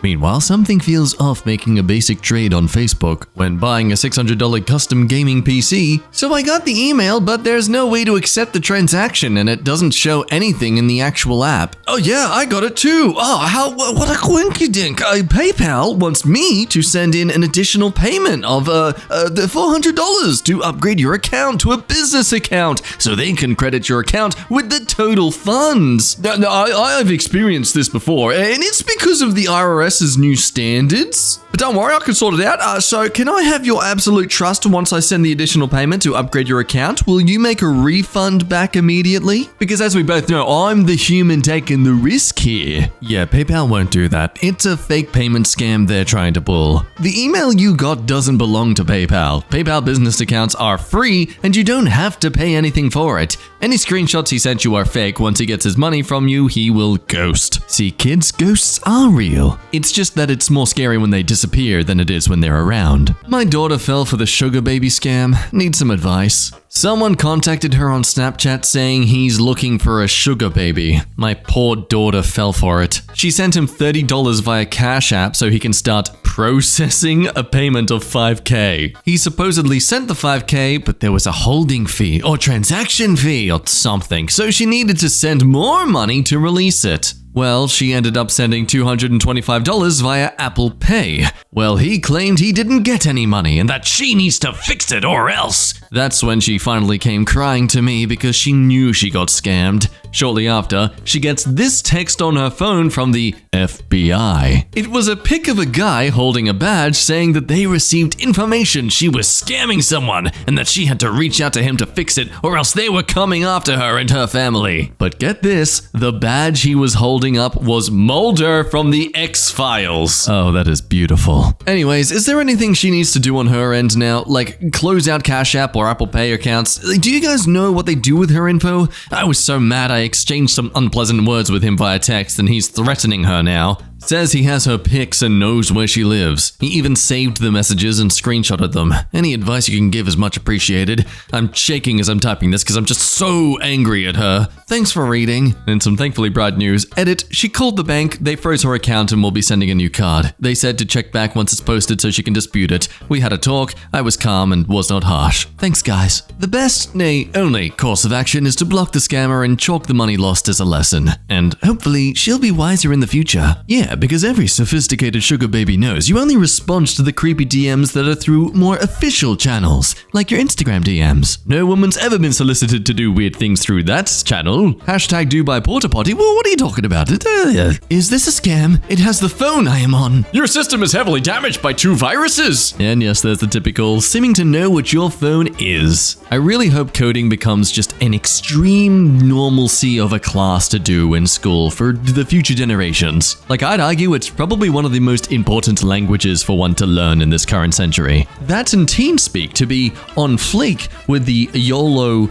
Meanwhile, something feels off making a basic trade on Facebook when buying a $600 custom gaming PC. So I got the email, but there's no way to accept the transaction and it doesn't show anything in the actual app. Oh yeah, I got it too. Oh, what a quinky-dink. PayPal wants me to send in an additional payment of the $400 to upgrade your account to a business account so they can credit your account with the total funds. Now, I've experienced this before, and it's because of the IRS's new standards. But don't worry, I can sort it out. So can I have your absolute trust once I send the additional payment to upgrade your account? Will you make a refund back immediately? Because as we both know, I'm the human taking the risk here. Yeah, PayPal won't do that. It's a fake payment scam they're trying to pull. The email you got doesn't belong to PayPal. PayPal business accounts are free and you don't have to pay anything for it. Any screenshots he sent you are fake. Once he gets his money from you, he will ghost. See, kids, ghosts are real. It's just that it's more scary when they disappear than it is when they're around. My daughter fell for the sugar baby scam. Need some advice. Someone contacted her on Snapchat saying he's looking for a sugar baby. My poor daughter fell for it. She sent him $30 via Cash App so he can start processing a payment of $5,000. He supposedly sent the $5,000, but there was a holding fee or transaction fee or something, so she needed to send more money to release it. Well, she ended up sending $225 via Apple Pay. Well, he claimed he didn't get any money and that she needs to fix it or else. That's when she finally came crying to me because she knew she got scammed. Shortly after, she gets this text on her phone from the FBI. It was a pic of a guy holding a badge saying that they received information she was scamming someone and that she had to reach out to him to fix it or else they were coming after her and her family. But get this, the badge he was holding up was Mulder from the X-Files. Oh, that is beautiful. Anyways, is there anything she needs to do on her end now? Like close out Cash App or Apple Pay accounts? Do you guys know what they do with her info? I was so mad I exchanged some unpleasant words with him via text and he's threatening her now. Says he has her pics and knows where she lives. He even saved the messages and screenshotted them. Any advice you can give is much appreciated. I'm shaking as I'm typing this because I'm just so angry at her. Thanks for reading. And some thankfully bright news. Edit, she called the bank, they froze her account and will be sending a new card. They said to check back once it's posted so she can dispute it. We had a talk, I was calm and was not harsh. Thanks guys. The best, nay, only course of action is to block the scammer and chalk the money lost as a lesson. And hopefully she'll be wiser in the future. Yeah, because every sophisticated sugar baby knows you only respond to the creepy DMs that are through more official channels, like your Instagram DMs. No woman's ever been solicited to do weird things through that channel. Hashtag do by porta potty. Well, what are you talking about? Is this a scam? It has the phone I am on. Your system is heavily damaged by 2 viruses. And yes, there's the typical seeming to know what your phone is. I really hope coding becomes just an extreme normalcy of a class to do in school for the future generations. Like I'd argue it's probably one of the most important languages for one to learn in this current century. That and TeamSpeak to be on fleek with the YOLO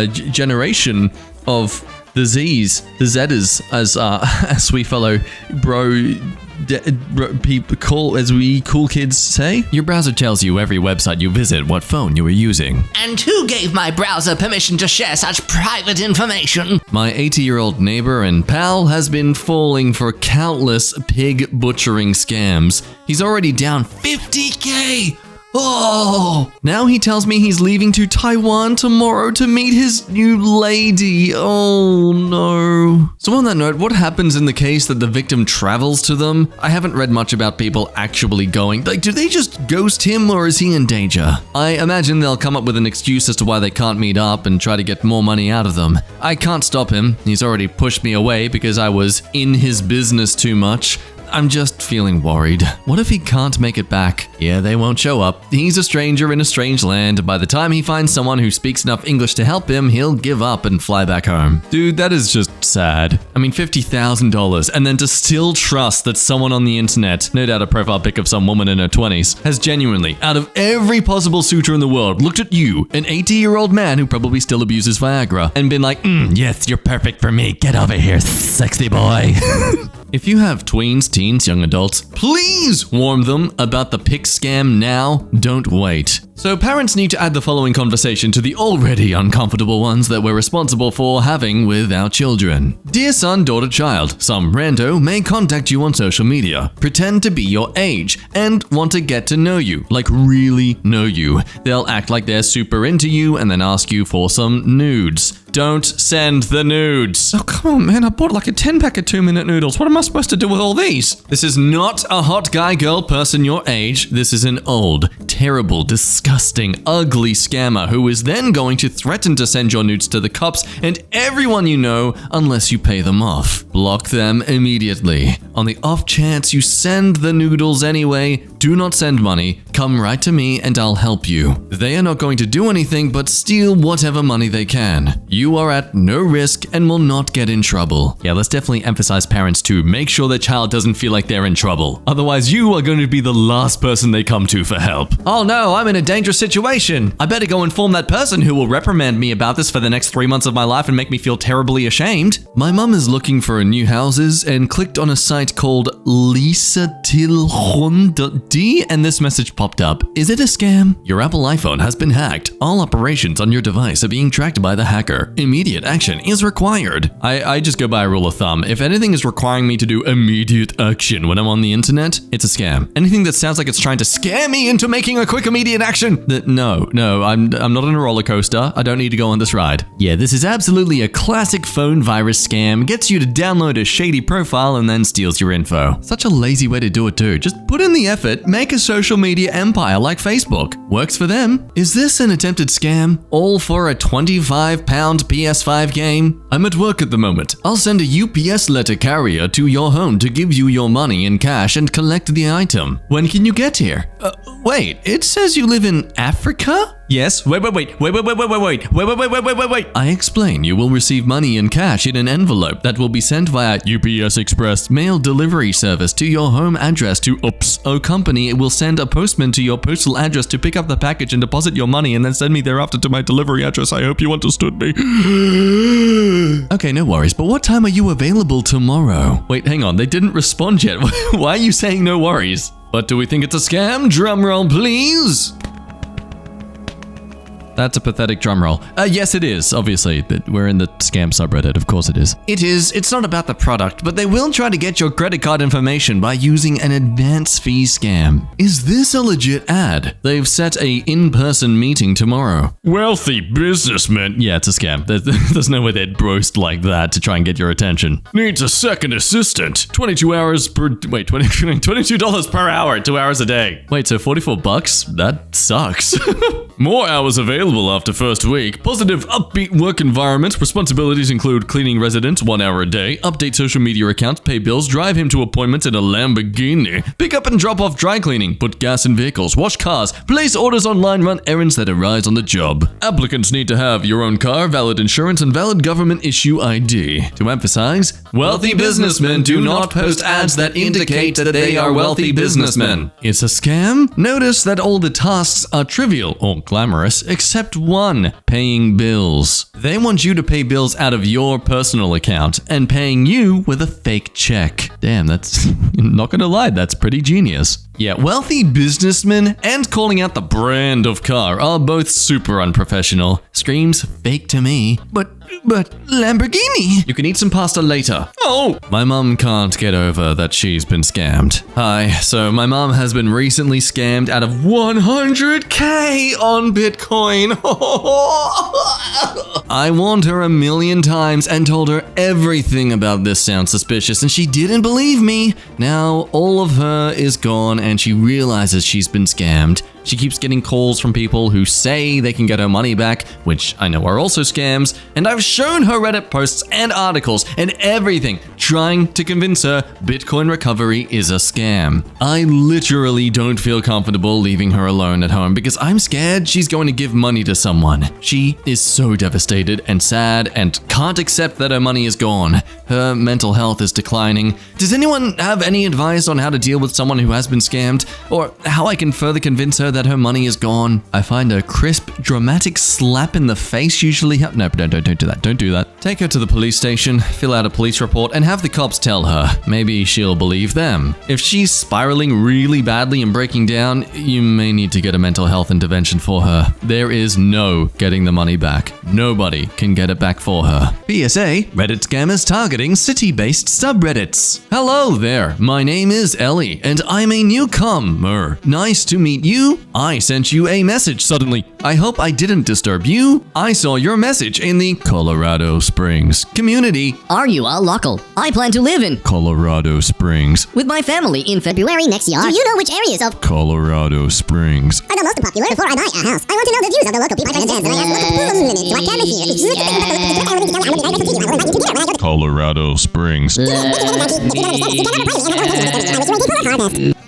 generation of the Z's, the Zetas, as we fellow people call, as we cool kids say. Your browser tells you every website you visit what phone you are using. And who gave my browser permission to share such private information? My 80-year-old neighbor and pal has been falling for countless pig butchering scams. He's already down $50,000. Oh! Now he tells me he's leaving to Taiwan tomorrow to meet his new lady. Oh no. So on that note, what happens in the case that the victim travels to them? I haven't read much about people actually going. Like, do they just ghost him or is he in danger? I imagine they'll come up with an excuse as to why they can't meet up and try to get more money out of them. I can't stop him. He's already pushed me away because I was in his business too much. I'm just feeling worried. What if he can't make it back? Yeah, they won't show up. He's a stranger in a strange land. By the time he finds someone who speaks enough English to help him, he'll give up and fly back home. Dude, that is just sad. I mean, $50,000, and then to still trust that someone on the internet, no doubt a profile pic of some woman in her 20s, has genuinely, out of every possible suitor in the world, looked at you, an 80-year-old man who probably still abuses Viagra, and been like, yes, you're perfect for me. Get over here, sexy boy. If you have tweens, teens, young adults, please warn them about the pic scam now. Don't wait. So parents need to add the following conversation to the already uncomfortable ones that we're responsible for having with our children. Dear son, daughter, child, some rando may contact you on social media, pretend to be your age, and want to get to know you, like really know you. They'll act like they're super into you and then ask you for some nudes. Don't send the nudes. Oh, come on, man. I bought like a 10-pack of 2-minute noodles. What am I supposed to do with all these? This is not a hot guy, girl, person your age. This is an old, terrible, disgusting, ugly scammer who is then going to threaten to send your nudes to the cops and everyone you know unless you pay them off. Block them immediately. On the off chance you send the noodles anyway, do not send money. Come right to me and I'll help you. They are not going to do anything but steal whatever money they can. You are at no risk and will not get in trouble. Yeah, let's definitely emphasize parents to make sure their child doesn't feel like they're in trouble. Otherwise, you are going to be the last person they come to for help. Oh no, I'm in a dangerous situation. I better go inform that person who will reprimand me about this for the next 3 months of my life and make me feel terribly ashamed. My mum is looking for new houses and clicked on a site called lisatilhon.d and this message popped up. Is it a scam? Your Apple iPhone has been hacked. All operations on your device are being tracked by the hacker. Immediate action is required. I just go by a rule of thumb. If anything is requiring me to do immediate action when I'm on the internet, it's a scam. Anything that sounds like it's trying to scare me into making a quick immediate action, no, I'm not on a roller coaster. I don't need to go on this ride. Yeah, this is absolutely a classic phone virus scam. Gets you to download a shady profile and then steals your info. Such a lazy way to do it too. Just put in the effort, make a social media empire like Facebook. Works for them. Is this an attempted scam? All for a £25 PS5 game? I'm at work at the moment. I'll send a UPS letter carrier to your home to give you your money in cash and collect the item. When can you get here? Wait, it says you live in Africa? Yes. Wait. I explain you will receive money in cash in an envelope that will be sent via UPS Express mail delivery service to your home address to O company. It will send a postman to your postal address to pick up the package and deposit your money and then send me thereafter to my delivery address. I hope you understood me. Okay, no worries, but what time are you available tomorrow? Wait, hang on, they didn't respond yet. Why are you saying no worries? But do we think it's a scam? Drum roll, please. That's a pathetic drum roll. Yes, it is, obviously. We're in the scam subreddit, of course it is. It is. It's not about the product, but they will try to get your credit card information by using an advance fee scam. Is this a legit ad? They've set a in-person meeting tomorrow. Wealthy businessman. Yeah, it's a scam. There's no way they'd boast like that to try and get your attention. Needs a second assistant. 22 hours per... Wait, $22 per hour, 2 hours a day. Wait, so $44? That sucks. More hours available after first week. Positive, upbeat work environment. Responsibilities include cleaning residents 1 hour a day, update social media accounts, pay bills, drive him to appointments in a Lamborghini, pick up and drop off dry cleaning, put gas in vehicles, wash cars, place orders online, run errands that arise on the job. Applicants need to have your own car, valid insurance, and valid government issue ID. To emphasize, wealthy businessmen do not post ads that indicate that they are wealthy businessmen. It's a scam? Notice that all the tasks are trivial or glamorous, except one, paying bills. They want you to pay bills out of your personal account and paying you with a fake check. Damn, that's, not gonna lie, that's pretty genius. Yeah, wealthy businessmen and calling out the brand of car are both super unprofessional. Screams fake to me. But Lamborghini! You can eat some pasta later. Oh! My mum can't get over that she's been scammed. Hi, so my mum has been recently scammed out of 100K on Bitcoin. I warned her a million times and told her everything about this sounds suspicious and she didn't believe me. Now all of her is gone and she realizes she's been scammed. She keeps getting calls from people who say they can get her money back, which I know are also scams, and I've shown her Reddit posts and articles and everything trying to convince her Bitcoin recovery is a scam. I literally don't feel comfortable leaving her alone at home because I'm scared she's going to give money to someone. She is so devastated and sad and can't accept that her money is gone. Her mental health is declining. Does anyone have any advice on how to deal with someone who has been scammed? Or how I can further convince her that her money is gone. I find a crisp, dramatic slap in the face usually help. No, don't do that. Don't do that. Take her to the police station, fill out a police report, and have the cops tell her. Maybe she'll believe them. If she's spiraling really badly and breaking down, you may need to get a mental health intervention for her. There is no getting the money back. Nobody can get it back for her. PSA, Reddit scammers targeting city-based subreddits. Hello there, my name is Ellie, and I'm a newcomer. Nice to meet you. I sent you a message suddenly. I hope I didn't disturb you. I saw your message in the Colorado Springs community. Are you all local? I plan to live in Colorado Springs. with my family in February next year. Do you know which areas of Colorado Springs. are the most popular before I buy a house? I want to know the views of the local people. My friends and I ask local people so I can be here. Colorado Springs.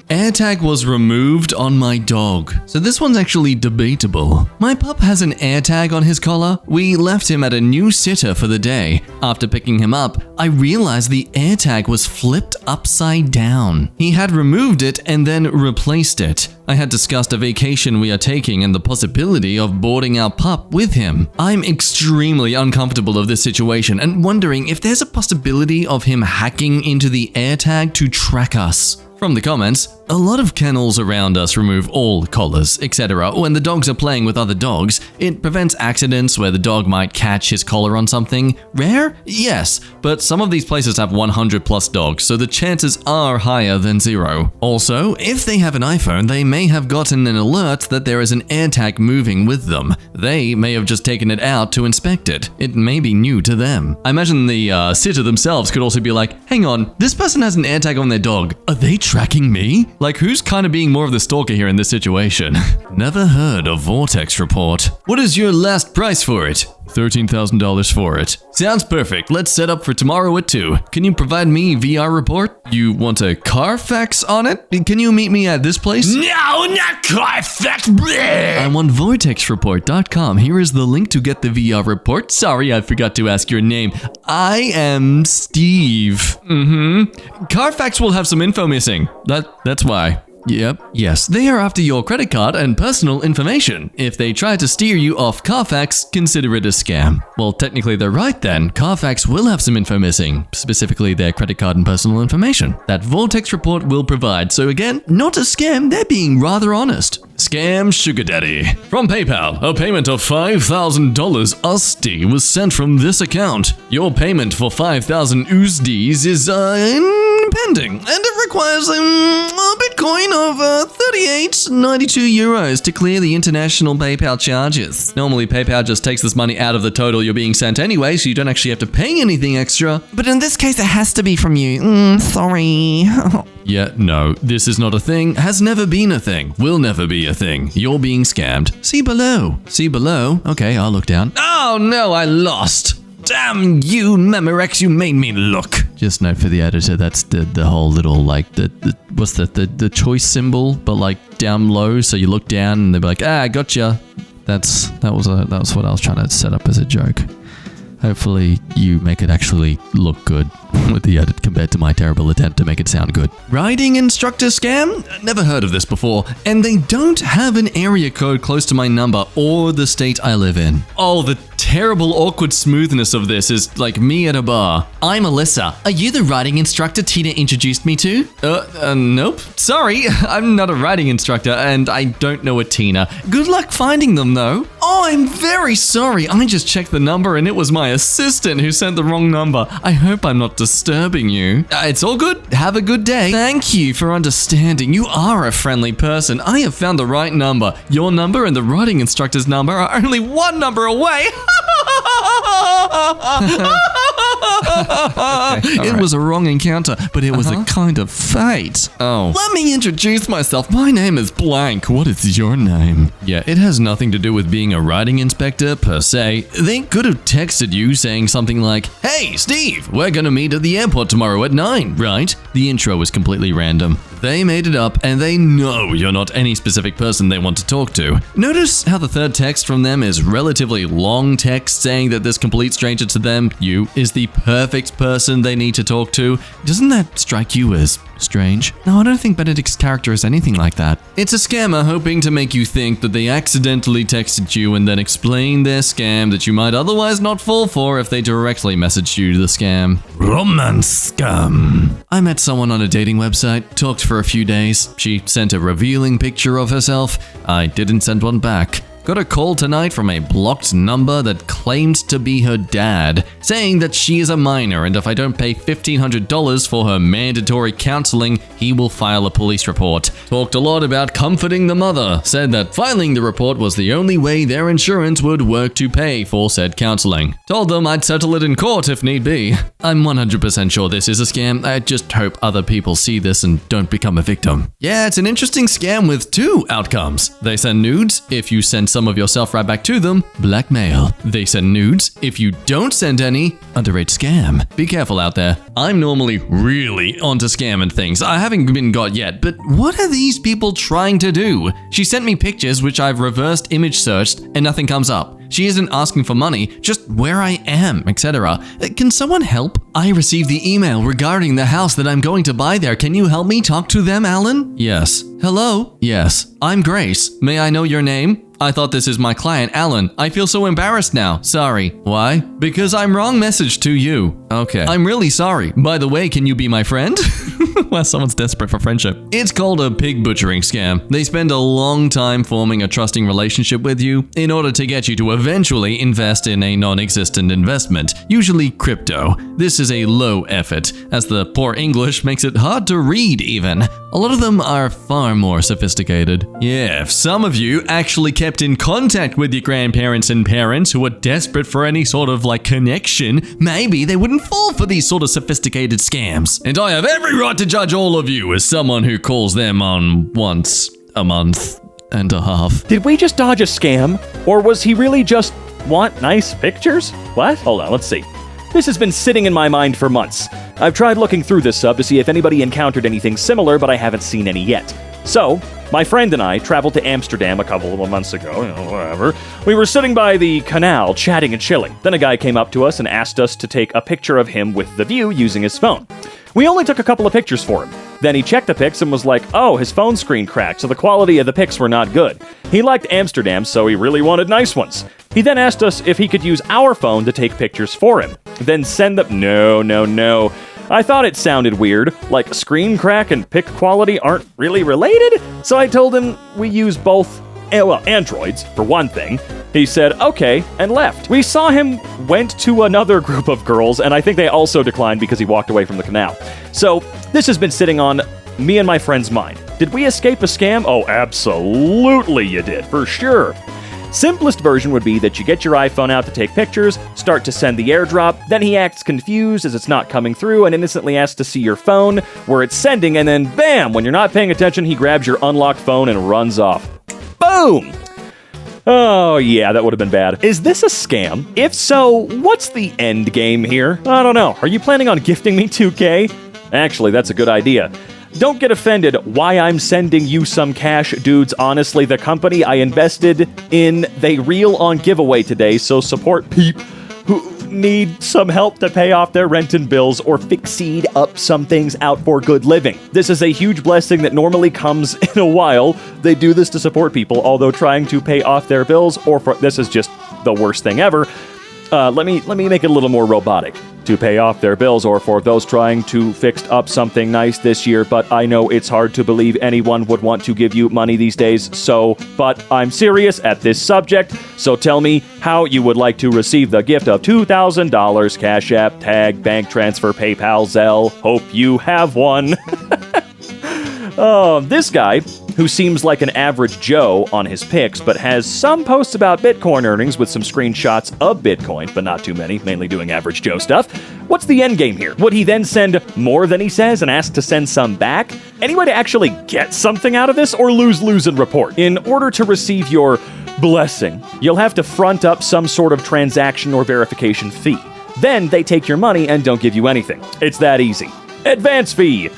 AirTag was removed on my dog. So this one's actually debatable. My pup has an AirTag on his collar. We left him at a new sitter for the day. After picking him up, I realized the AirTag was flipped upside down. He had removed it and then replaced it. I had discussed a vacation we are taking and the possibility of boarding our pup with him. I'm extremely uncomfortable of this situation and wondering if there's a possibility of him hacking into the AirTag to track us. From the comments, a lot of kennels around us remove all collars, etc. when the dogs are playing with other dogs. It prevents accidents where the dog might catch his collar on something. Rare? Yes, but some of these places have 100 plus dogs, so the chances are higher than 0. Also, if they have an iPhone, they may have gotten an alert that there is an AirTag moving with them. They may have just taken it out to inspect it. It may be new to them. I imagine the sitter themselves could also be like, hang on, this person has an AirTag on their dog. Are they tracking me? Like, who's kind of being more of the stalker here in this situation? Never heard of Vortex Report. What is your last price for it? $13,000 for it. Sounds perfect. Let's set up for tomorrow at 2. Can you provide me VR report? You want a Carfax on it? Can you meet me at this place? No, not Carfax. I'm on vortexreport.com. Here is the link to get the VR report. Sorry, I forgot to ask your name. I am Steve. Carfax will have some info missing. That's why. Yep. Yes, they are after your credit card and personal information. If they try to steer you off Carfax, consider it a scam. Well, technically they're right then. Carfax will have some info missing, specifically their credit card and personal information. That Vortex report will provide. So again, not a scam, they're being rather honest. Scam Sugar Daddy. From PayPal, a payment of $5,000 USD was sent from this account. Your payment for 5,000 USDs is pending, and it requires a Bitcoin of 38.92 euros to clear the international PayPal charges. Normally, PayPal just takes this money out of the total you're being sent anyway, so you don't actually have to pay anything extra. But in this case, it has to be from you. Sorry. Yeah, no, this is not a thing, has never been a thing, will never be a thing. You're being scammed. See below. See below? Okay, I'll look down. Oh no, I lost. Damn you, Memorex, you made me look. Just note for the editor, that's the whole little, like, what's the choice symbol, but like down low, so you look down and they'll be like, gotcha. That was what I was trying to set up as a joke. Hopefully you make it actually look good with the edit compared to my terrible attempt to make it sound good. Riding instructor scam? Never heard of this before, and they don't have an area code close to my number or the state I live in. Oh, the terrible awkward smoothness of this is like me at a bar. I'm Alyssa. Are you the riding instructor Tina introduced me to? Nope. Sorry, I'm not a riding instructor and I don't know a Tina. Good luck finding them though. Oh, I'm very sorry. I just checked the number and it was my assistant who sent the wrong number. I hope I'm not disturbing you. It's all good. Have a good day. Thank you for understanding. You are a friendly person. I have found the right number. Your number and the riding instructor's number are only one number away. It was a wrong encounter, but it was a kind of fate. Oh. Let me introduce myself. My name is blank. What is your name? Yeah, it has nothing to do with being a riding inspector per se. They could have texted you saying something like, "Hey, Steve, we're gonna meet at the airport tomorrow at 9, right?" The intro was completely random. They made it up and they know you're not any specific person they want to talk to. Notice how the third text from them is relatively long text saying that this complete stranger to them, you, is the perfect person they need to talk to. Doesn't that strike you as strange? No, I don't think Benedict's character is anything like that. It's a scammer hoping to make you think that they accidentally texted you and then explain their scam that you might otherwise not fall for if they directly messaged you to the scam. Romance scam. I met someone on a dating website, talked for a few days. She sent a revealing picture of herself. I didn't send one back. Got a call tonight from a blocked number that claims to be her dad, saying that she is a minor and if I don't pay $1,500 for her mandatory counseling, he will file a police report. Talked a lot about comforting the mother, said that filing the report was the only way their insurance would work to pay for said counseling. Told them I'd settle it in court if need be. I'm 100% sure this is a scam. I just hope other people see this and don't become a victim. Yeah, it's an interesting scam with two outcomes. They send nudes. If you send some of yourself right back to them, blackmail. They send nudes. If you don't send any, underage scam. Be careful out there. I'm normally really onto scamming things. I haven't been got yet, but what are these people trying to do? She sent me pictures which I've reversed image searched and nothing comes up. She isn't asking for money, just where I am, etc. Can someone help? I received the email regarding the house that I'm going to buy there. Can you help me talk to them, Alan? Yes. Hello? Yes. I'm Grace. May I know your name? I thought this is my client, Alan. I feel so embarrassed now. Sorry. Why? Because I'm wrong message to you. Okay. I'm really sorry. By the way, can you be my friend? Well, someone's desperate for friendship. It's called a pig butchering scam. They spend a long time forming a trusting relationship with you in order to get you to eventually invest in a non-existent investment, usually crypto. This is a low effort, as the poor English makes it hard to read even. A lot of them are far more sophisticated. Yeah, if some of you actually kept in contact with your grandparents and parents who are desperate for any sort of connection, maybe they wouldn't fall for these sort of sophisticated scams. And I have every right to judge all of you as someone who calls them on once a month and a half. Did we just dodge a scam? Or was he really just want nice pictures? What? Hold on, let's see. This has been sitting in my mind for months. I've tried looking through this sub to see if anybody encountered anything similar, but I haven't seen any yet. So, my friend and I traveled to Amsterdam a couple of months ago, whatever. We were sitting by the canal, chatting and chilling. Then a guy came up to us and asked us to take a picture of him with the view using his phone. We only took a couple of pictures for him. Then he checked the pics and was like, oh, his phone screen cracked, so the quality of the pics were not good. He liked Amsterdam, so he really wanted nice ones. He then asked us if he could use our phone to take pictures for him. Then send them. No. I thought it sounded weird, like screen crack and pic quality aren't really related, so I told him we use both, Androids, for one thing. He said, okay, and left. We saw him went to another group of girls, and I think they also declined because he walked away from the canal. So, this has been sitting on me and my friend's mind. Did we escape a scam? Oh, absolutely you did, for sure. Simplest version would be that you get your iPhone out to take pictures, start to send the airdrop, then he acts confused as it's not coming through and innocently asks to see your phone, where it's sending, and then bam, when you're not paying attention, he grabs your unlocked phone and runs off. Boom! Oh yeah, that would have been bad. Is this a scam? If so, what's the end game here? I don't know. Are you planning on gifting me 2K? Actually, that's a good idea. Don't get offended why I'm sending you some cash, dudes. Honestly, the company I invested in, they reel on giveaway today, so support peep who need some help to pay off their rent and bills or fixeed up some things out for good living. This is a huge blessing that normally comes in a while. They do this to support people, although trying to pay off their bills this is just the worst thing ever. Let me make it a little more robotic. To pay off their bills or for those trying to fix up something nice this year, but I know it's hard to believe anyone would want to give you money these days, but I'm serious at this subject, so tell me how you would like to receive the gift of $2,000, Cash App, Tag, Bank Transfer, PayPal, Zelle. Hope you have one. This guy, who seems like an average Joe on his pics, but has some posts about Bitcoin earnings with some screenshots of Bitcoin, but not too many, mainly doing average Joe stuff. What's the end game here? Would he then send more than he says and ask to send some back? Any way to actually get something out of this, or lose and report? In order to receive your blessing, you'll have to front up some sort of transaction or verification fee. Then they take your money and don't give you anything. It's that easy. Advance fee.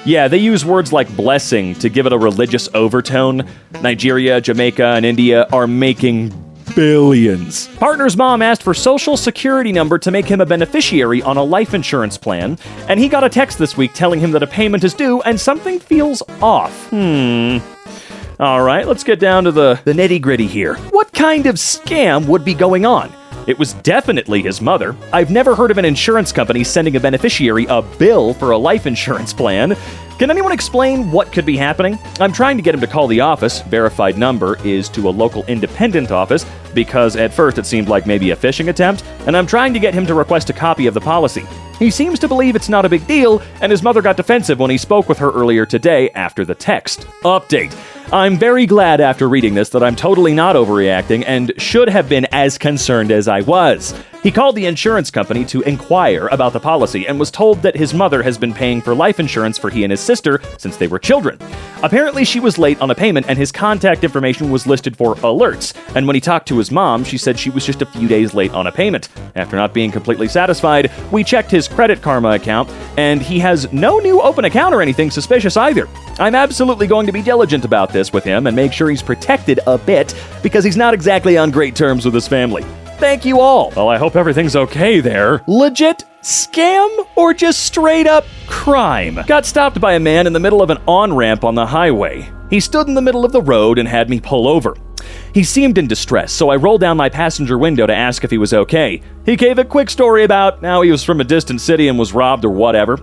Yeah, they use words like blessing to give it a religious overtone. Nigeria, Jamaica, and India are making billions. Partner's mom asked for social security number to make him a beneficiary on a life insurance plan, and he got a text this week telling him that a payment is due and something feels off. All right, let's get down to the nitty-gritty here. What kind of scam would be going on? It was definitely his mother. I've never heard of an insurance company sending a beneficiary a bill for a life insurance plan. Can anyone explain what could be happening? I'm trying to get him to call the office. Verified number is to a local independent office because at first it seemed like maybe a phishing attempt, and I'm trying to get him to request a copy of the policy. He seems to believe it's not a big deal, and his mother got defensive when he spoke with her earlier today after the text. Update. I'm very glad after reading this that I'm totally not overreacting and should have been as concerned as I was. He called the insurance company to inquire about the policy and was told that his mother has been paying for life insurance for he and his sister since they were children. Apparently she was late on a payment and his contact information was listed for alerts, and when he talked to his mom, she said she was just a few days late on a payment. After not being completely satisfied, we checked his Credit Karma account, and he has no new open account or anything suspicious either. I'm absolutely going to be diligent about this with him and make sure he's protected a bit because he's not exactly on great terms with his family. Thank you all. Well, I hope everything's okay there. Legit scam or just straight up crime? Got stopped by a man in the middle of an on-ramp on the highway. He stood in the middle of the road and had me pull over. He seemed in distress, so I rolled down my passenger window to ask if he was okay. He gave a quick story about how he was from a distant city and was robbed or whatever.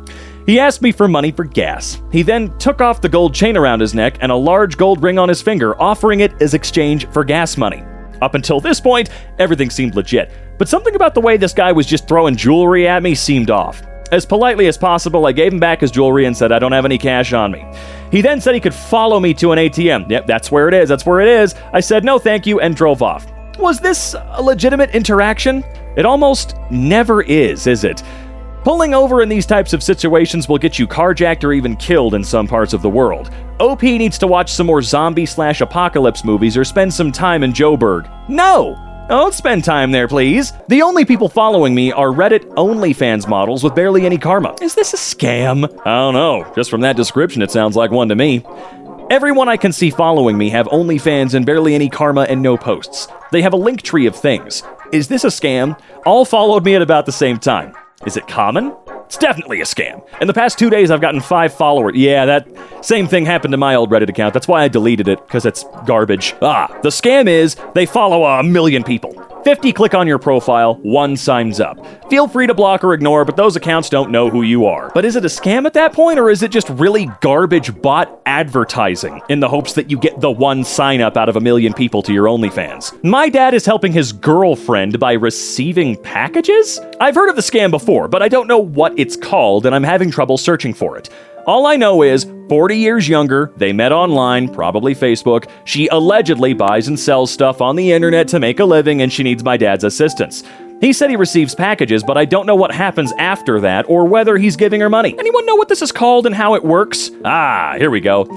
He asked me for money for gas. He then took off the gold chain around his neck and a large gold ring on his finger, offering it as exchange for gas money. Up until this point, everything seemed legit, but something about the way this guy was just throwing jewelry at me seemed off. As politely as possible, I gave him back his jewelry and said I don't have any cash on me. He then said he could follow me to an ATM. Yep, that's where it is. I said no thank you and drove off. Was this a legitimate interaction? It almost never is it? Pulling over in these types of situations will get you carjacked or even killed in some parts of the world. OP needs to watch some more zombie/apocalypse movies or spend some time in Joburg. No! Don't spend time there, please. The only people following me are Reddit OnlyFans models with barely any karma. Is this a scam? I don't know. Just from that description, it sounds like one to me. Everyone I can see following me have OnlyFans and barely any karma and no posts. They have a link tree of things. Is this a scam? All followed me at about the same time. Is it common? It's definitely a scam. In the past 2 days, I've gotten 5 followers. Yeah, that same thing happened to my old Reddit account. That's why I deleted it, because it's garbage. The scam is they follow 1 million people. 50 click on your profile, 1 signs up. Feel free to block or ignore, but those accounts don't know who you are. But is it a scam at that point, or is it just really garbage bot advertising in the hopes that you get the 1 sign up out of 1 million people to your OnlyFans? My dad is helping his girlfriend by receiving packages? I've heard of the scam before, but I don't know what it's called, and I'm having trouble searching for it. All I know is 40 years younger, they met online, probably Facebook. She allegedly buys and sells stuff on the internet to make a living, and she needs my dad's assistance. He said he receives packages, but I don't know what happens after that or whether he's giving her money. Anyone know what this is called and how it works? Here we go.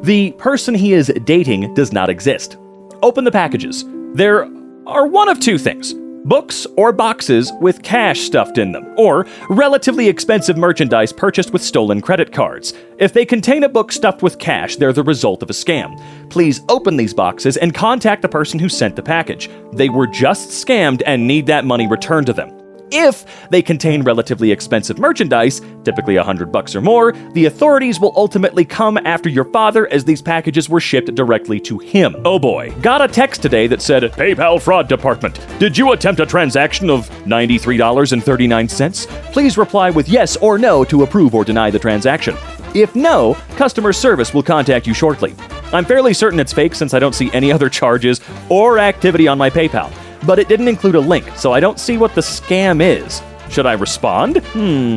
The person he is dating does not exist. Open the packages. There are one of 2 things. Books or boxes with cash stuffed in them, or relatively expensive merchandise purchased with stolen credit cards. If they contain a book stuffed with cash, they're the result of a scam. Please open these boxes and contact the person who sent the package. They were just scammed and need that money returned to them. If they contain relatively expensive merchandise, typically $100 or more, the authorities will ultimately come after your father as these packages were shipped directly to him. Oh boy. Got a text today that said, PayPal fraud department. Did you attempt a transaction of $93.39? Please reply with yes or no to approve or deny the transaction. If no, customer service will contact you shortly. I'm fairly certain it's fake since I don't see any other charges or activity on my PayPal. But it didn't include a link, so I don't see what the scam is. Should I respond?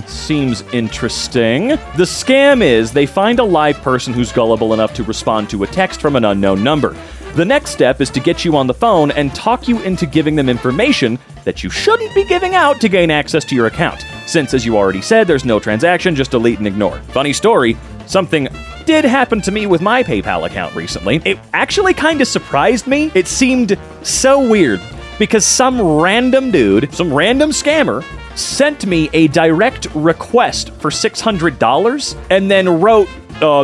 Seems interesting. The scam is they find a live person who's gullible enough to respond to a text from an unknown number. The next step is to get you on the phone and talk you into giving them information that you shouldn't be giving out to gain access to your account. Since, as you already said, there's no transaction, just delete and ignore. Funny story, something did happen to me with my PayPal account recently. It actually kind of surprised me. It seemed so weird. Because some random dude, some random scammer, sent me a direct request for $600 and then wrote,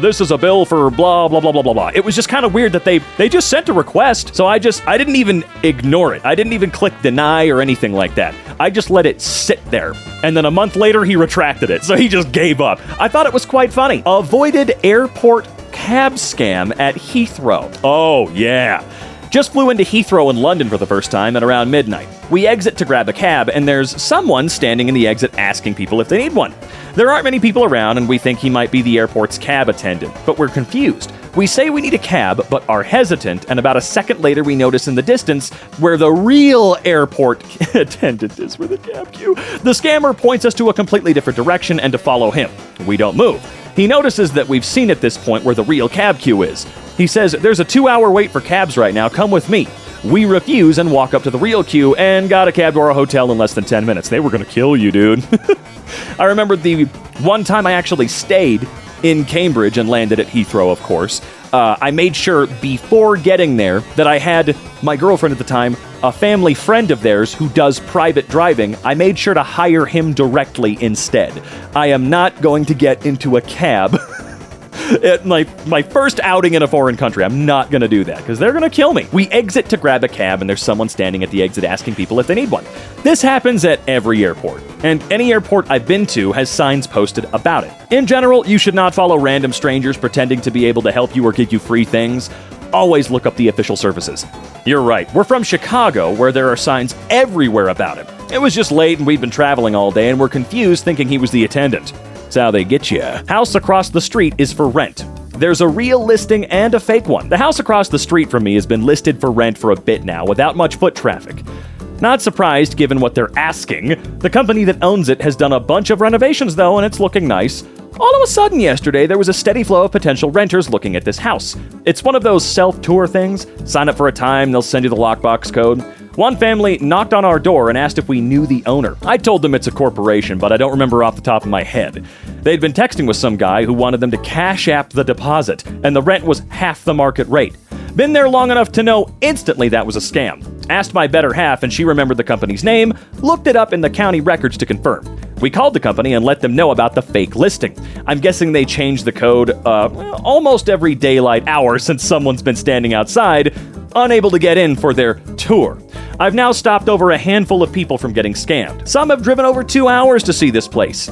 this is a bill for blah, blah, blah, blah, blah, blah. It was just kind of weird that they just sent a request. So I didn't even ignore it. I didn't even click deny or anything like that. I just let it sit there. And then a month later, he retracted it. So he just gave up. I thought it was quite funny. Avoided airport cab scam at Heathrow. Oh, yeah. Just flew into Heathrow in London for the first time at around midnight. We exit to grab a cab, and there's someone standing in the exit asking people if they need one. There aren't many people around, and we think he might be the airport's cab attendant, but we're confused. We say we need a cab, but are hesitant, and about a second later we notice in the distance where the real airport attendant is for the cab queue. The scammer points us to a completely different direction and to follow him. We don't move. He notices that we've seen at this point where the real cab queue is. He says, there's a 2-hour wait for cabs right now, come with me. We refuse and walk up to the real queue and got a cab to our hotel in less than 10 minutes. They were gonna kill you, dude. I remember the one time I actually stayed in Cambridge and landed at Heathrow, of course. I made sure before getting there that I had my girlfriend at the time, a family friend of theirs who does private driving. I made sure to hire him directly instead. I am not going to get into a cab at my first outing in a foreign country. I'm not going to do that because they're going to kill me. We exit to grab a cab and there's someone standing at the exit asking people if they need one. This happens at every airport, and any airport I've been to has signs posted about it. In general, you should not follow random strangers pretending to be able to help you or give you free things. Always look up the official services. You're right, we're from Chicago, where there are signs everywhere about him. It was just late and we'd been traveling all day and we're confused thinking he was the attendant. That's how they get you. House across the street is for rent. There's a real listing and a fake one. The house across the street from me has been listed for rent for a bit now, without much foot traffic. Not surprised given what they're asking. The company that owns it has done a bunch of renovations though, and it's looking nice. All of a sudden yesterday, there was a steady flow of potential renters looking at this house. It's one of those self-tour things. Sign up for a time, they'll send you the lockbox code. One family knocked on our door and asked if we knew the owner. I told them it's a corporation, but I don't remember off the top of my head. They'd been texting with some guy who wanted them to cash app the deposit, and the rent was half the market rate. Been there long enough to know instantly that was a scam. Asked my better half and she remembered the company's name, looked it up in the county records to confirm. We called the company and let them know about the fake listing. I'm guessing they changed the code almost every daylight hour since someone's been standing outside, unable to get in for their tour. I've now stopped over a handful of people from getting scammed. Some have driven over 2 hours to see this place.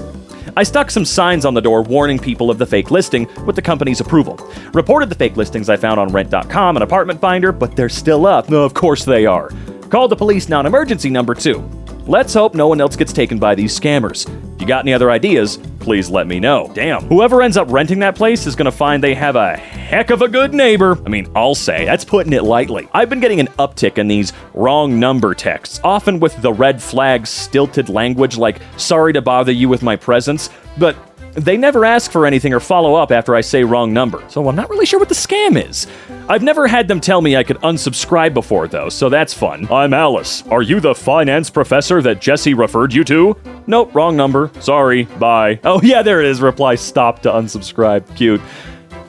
I stuck some signs on the door warning people of the fake listing with the company's approval. Reported the fake listings I found on rent.com and Apartment Finder, but they're still up. No, of course they are. Called the police non-emergency number 2. Let's hope no one else gets taken by these scammers. If you got any other ideas, please let me know. Damn, whoever ends up renting that place is gonna find they have a heck of a good neighbor. I mean, I'll say, that's putting it lightly. I've been getting an uptick in these wrong number texts, often with the red flag stilted language like, sorry to bother you with my presence, but they never ask for anything or follow up after I say wrong number, so I'm not really sure what the scam is. I've never had them tell me I could unsubscribe before, though, so that's fun. I'm Alice. Are you the finance professor that Jesse referred you to? Nope, wrong number. Sorry, bye. Oh yeah, there it is. Reply stop to unsubscribe. Cute.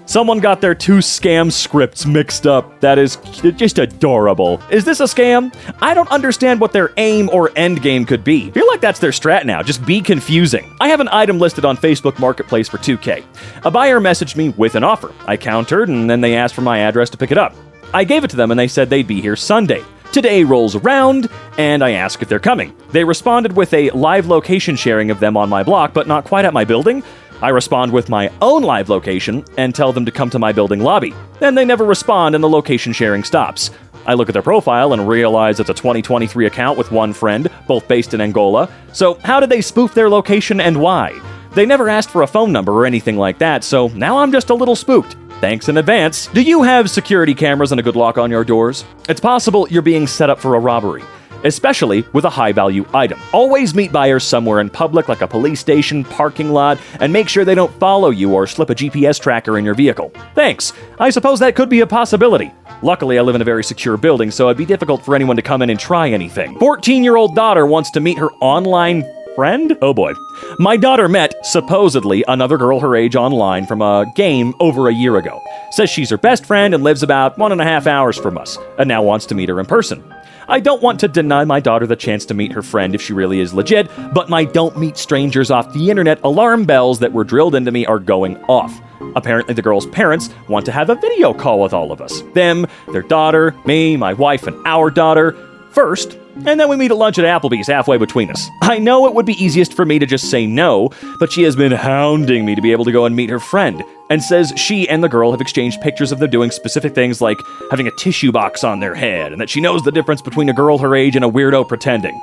Someone got their 2 scam scripts mixed up. That is just adorable. Is this a scam? I don't understand what their aim or end game could be. I feel like that's their strat now, just be confusing. I have an item listed on Facebook Marketplace for $2K. A buyer messaged me with an offer. I countered, and then they asked for my address to pick it up. I gave it to them, and they said they'd be here Sunday. Today rolls around, and I ask if they're coming. They responded with a live location sharing of them on my block, but not quite at my building. I respond with my own live location and tell them to come to my building lobby. Then they never respond and the location sharing stops. I look at their profile and realize it's a 2023 account with one friend, both based in Angola. So how did they spoof their location and why? They never asked for a phone number or anything like that, so now I'm just a little spooked. Thanks in advance. Do you have security cameras and a good lock on your doors? It's possible you're being set up for a robbery, especially with a high-value item. Always meet buyers somewhere in public, like a police station, parking lot, and make sure they don't follow you or slip a GPS tracker in your vehicle. Thanks. I suppose that could be a possibility. Luckily, I live in a very secure building, so it'd be difficult for anyone to come in and try anything. 14-year-old daughter wants to meet her online friend? Oh boy. My daughter met, supposedly, another girl her age online from a game over a year ago. Says she's her best friend and lives about 1.5 hours from us, and now wants to meet her in person. I don't want to deny my daughter the chance to meet her friend if she really is legit, but my don't meet strangers off the internet alarm bells that were drilled into me are going off. Apparently, the girl's parents want to have a video call with all of us. Them, their daughter, me, my wife, and our daughter first, and then we meet at lunch at Applebee's halfway between us. I know it would be easiest for me to just say no, but she has been hounding me to be able to go and meet her friend, and says she and the girl have exchanged pictures of them doing specific things like having a tissue box on their head, and that she knows the difference between a girl her age and a weirdo pretending.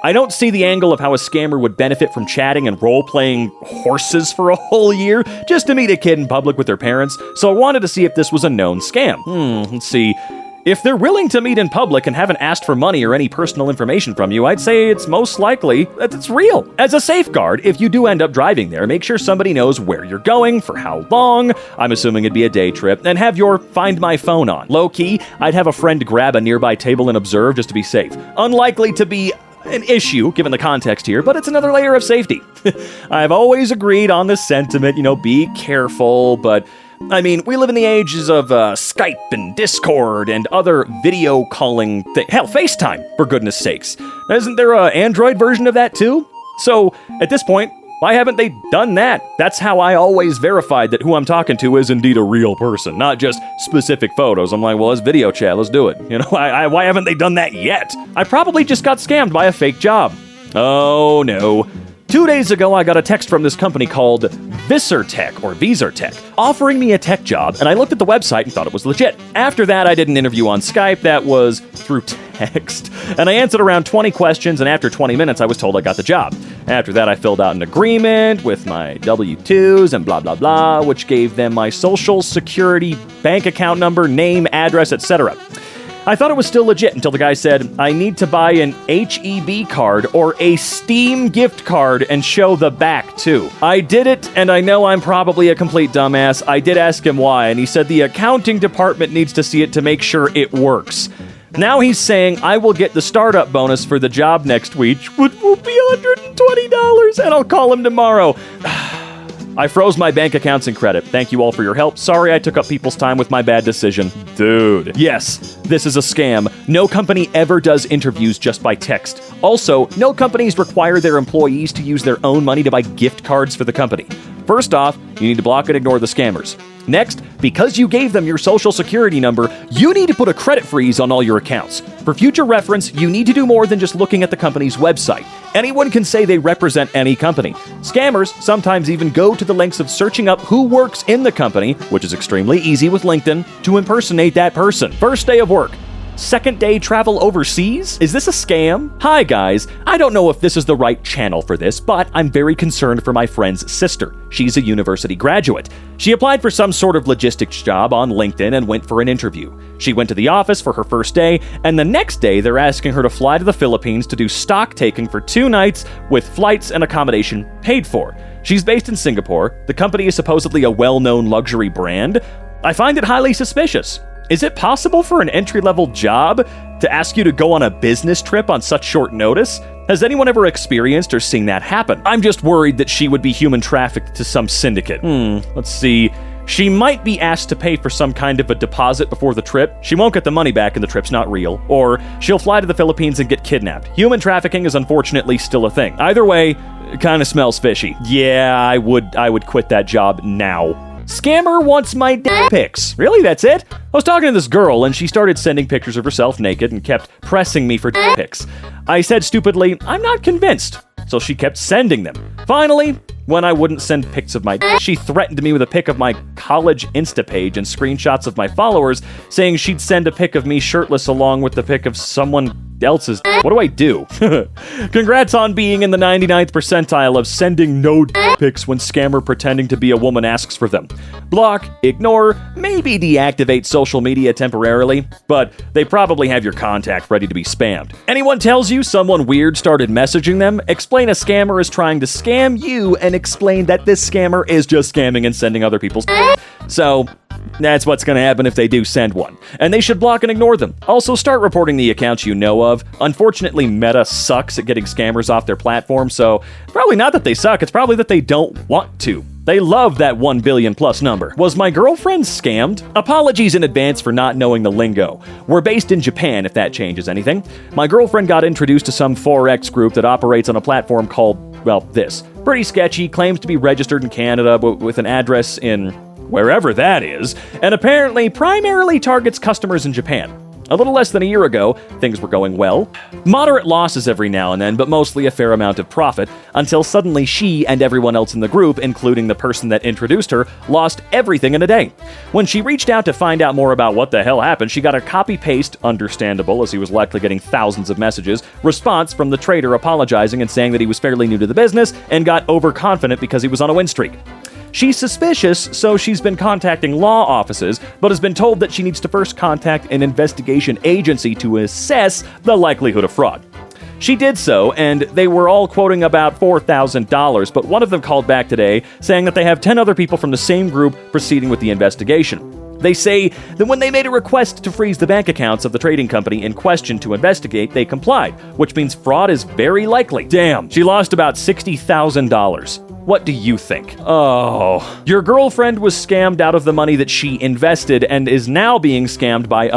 I don't see the angle of how a scammer would benefit from chatting and role-playing horses for a whole year just to meet a kid in public with their parents, so I wanted to see if this was a known scam. Let's see. If they're willing to meet in public and haven't asked for money or any personal information from you, I'd say it's most likely that it's real. As a safeguard, if you do end up driving there, make sure somebody knows where you're going, for how long, I'm assuming it'd be a day trip, and have your Find My Phone on. Low-key, I'd have a friend grab a nearby table and observe just to be safe. Unlikely to be an issue, given the context here, but it's another layer of safety. I've always agreed on this sentiment, be careful, but I mean, we live in the ages of Skype and Discord and other video calling hell, FaceTime, for goodness sakes. Isn't there an Android version of that too? So, at this point, why haven't they done that? That's how I always verified that who I'm talking to is indeed a real person, not just specific photos. I'm like, well, it's video chat, let's do it. Why haven't they done that yet? I probably just got scammed by a fake job. Oh no. 2 days ago, I got a text from this company called Visortech, offering me a tech job, and I looked at the website and thought it was legit. After that, I did an interview on Skype that was through text, and I answered around 20 questions, and after 20 minutes, I was told I got the job. After that, I filled out an agreement with my W-2s and blah, blah, blah, which gave them my social security bank account number, name, address, etc. I thought it was still legit until the guy said, I need to buy an HEB card or a Steam gift card and show the back too. I did it, and I know I'm probably a complete dumbass. I did ask him why, and he said the accounting department needs to see it to make sure it works. Now he's saying I will get the startup bonus for the job next week, which will be $120, and I'll call him tomorrow. I froze my bank accounts and credit. Thank you all for your help. Sorry I took up people's time with my bad decision. Dude. Yes, this is a scam. No company ever does interviews just by text. Also, no companies require their employees to use their own money to buy gift cards for the company. First off, you need to block and ignore the scammers. Next, because you gave them your social security number, you need to put a credit freeze on all your accounts. For future reference, you need to do more than just looking at the company's website. Anyone can say they represent any company. Scammers sometimes even go to the lengths of searching up who works in the company, which is extremely easy with LinkedIn, to impersonate that person. First day of work. Second day travel overseas? Is this a scam? Hi guys, I don't know if this is the right channel for this, but I'm very concerned for my friend's sister. She's a university graduate. She applied for some sort of logistics job on LinkedIn and went for an interview. She went to the office for her first day, and the next day they're asking her to fly to the Philippines to do stock taking for 2 nights with flights and accommodation paid for. She's based in Singapore. The company is supposedly a well-known luxury brand. I find it highly suspicious. Is it possible for an entry-level job to ask you to go on a business trip on such short notice? Has anyone ever experienced or seen that happen? I'm just worried that she would be human trafficked to some syndicate. Let's see. She might be asked to pay for some kind of a deposit before the trip. She won't get the money back and the trip's not real. Or she'll fly to the Philippines and get kidnapped. Human trafficking is unfortunately still a thing. Either way, it kind of smells fishy. Yeah, I would quit that job now. Scammer wants my dick pics. Really, that's it? I was talking to this girl, and she started sending pictures of herself naked and kept pressing me for dick pics. I said stupidly, I'm not convinced. So she kept sending them. Finally, when I wouldn't send pics of my dick, she threatened me with a pic of my college Insta page and screenshots of my followers, saying she'd send a pic of me shirtless along with the pic of someone else's. What do I do? Congrats on being in the 99th percentile of sending no pics when scammer pretending to be a woman asks for them. Block, ignore, maybe deactivate social media temporarily, but they probably have your contact ready to be spammed. Anyone tells you someone weird started messaging them, explain a scammer is trying to scam you and explain that this scammer is just scamming and sending other people's. So, That's what's going to happen if they do send one. And they should block and ignore them. Also, start reporting the accounts you know of. Unfortunately, Meta sucks at getting scammers off their platform, so probably not that they suck, it's probably that they don't want to. They love that 1 billion plus number. Was my girlfriend scammed? Apologies in advance for not knowing the lingo. We're based in Japan, if that changes anything. My girlfriend got introduced to some Forex group that operates on a platform called, well, this. Pretty sketchy, claims to be registered in Canada, but with an address in wherever that is, and apparently primarily targets customers in Japan. A little less than a year ago, things were going well. Moderate losses every now and then, but mostly a fair amount of profit, until suddenly she and everyone else in the group, including the person that introduced her, lost everything in a day. When she reached out to find out more about what the hell happened, she got a copy-paste, understandable as he was likely getting thousands of messages, response from the trader apologizing and saying that he was fairly new to the business and got overconfident because he was on a win streak. She's suspicious, so she's been contacting law offices, but has been told that she needs to first contact an investigation agency to assess the likelihood of fraud. She did so, and they were all quoting about $4,000, but one of them called back today saying that they have 10 other people from the same group proceeding with the investigation. They say that when they made a request to freeze the bank accounts of the trading company in question to investigate, they complied, which means fraud is very likely. Damn, she lost about $60,000. What do you think? Oh, your girlfriend was scammed out of the money that she invested and is now being scammed by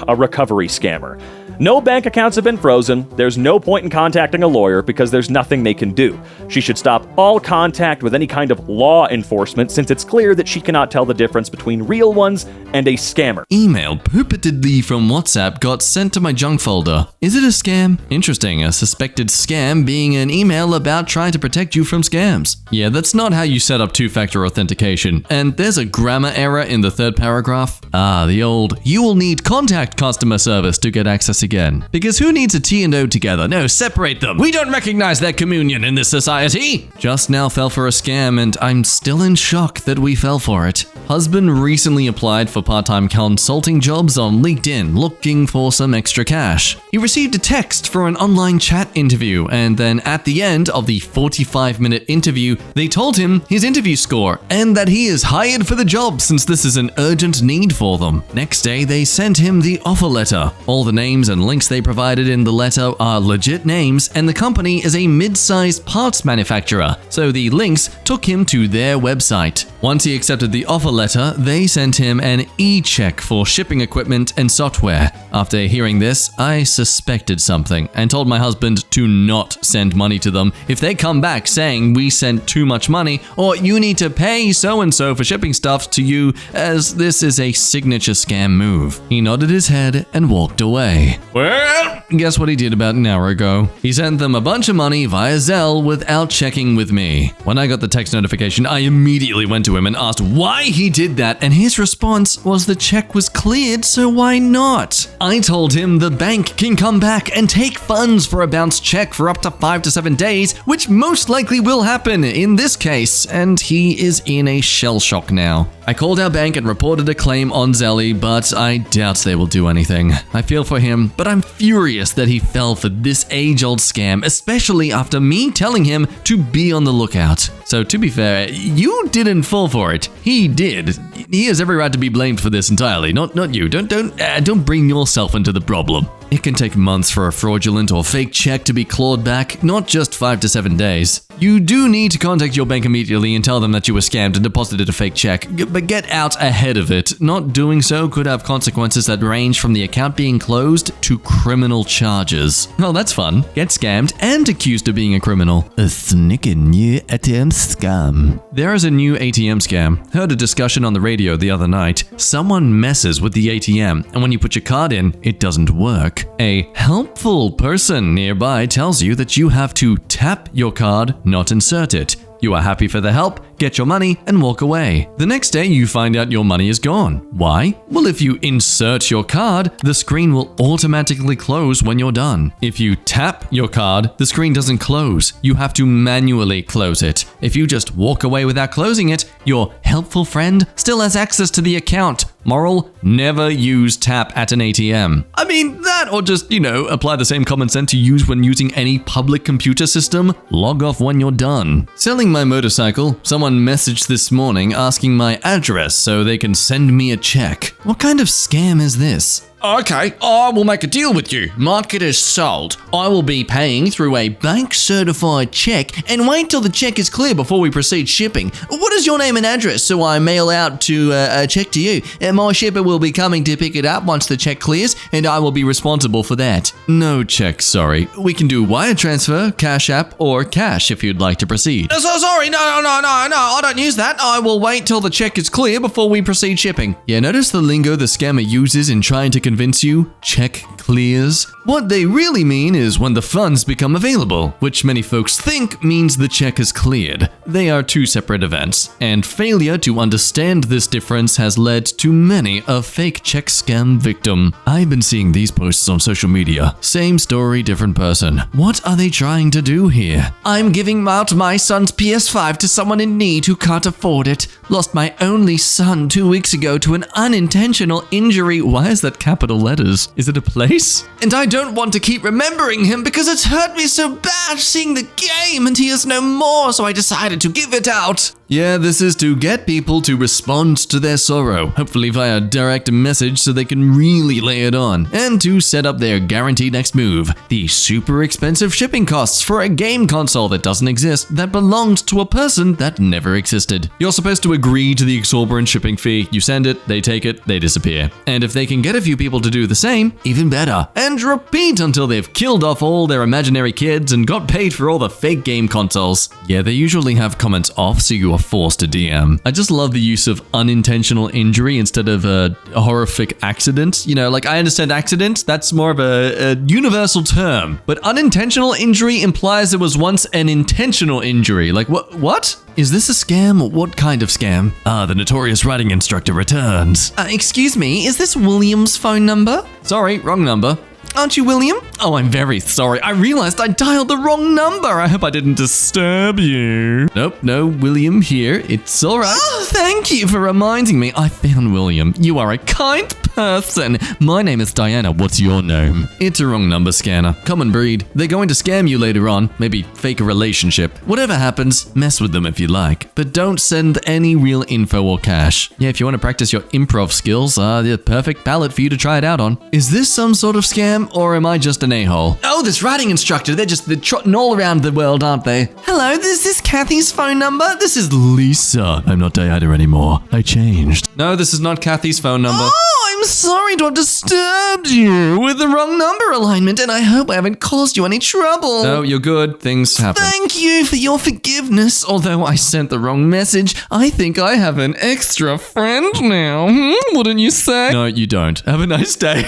a recovery scammer. No bank accounts have been frozen. There's no point in contacting a lawyer because there's nothing they can do. She should stop all contact with any kind of law enforcement since it's clear that she cannot tell the difference between real ones and a scammer. Email purportedly from WhatsApp got sent to my junk folder. Is it a scam? Interesting, a suspected scam being an email about trying to protect you from scams. Yeah, that's not how you set up two-factor authentication. And there's a grammar error in the third paragraph. The old, you will need contact customer service to get access again. Because who needs a T and O together? No, separate them. We don't recognize their communion in this society. Just now fell for a scam and I'm still in shock that we fell for it. Husband recently applied for part-time consulting jobs on LinkedIn looking for some extra cash. He received a text for an online chat interview and then at the end of the 45-minute interview, they told him his interview score and that he is hired for the job since this is an urgent need for them. Next day, they sent him the offer letter. All the names and links they provided in the letter are legit names and the company is a mid-sized parts manufacturer, so the links took him to their website. Once he accepted the offer letter, they sent him an e-check for shipping equipment and software. After hearing this, I suspected something and told my husband to not send money to them if they come back saying we sent too much money or you need to pay so-and-so for shipping stuff to you as this is a signature scam move. He nodded his head and walked away. Well, guess what he did about an hour ago? He sent them a bunch of money via Zelle without checking with me. When I got the text notification, I immediately went to him and asked why he did that, and his response was the check was cleared, so why not? I told him the bank can come back and take funds for a bounced check for up to 5 to 7 days, which most likely will happen in this case, and he is in a shell shock now. I called our bank and reported a claim on Zelly, but I doubt they will do anything. I feel for him, but I'm furious that he fell for this age-old scam, especially after me telling him to be on the lookout. So to be fair, you didn't fall for it. He did. He has every right to be blamed for this entirely, not you. Don't bring yourself into the problem. It can take months for a fraudulent or fake check to be clawed back, not just 5 to 7 days. You do need to contact your bank immediately and tell them that you were scammed and deposited a fake check, but get out ahead of it. Not doing so could have consequences that range from the account being closed to criminal charges. Well, that's fun. Get scammed and accused of being a criminal. A sneaky new ATM scam. There is a new ATM scam. Heard a discussion on the radio the other night. Someone messes with the ATM, and when you put your card in, it doesn't work. A helpful person nearby tells you that you have to tap your card, not insert it. You are happy for the help, get your money, and walk away. The next day, you find out your money is gone. Why? Well, if you insert your card, the screen will automatically close when you're done. If you tap your card, the screen doesn't close. You have to manually close it. If you just walk away without closing it, your helpful friend still has access to the account. Moral, never use tap at an ATM. I mean, that or just, apply the same common sense you use when using any public computer system. Log off when you're done. Selling my motorcycle, someone someone messaged this morning asking my address so they can send me a check. What kind of scam is this? Okay, I will make a deal with you. Market is sold. I will be paying through a bank-certified check and wait till the check is clear before we proceed shipping. What is your name and address so I mail out to a check to you? My shipper will be coming to pick it up once the check clears and I will be responsible for that. No check, sorry. We can do wire transfer, Cash App, or cash if you'd like to proceed. So sorry, no, I don't use that. I will wait till the check is clear before we proceed shipping. Yeah, notice the lingo the scammer uses in trying to convince you check clears? What they really mean is when the funds become available, which many folks think means the check is cleared. They are two separate events, and failure to understand this difference has led to many a fake check scam victim. I've been seeing these posts on social media. Same story, different person. What are they trying to do here? I'm giving out my son's PS5 to someone in need who can't afford it. Lost my only son 2 weeks ago to an unintentional injury. Why is that capital letters? Is it a place? And I don't want to keep remembering him because it's hurt me so bad seeing the game and he is no more, so I decided to give it out. Yeah, this is to get people to respond to their sorrow, hopefully via direct message so they can really lay it on, and to set up their guaranteed next move, the super expensive shipping costs for a game console that doesn't exist that belonged to a person that never existed. You're supposed to agree to the exorbitant shipping fee, you send it, they take it, they disappear. And if they can get a few people to do the same, even better. And repeat until they've killed off all their imaginary kids and got paid for all the fake game consoles. Yeah, they usually have comments off so you are forced to DM. I just love the use of unintentional injury instead of a horrific accident. You know, like I understand accident, that's more of a universal term. But unintentional injury implies there was once an intentional injury. Like what? Is this a scam? What kind of scam? The notorious writing instructor returns. Excuse me, is this William's phone number? Sorry, wrong number. Aren't you William? Oh, I'm very sorry. I realized I dialed the wrong number. I hope I didn't disturb you. Nope, no William here. It's all right. Oh, thank you for reminding me. I found William. You are a kind person. My name is Diana. What's your name? It's a wrong number, scanner. Common breed. They're going to scam you later on. Maybe fake a relationship. Whatever happens, mess with them if you like. But don't send any real info or cash. Yeah, if you want to practice your improv skills, the perfect palette for you to try it out on. Is this some sort of scam? Or am I just an a-hole? Oh, this writing instructor, they're trotting all around the world, aren't they? Hello, is this Kathy's phone number? This is Lisa. I'm not Diana anymore. I changed. No, this is not Kathy's phone number. Oh, I'm sorry to have disturbed you with the wrong number alignment, and I hope I haven't caused you any trouble. No, you're good. Things happen. Thank you for your forgiveness. Although I sent the wrong message, I think I have an extra friend now. Wouldn't you say? No, you don't. Have a nice day.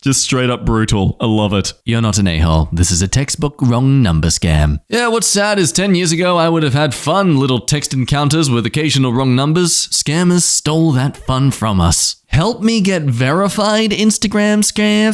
Just straight up brutal. I love it. You're not an a-hole. This is a textbook wrong number scam. Yeah, what's sad is 10 years ago, I would have had fun little text encounters with occasional wrong numbers. Scammers stole that fun from us. Help me get verified Instagram scam.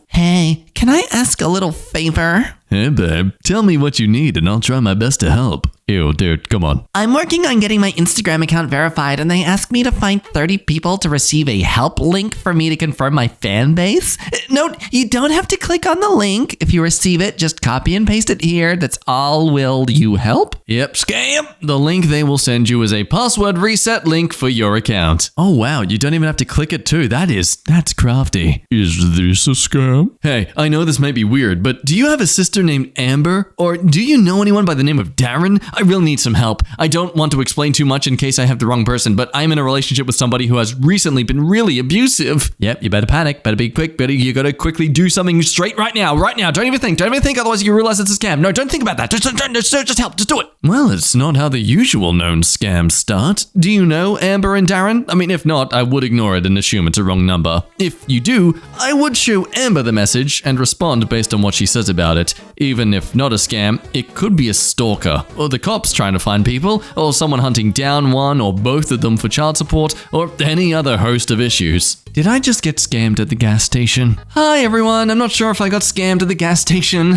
Hey, can I ask a little favor? Hey, babe. Tell me what you need and I'll try my best to help. Ew, dude, come on. I'm working on getting my Instagram account verified, and they asked me to find 30 people to receive a help link for me to confirm my fan base. Note, you don't have to click on the link. If you receive it, just copy and paste it here. That's all. Will you help? Yep, scam. The link they will send you is a password reset link for your account. Oh, wow, you don't even have to click it too. That's crafty. Is this a scam? Hey, I know this might be weird, but do you have a sister named Amber? Or do you know anyone by the name of Darren? I really need some help. I don't want to explain too much in case I have the wrong person, but I'm in a relationship with somebody who has recently been really abusive. Yep, you better panic, better be quick, you gotta quickly do something straight right now. Don't even think, otherwise you realize it's a scam. No, don't think about that. Just help, just do it. Well, it's not how the usual known scams start. Do you know Amber and Darren? I mean, if not, I would ignore it and assume it's a wrong number. If you do, I would show Amber the message and respond based on what she says about it. Even if not a scam, it could be a stalker, or the cops trying to find people, or someone hunting down one or both of them for child support, or any other host of issues. Did I just get scammed at the gas station? Hi everyone, I'm not sure if I got scammed at the gas station.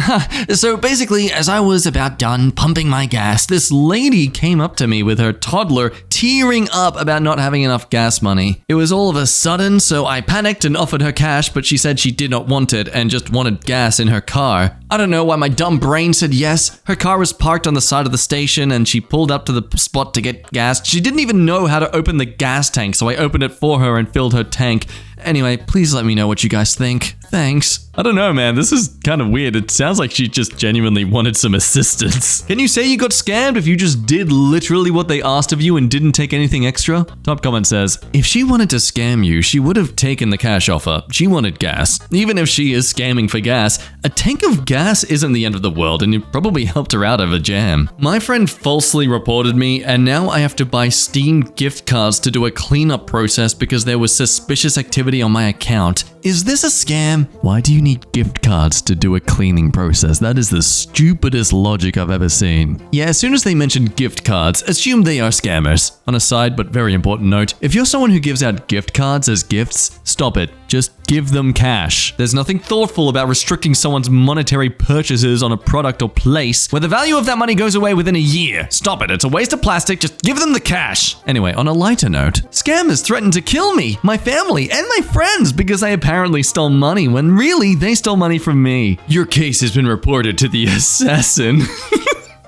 So basically, as I was about done pumping my gas, this lady came up to me with her toddler tearing up about not having enough gas money. It was all of a sudden, so I panicked and offered her cash, but she said she did not want it and just wanted gas in her car. I don't know why my dumb brain said yes. Her car was parked on the side of the station station and she pulled up to the spot to get gas. She didn't even know how to open the gas tank, so I opened it for her and filled her tank. Anyway, please let me know what you guys think. Thanks. I don't know, man. This is kind of weird. It sounds like she just genuinely wanted some assistance. Can you say you got scammed if you just did literally what they asked of you and didn't take anything extra? Top comment says, if she wanted to scam you, she would have taken the cash offer. She wanted gas. Even if she is scamming for gas, a tank of gas isn't the end of the world, and it probably helped her out of a jam. My friend falsely reported me, and now I have to buy Steam gift cards to do a cleanup process because there was suspicious activity on my account. Is this a scam? Why do you need gift cards to do a cleaning process? That is the stupidest logic I've ever seen. Yeah, as soon as they mentioned gift cards, assume they are scammers. On a side but very important note, if you're someone who gives out gift cards as gifts, stop it. Just give them cash. There's nothing thoughtful about restricting someone's monetary purchases on a product or place where the value of that money goes away within a year. Stop it. It's a waste of plastic. Just give them the cash. Anyway, on a lighter note, scammers threatened to kill me, my family, and my friends because I apparently stole money when really they stole money from me. Your case has been reported to the assassin.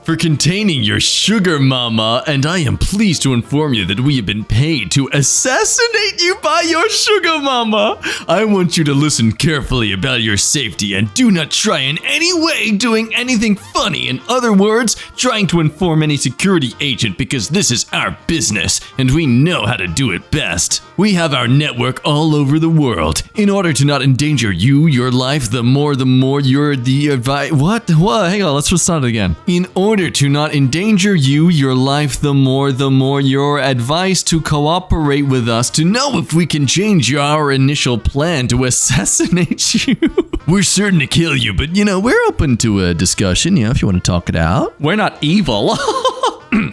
For containing your sugar mama, and I am pleased to inform you that we have been paid to assassinate you by your sugar mama. I want you to listen carefully about your safety and do not try in any way doing anything funny. In other words, trying to inform any security agent because this is our business and we know how to do it best. We have our network all over the world. In order to not endanger you, your life, the more you're the advice. What? Hang on, let's just start it again. In order to not endanger you, your life, the more your advice to cooperate with us to know if we can change our initial plan to assassinate you. We're certain to kill you, but we're open to a discussion, if you want to talk it out. We're not evil.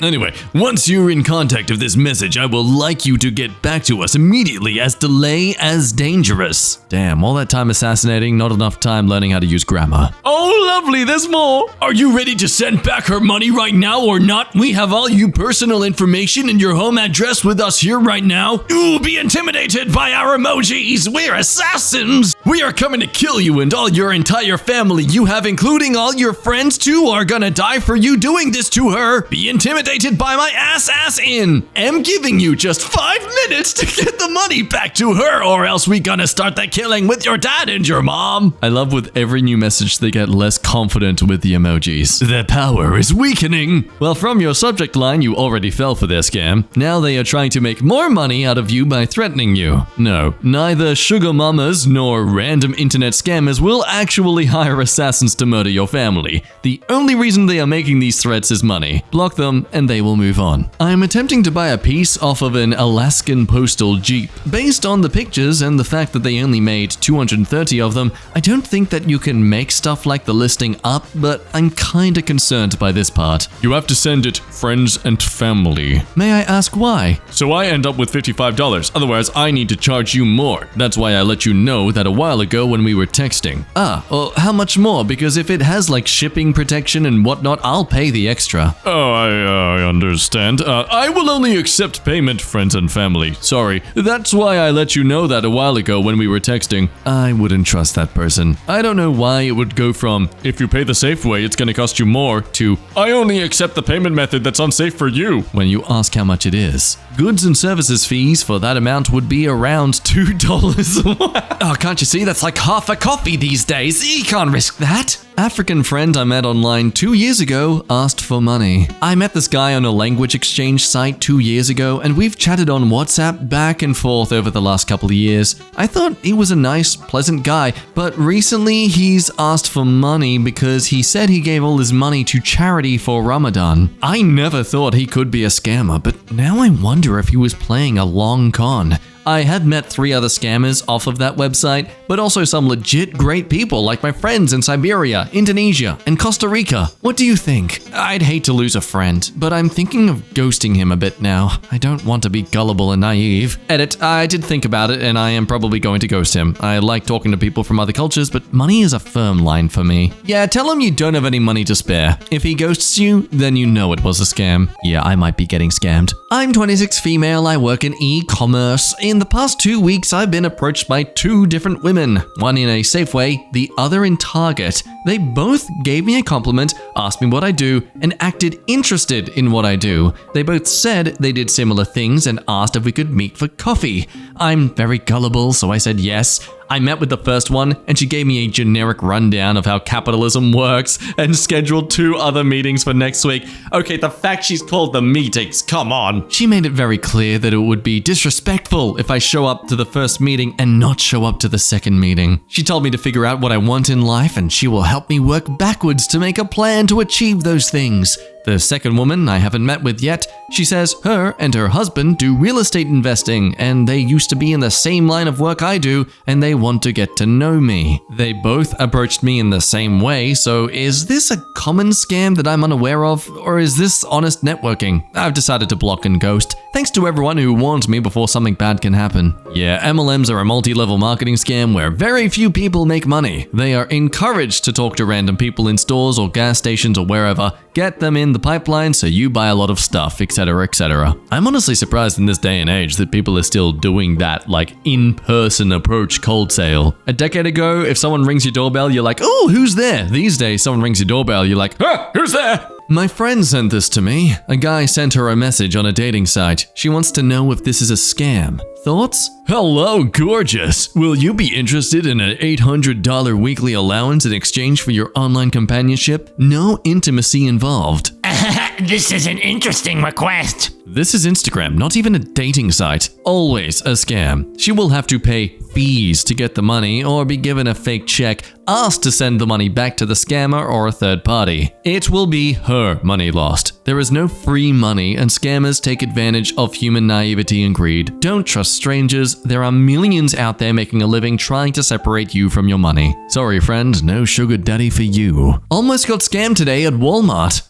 Anyway, once you're in contact of this message, I will like you to get back to us immediately as delay as dangerous. Damn, all that time assassinating, not enough time learning how to use grammar. Oh, lovely, there's more. Are you ready to send back her money right now or not? We have all your personal information and your home address with us here right now. You'll be intimidated by our emojis. We're assassins. We are coming to kill you and all your entire family you have, including all your friends too, are gonna die for you doing this to her. Be intimidated by my ass in. I'm giving you just 5 minutes to get the money back to her, or else we gonna start the killing with your dad and your mom. I love with every new message they get less confident with the emojis. Their power is weakening. Well, from your subject line, you already fell for their scam. Now they are trying to make more money out of you by threatening you. No, neither sugar mamas nor random internet scammers will actually hire assassins to murder your family. The only reason they are making these threats is money. Block them and they will move on. I'm attempting to buy a piece off of an Alaskan postal jeep. Based on the pictures and the fact that they only made 230 of them, I don't think that you can make stuff like the listing up, but I'm kinda concerned by this part. You have to send it friends and family. May I ask why? So I end up with $55, otherwise I need to charge you more. That's why I let you know that a while ago when we were texting. Well, how much more? Because if it has like shipping protection and whatnot, I'll pay the extra. Oh, I understand. I will only accept payment, friends and family. Sorry. That's why I let you know that a while ago when we were texting. I wouldn't trust that person. I don't know why it would go from, if you pay the safe way, it's gonna cost you more, to, I only accept the payment method that's unsafe for you, when you ask how much it is. Goods and services fees for that amount would be around $2. Oh, can't you see? That's like half a coffee these days. You can't risk that. African friend I met online 2 years ago asked for money. I met this guy on a language exchange site 2 years ago, and we've chatted on WhatsApp back and forth over the last couple of years. I thought he was a nice, pleasant guy, but recently he's asked for money because he said he gave all his money to charity for Ramadan. I never thought he could be a scammer, but now I wonder if he was playing a long con. I had met 3 other scammers off of that website, but also some legit great people like my friends in Siberia, Indonesia, and Costa Rica. What do you think? I'd hate to lose a friend, but I'm thinking of ghosting him a bit now. I don't want to be gullible and naive. Edit, I did think about it and I am probably going to ghost him. I like talking to people from other cultures, but money is a firm line for me. Yeah, tell him you don't have any money to spare. If he ghosts you, then you know it was a scam. Yeah, I might be getting scammed. I'm 26 female, I work in e-commerce. In the past 2 weeks, I've been approached by 2 different women women, one in a Safeway, the other in Target. They both gave me a compliment, asked me what I do, and acted interested in what I do. They both said they did similar things and asked if we could meet for coffee. I'm very gullible, so I said yes. I met with the first one, and she gave me a generic rundown of how capitalism works and scheduled 2 other meetings for next week. Okay, the fact she's called them meetings, come on. She made it very clear that it would be disrespectful if I show up to the first meeting and not show up to the second meeting. She told me to figure out what I want in life, and she will help me work backwards to make a plan to achieve those things. The second woman I haven't met with yet, she says her and her husband do real estate investing, and they used to be in the same line of work I do, and they want to get to know me. They both approached me in the same way, so is this a common scam that I'm unaware of, or is this honest networking? I've decided to block and ghost. Thanks to everyone who warns me before something bad can happen. Yeah, MLMs are a multi-level marketing scam where very few people make money. They are encouraged to talk to random people in stores or gas stations or wherever, get them in the pipeline so you buy a lot of stuff, etc., etc. I'm honestly surprised in this day and age that people are still doing that, like, in-person approach cold sale. A decade ago, if someone rings your doorbell, you're like, oh, who's there? These days, someone rings your doorbell, you're like, who's there? My friend sent this to me. A guy sent her a message on a dating site. She wants to know if this is a scam. Thoughts? Hello, gorgeous. Will you be interested in an $800 weekly allowance in exchange for your online companionship? No intimacy involved. This is an interesting request. This is Instagram, not even a dating site. Always a scam. She will have to pay fees to get the money or be given a fake check, asked to send the money back to the scammer or a third party. It will be her money lost. There is no free money, and scammers take advantage of human naivety and greed. Don't trust strangers. There are millions out there making a living trying to separate you from your money. Sorry, friend, no sugar daddy for you. Almost got scammed today at Walmart.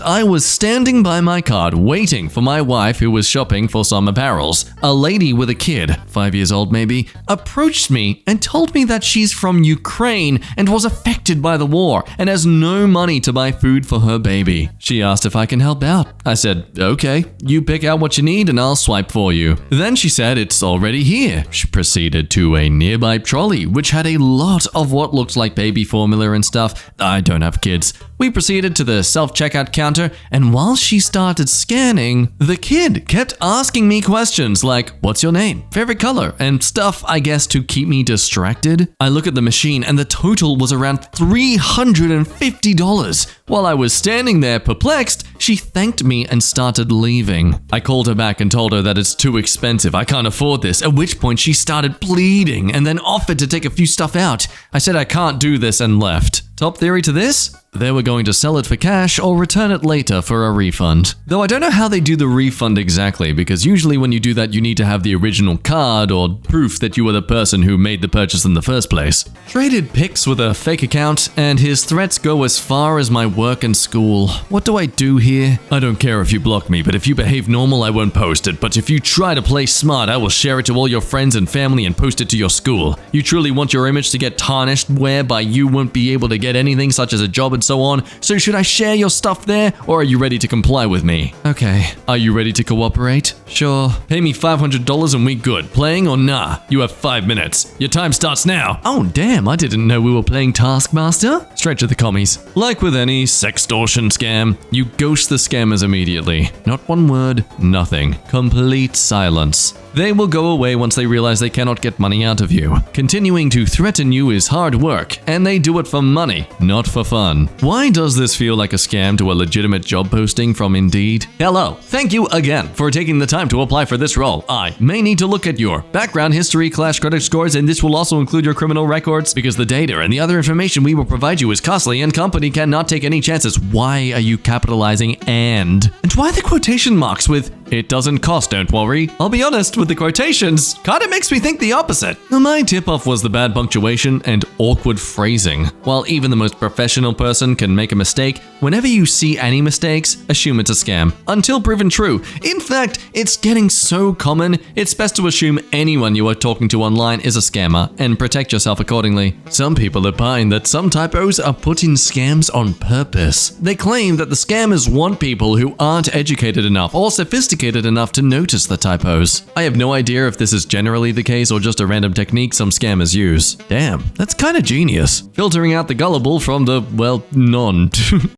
I was standing by my cart waiting for my wife, who was shopping for some apparels. A lady with a kid, 5 years old maybe, approached me and told me that she's from Ukraine and was affected by the war and has no money to buy food for her baby. She asked if I can help out. I said, okay, you pick out what you need and I'll swipe for you. Then she said it's already here. She proceeded to a nearby trolley, which had a lot of what looked like baby formula and stuff. I don't have kids. We proceeded to the self-checkout counter, and while she started scanning, the kid kept asking me questions like, what's your name, favorite color, and stuff, I guess, to keep me distracted. I look at the machine, and the total was around $350. While I was standing there perplexed, she thanked me and started leaving. I called her back and told her that it's too expensive, I can't afford this, at which point she started pleading and then offered to take a few stuff out. I said I can't do this and left. Top theory to this? They were going to sell it for cash or return it later for a refund. Though I don't know how they do the refund exactly, because usually when you do that you need to have the original card or proof that you were the person who made the purchase in the first place. Traded pics with a fake account, and his threats go as far as my work and school. What do I do here? I don't care if you block me, but if you behave normal I won't post it, but if you try to play smart I will share it to all your friends and family and post it to your school. You truly want your image to get tarnished whereby you won't be able to get anything such as a job and so on, so should I share your stuff there, or are you ready to comply with me? Okay, are you ready to cooperate? Sure. Pay me $500 and we good. Playing or nah? You have 5 minutes. Your time starts now. Oh damn, I didn't know we were playing Taskmaster. Straight to the commies. Like with any sextortion scam, you ghost the scammers immediately. Not one word, nothing. Complete silence. They will go away once they realize they cannot get money out of you. Continuing to threaten you is hard work, and they do it for money, not for fun. Why does this feel like a scam to a legitimate job posting from Indeed? Hello, thank you again for taking the time to apply for this role. I may need to look at your background history, credit scores, and this will also include your criminal records because the data and the other information we will provide you is costly and company cannot take any chances. Why are you capitalizing and why the quotation marks with it doesn't cost, don't worry? I'll be honest, with the quotations, kinda makes me think the opposite. My tip-off was the bad punctuation and awkward phrasing. While even the most professional person can make a mistake, whenever you see any mistakes, assume it's a scam, until proven true. In fact, it's getting so common, it's best to assume anyone you are talking to online is a scammer and protect yourself accordingly. Some people opine that some typos are put in scams on purpose. They claim that the scammers want people who aren't educated enough or sophisticated enough to notice the typos. I have no idea if this is generally the case or just a random technique some scammers use. Damn, that's kind of genius. Filtering out the gullible from the, well, none.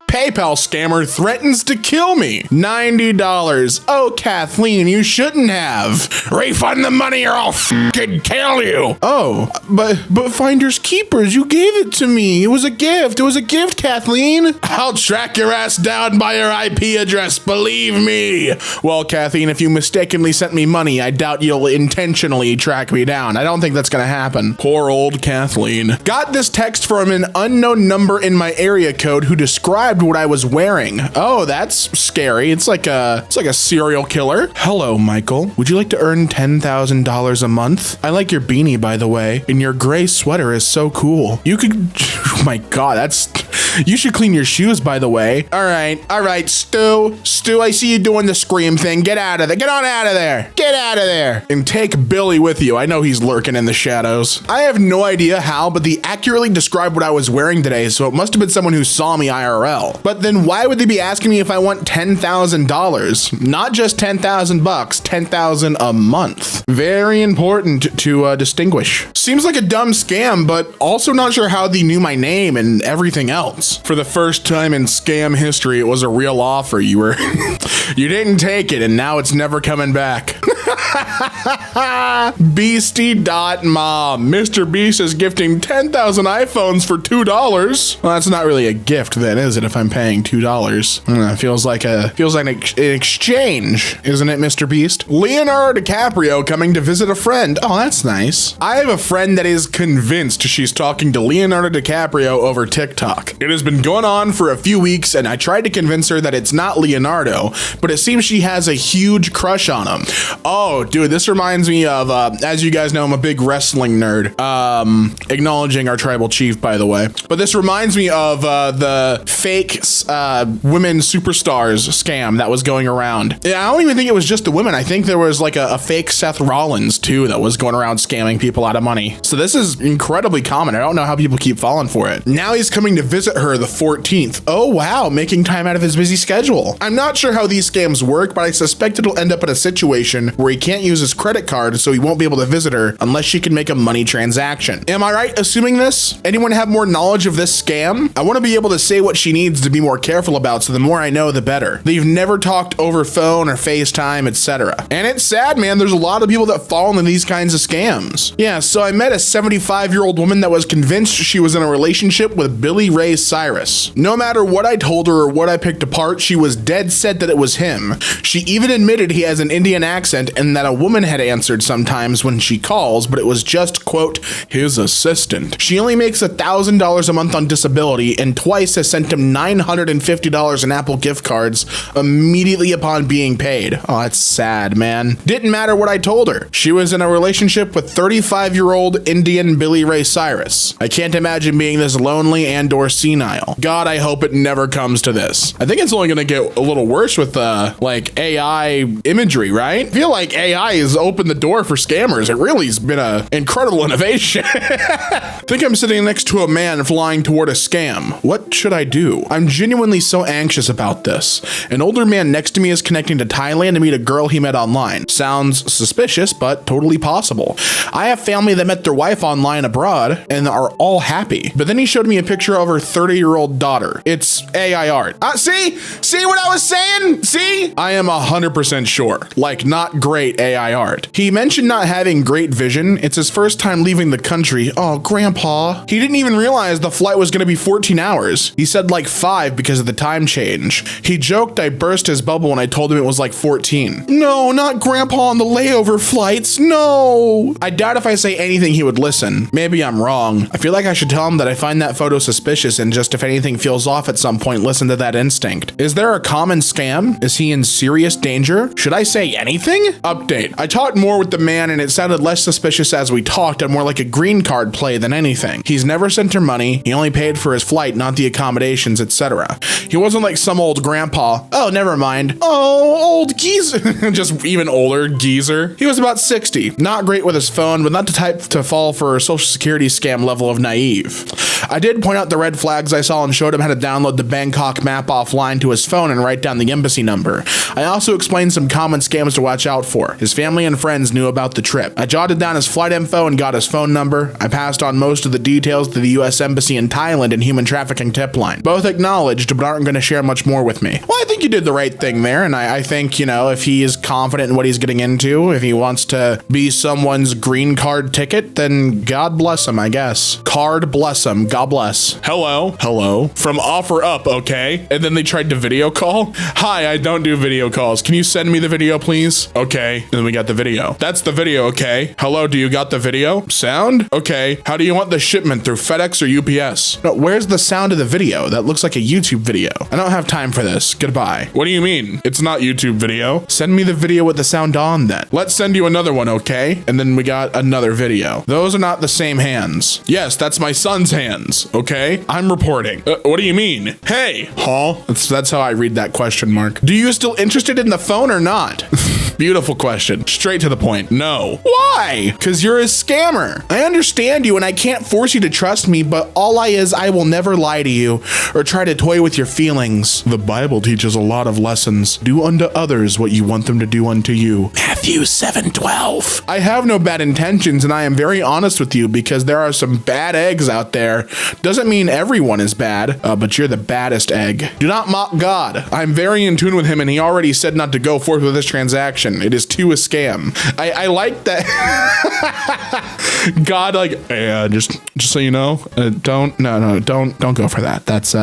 PayPal scammer threatens to kill me. $90. Oh, Kathleen, you shouldn't have. Refund the money or I'll f***ing kill you. Oh, but finders keepers, you gave it to me. It was a gift. It was a gift, Kathleen. I'll track your ass down by your IP address, believe me. Well, Kathleen, if you mistakenly sent me money, I doubt you'll intentionally track me down. I don't think that's gonna happen. Poor old Kathleen. Got this text from an unknown number in my area code who described what I was wearing. Oh, that's scary. It's like a serial killer. Hello, Michael. Would you like to earn $10,000 a month? I like your beanie, by the way, and your gray sweater is so cool. You could, oh my God, you should clean your shoes, by the way. All right, Stu, I see you doing the scream thing. Get out of there. Get on out of there. Get out of there. And take Billy with you. I know he's lurking in the shadows. I have no idea how, but they accurately described what I was wearing today, so it must have been someone who saw me IRL. But then why would they be asking me if I want $10,000? Not just $10,000 bucks, $10,000 a month. Very important to distinguish. Seems like a dumb scam, but also not sure how they knew my name and everything else. For the first time in scam history, it was a real offer. You didn't take it, and now it's never coming back. Beastie.mom. Mr. Beast is gifting 10,000 iPhones for $2. Well, that's not really a gift then, is it, if I'm paying $2? I don't know, it feels like an exchange, isn't it, Mr. Beast? Leonardo DiCaprio coming to visit a friend. Oh, that's nice. I have a friend that is convinced she's talking to Leonardo DiCaprio over TikTok. It has been going on for a few weeks, and I tried to convince her that it's not Leonardo, but it seems she has a huge crush on him. Oh, dude, this reminds me of, as you guys know, I'm a big wrestling nerd. Acknowledging our tribal chief, by the way. But this reminds me of the fake women superstars scam that was going around. Yeah, I don't even think it was just the women. I think there was like a fake Seth Rollins, too, that was going around scamming people out of money. So this is incredibly common. I don't know how people keep falling for it. Now he's coming to visit her the 14th. Oh, wow, making time out of his busy schedule. I'm not sure how these scams work, but I suspect it'll end up in a situation where he can't use his credit card, so he won't be able to visit her unless she can make a money transaction. Am I right assuming this? Anyone have more knowledge of this scam? I want to be able to say what she needs to be more careful about, so the more I know, the better. They've never talked over phone or FaceTime, etc. And it's sad, man. There's a lot of people that fall into these kinds of scams. Yeah, so I met a 75-year-old woman that was convinced she was in a relationship with Billy Ray Cyrus. No matter what I told her or what I picked apart, she was dead set that it was him. She even admitted he has an Indian accent and that a woman had answered sometimes when she calls, but it was just, quote, his assistant. She only makes $1,000 a month on disability and twice has sent him $950 in Apple gift cards immediately upon being paid. Oh, that's sad, man. Didn't matter what I told her. She was in a relationship with 35-year-old Indian Billy Ray Cyrus. I can't imagine being this lonely and or senile. God, I hope it never comes to this. I think it's only gonna get a little worse with like AI imagery, right? I feel like AI has opened the door for scammers. It really has been an incredible innovation. I think I'm sitting next to a man flying toward a scam. What should I do? I'm genuinely so anxious about this. An older man next to me is connecting to Thailand to meet a girl he met online. Sounds suspicious, but totally possible. I have family that met their wife online abroad and are all happy. But then he showed me a picture of her 30-year-old daughter. It's AI art. See what I was saying? See? I am 100% sure. Like, not great AI art. He mentioned not having great vision. It's his first time leaving the country. Oh, grandpa. He didn't even realize the flight was gonna be 14 hours. He said like 5 because of the time change. He joked I burst his bubble when I told him it was like 14. No, not grandpa on the layover flights. No. I doubt if I say anything he would listen. Maybe I'm wrong. I feel like I should tell him that I find that photo suspicious and just if anything feels off at some point, listen to that instinct. Is there a common scam? Is he in serious danger? Should I say anything? Update. I talked more with the man and it sounded less suspicious as we talked and more like a green card play than anything. He's never sent her money. He only paid for his flight, not the accommodations, etc. He wasn't like some old grandpa. Oh, never mind. Oh, old geezer. Just even older geezer. He was about 60. Not great with his phone, but not the type to fall for a social security scam level of naive. I did point out the red flags I saw and showed him how to download the Bangkok map offline to his phone and write down the embassy number. I also explained some common scams to watch out for. His family and friends knew about the trip. I jotted down his flight info and got his phone number. I passed on most of the details to the US Embassy in Thailand and human trafficking tip line. Both acknowledged, but aren't going to share much more with me. Well, I think you did the right thing there, and I think, you know, if he is confident in what he's getting into, if he wants to be someone's green card ticket, then God bless him, I guess. Card bless him. God bless. Hello. From offer up, okay? And then they tried to video call. Hi, I don't do video calls. Can you send me the video, please? Okay. And then we got the video. That's the video, okay? Hello, do you got the video? Sound? Okay. How do you want the shipment, through FedEx or UPS? No, where's the sound of the video? That looks like a YouTube video. I don't have time for this. Goodbye. What do you mean? It's not YouTube video. Send me the video with the sound on then. Let's send you another one, okay? And then we got another video. Those are not the same hands. Yes, that's my son's hands, okay? I'm reporting. What do you mean? Hey. Huh? That's how I read that question mark. Do you still interested in the phone or not? Beautiful question. Straight to the point. No. Why? Because you're a scammer. I understand you and I can't force you to trust me, but I will never lie to you or try to toy with your feelings. The Bible teaches a lot of lessons. Do unto others what you want them to do unto you. Matthew 7:12. I have no bad intentions and I am very honest with you because there are some bad eggs out there. Doesn't mean everyone is bad, but you're the baddest egg. Do not mock God. I'm very in tune with him and he already said not to go forth with this transaction. It is too a scam. I like that. God, like, just so you know, don't go for that. That's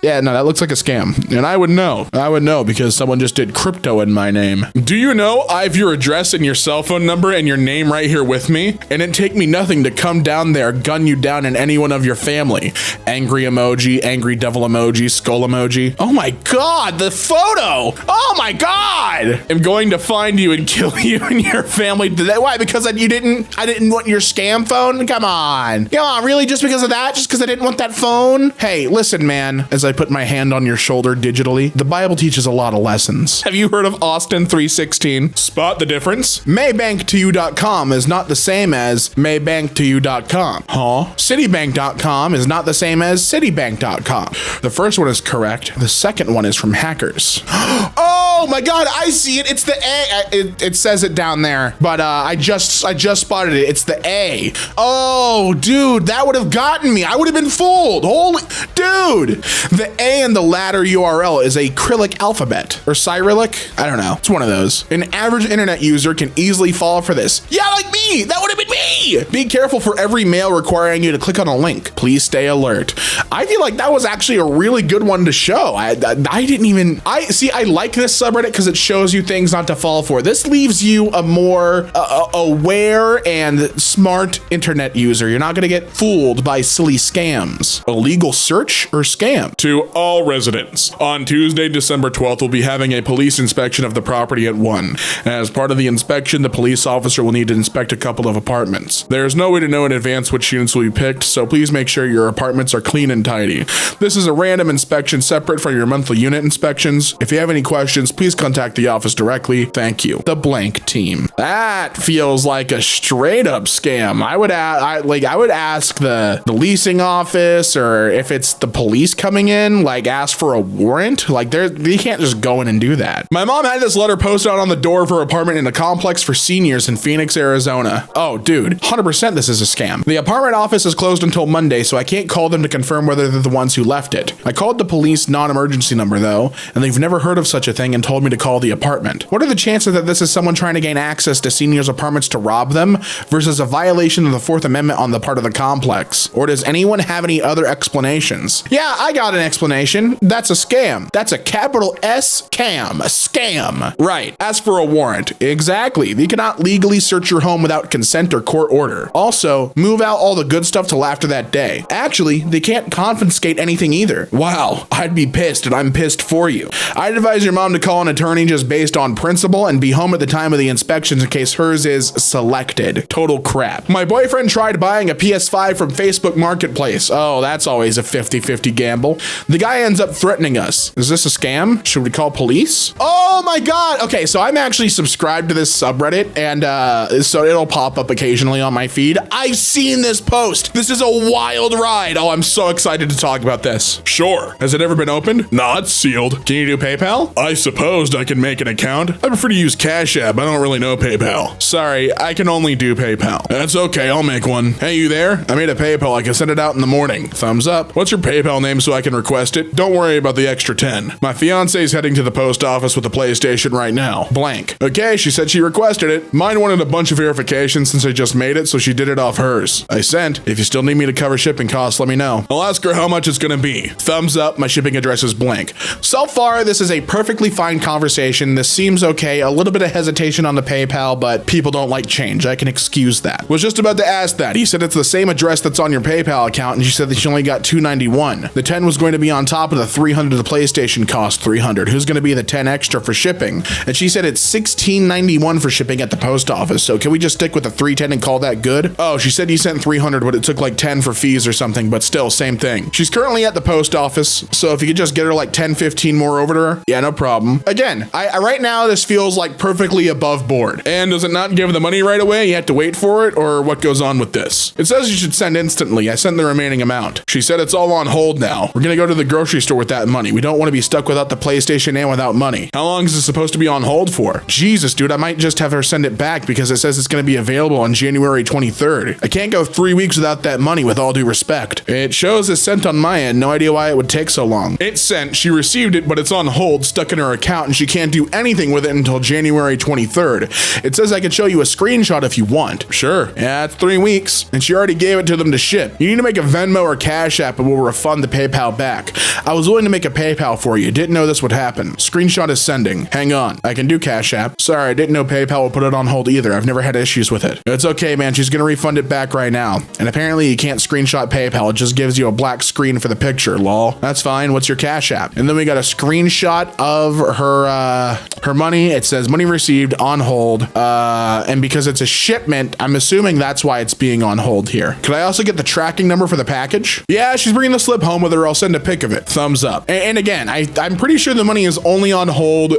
yeah, no, that looks like a scam. And I would know because someone just did crypto in my name. Do you know I have your address and your cell phone number and your name right here with me? And it'd take me nothing to come down there, gun you down and anyone of your family. Angry emoji, angry devil emoji, skull emoji. Oh my God, the photo. Oh my God. I'm going to find you and kill you and your family. Why? Because I didn't want your scam phone? Come on, really? Just because of that? Just because I didn't want that phone? Hey, listen, man, as I put my hand on your shoulder digitally, the Bible teaches a lot of lessons. Have you heard of Austin 3:16? Spot the difference? Maybanktoyou.com is not the same as Maybanktoyou.com. Huh? Citibank.com is not the same as Citibank.com. The first one is correct. The second one is from hackers. Oh my God, I see it. It's the A. It says it down there, but I just spotted it. It's the A. Oh, dude, that would have gotten me. I would have been fooled. Holy, dude. The A in the latter URL is a Cyrillic alphabet or Cyrillic. I don't know. It's one of those. An average internet user can easily fall for this. Yeah, like me. That would have been me. Be careful for every mail requiring you to click on a link. Please stay alert. I feel like that was actually a really good one to show. I like this subreddit because it shows you things not to fall for. This leaves you a more aware and smart internet user. You're not going to get fooled by silly scams. Illegal search or scam? To all residents, on Tuesday, December 12th, we'll be having a police inspection of the property at 1. As part of the inspection, the police officer will need to inspect a couple of apartments. There's no way to know in advance which units will be picked, so please make sure your apartments are clean and tidy. This is a random inspection separate from your monthly unit inspections. If you have any questions, please contact the office directly. Thank you. The blank team. That feels like a straight up scam. I would ask the leasing office, or if it's the police coming in, like ask for a warrant. Like they can't just go in and do that. My mom had this letter posted out on the door of her apartment in a complex for seniors in Phoenix, Arizona. Oh, dude, 100% this is a scam. The apartment office is closed until Monday, so I can't call them to confirm whether they're the ones who left it. I called the police non-emergency number though, and they've never heard of such a thing and told me to call the apartment. What are the chances that this is someone trying to gain access to seniors' apartments to rob them versus a violation of the Fourth Amendment on the part of the complex? Or does anyone have any other explanations? Yeah, I got an explanation. That's a scam. That's a capital S cam. A scam. Right. Ask for a warrant. Exactly. They cannot legally search your home without consent or court order. Also, move out all the good stuff till after that day. Actually, they can't confiscate anything either. Wow. I'd be pissed, and I'm pissed for you. I'd advise your mom to call an attorney just based on principle and be home at the time of the inspections in case hers is selected. Total crap. My boyfriend tried buying a PS5 from Facebook Marketplace. Oh, that's always a 50-50 gamble. The guy ends up threatening us. Is this a scam? Should we call police? Oh my god. Okay, so I'm actually subscribed to this subreddit, and so it'll pop up occasionally on my feed. I've seen this post. This is a wild ride. Oh, I'm so excited to talk about this. Sure. Has it ever been opened? Nah, it's sealed. Can you do PayPal? I supposed I can make an account. I prefer to use Cash App. I don't really know PayPal. Sorry, I can only do PayPal. That's okay. I'll make one. Hey, you there? I made a PayPal. I can send it out in the morning. Thumbs up. What's your PayPal name so I can request it? Don't worry about the extra 10. My fiance's heading to the post office with the PlayStation right now. Blank. Okay, she said she requested it. Mine wanted a bunch of verification since I just made it, so she did it off hers. I sent. If you still need me to cover shipping costs, let me know. I'll ask her how much it's gonna be. Thumbs up. My shipping address is blank. So far, this is a perfectly fine conversation. This seems okay. A little bit of hesitation on the PayPal, but people don't like change. I can excuse that. Was just about to ask that. He said it's the same address that's on your PayPal account, and she said that she only got $291. The 10 was going to be on top of the $300 the PlayStation cost $300. Who's going to be the 10 extra for shipping? And she said it's $16.91 for shipping at the post office. So can we just stick with the $310 and call that good? Oh, she said you sent $300, but it took like 10 for fees or something, but still same thing. She's currently at the post office, so if you could just get her like 10, 15 more over to her, yeah, no problem. Again, I right now this feels like perfectly above board. And does it not give the money right away? You have to wait for it, or what goes on with this? It says you should send instantly. I sent the remaining amount. She said it's all on hold now. We're gonna go to the grocery store with that money. We don't want to be stuck without the PlayStation and without money. How long is it supposed to be on hold for? Jesus, dude, I might just have her send it back because it says it's gonna be available on January 23rd. I can't go 3 weeks without that money, with all due respect. It shows it's sent on my end. No idea why it would take so long. It's sent. She received it, but it's on hold, stuck in her account, and she can't do anything with it until January 23rd. It says I could show you a screenshot if you want. Sure. Yeah, it's 3 weeks, and she already gave it to them to ship. You need to make a Venmo or Cash App, and we'll refund the PayPal back. I was willing to make a PayPal for you. Didn't know this would happen. Screenshot is sending. Hang on. I can do Cash App. Sorry, I didn't know PayPal would put it on hold either. I've never had issues with it. It's okay, man. She's gonna refund it back right now. And apparently you can't screenshot PayPal. It just gives you a black screen for the picture, lol. That's fine. What's your Cash App? And then we got a screenshot of her money. It says money received on hold. And because it's a shipment, I'm assuming that's why it's being on hold here. Could I also get the tracking number for the package? Yeah, she's bringing the slip home with her. I'll send a pic of it. Thumbs up. And again, I'm pretty sure the money is only on hold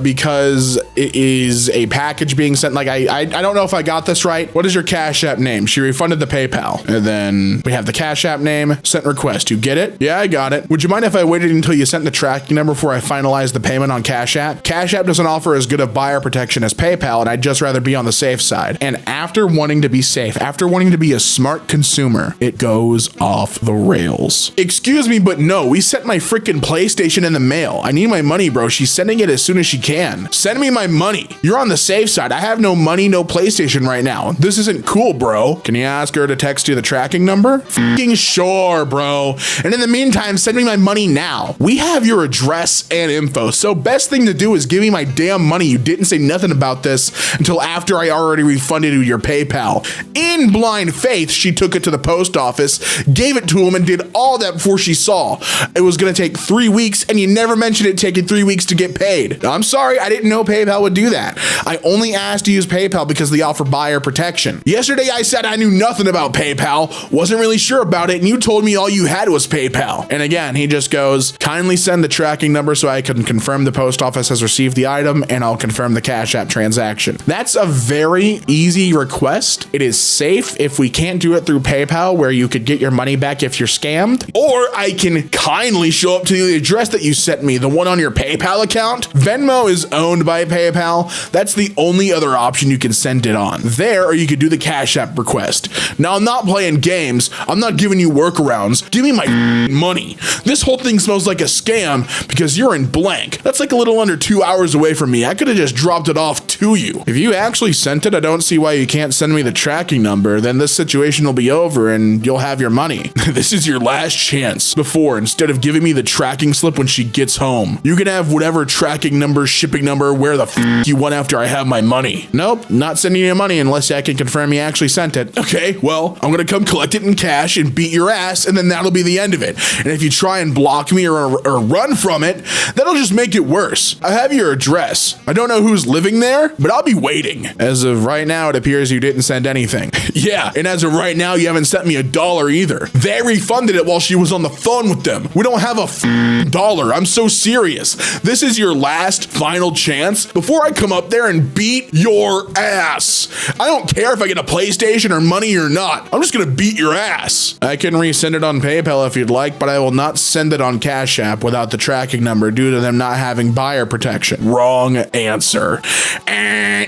because it is a package being sent. Like, I don't know if I got this right. What is your Cash App name? She refunded the PayPal. And then we have the Cash App name, sent request. You get it? Yeah, I got it. Would you mind if I waited until you sent the tracking number before I finalized the payment on Cash App? Cash App doesn't offer as good of buyer protection as PayPal, and I'd just rather be on the safe side. And after wanting to be safe, after wanting to be a smart consumer, it goes off the rails. Excuse me, but no, we sent my freaking PlayStation in the mail. I need my money, bro. She's sending it as soon as she can. Send me my money. You're on the safe side. I have no money, no PlayStation right now. This isn't cool, bro. Can you ask her to text you the tracking number? Fucking sure, bro. And in the meantime, send me my money now. We have your address and info, so best thing to do is give me my damn money. You didn't say nothing about this until after I already refunded you your PayPal. In blind faith, she took it to the post office, gave it to him, and did all that before she saw it was gonna take 3 weeks, and you never mentioned it taking 3 weeks to get paid. I'm sorry, I didn't know PayPal would do that. I only asked to use PayPal because they offer buyer protection. Yesterday I said I knew nothing about PayPal, wasn't really sure about it, and you told me all you had was PayPal. And again, he just goes, kindly send the tracking number so I can confirm the post office has received the item, and I'll confirm the Cash App transaction. That's a very easy request. It is safe if we can't do it through PayPal, where you could get your money back if you're scammed, or I can kindly show up to the address that you sent me, the one on your PayPal account. Venmo is owned by PayPal. That's the only other option you can send it on. There, or you could do the Cash App request. Now, I'm not playing games. I'm not giving you workarounds. Give me my money. This whole thing smells like a scam because you're in blank. That's like a little under 2 hours away from me. I could have just dropped it off to you. If you actually sent it, I don't see why you can't send me the tracking number. Then this situation will be over and you'll have your money. This is your last chance before before instead of giving me the tracking slip when she gets home. You can have whatever tracking number, shipping number, where the f you want after I have my money. Nope, not sending you money unless I can confirm you actually sent it. Okay, well, I'm gonna come collect it in cash and beat your ass, and then that'll be the end of it. And if you try and block me or run from it, that'll just make it worse. I have your address. I don't know who's living there, but I'll be waiting. As of right now, it appears you didn't send anything. Yeah, and as of right now, you haven't sent me $1 either. They refunded it while she was on the phone with them. We don't have a dollar. I'm so serious. This is your last final chance before I come up there and beat your ass. I don't care if I get a PlayStation or money or not. I'm just gonna beat your ass. I can resend it on PayPal if you'd like, but I will not send it on Cash App without the tracking number due to them not having buyer protection. Wrong answer.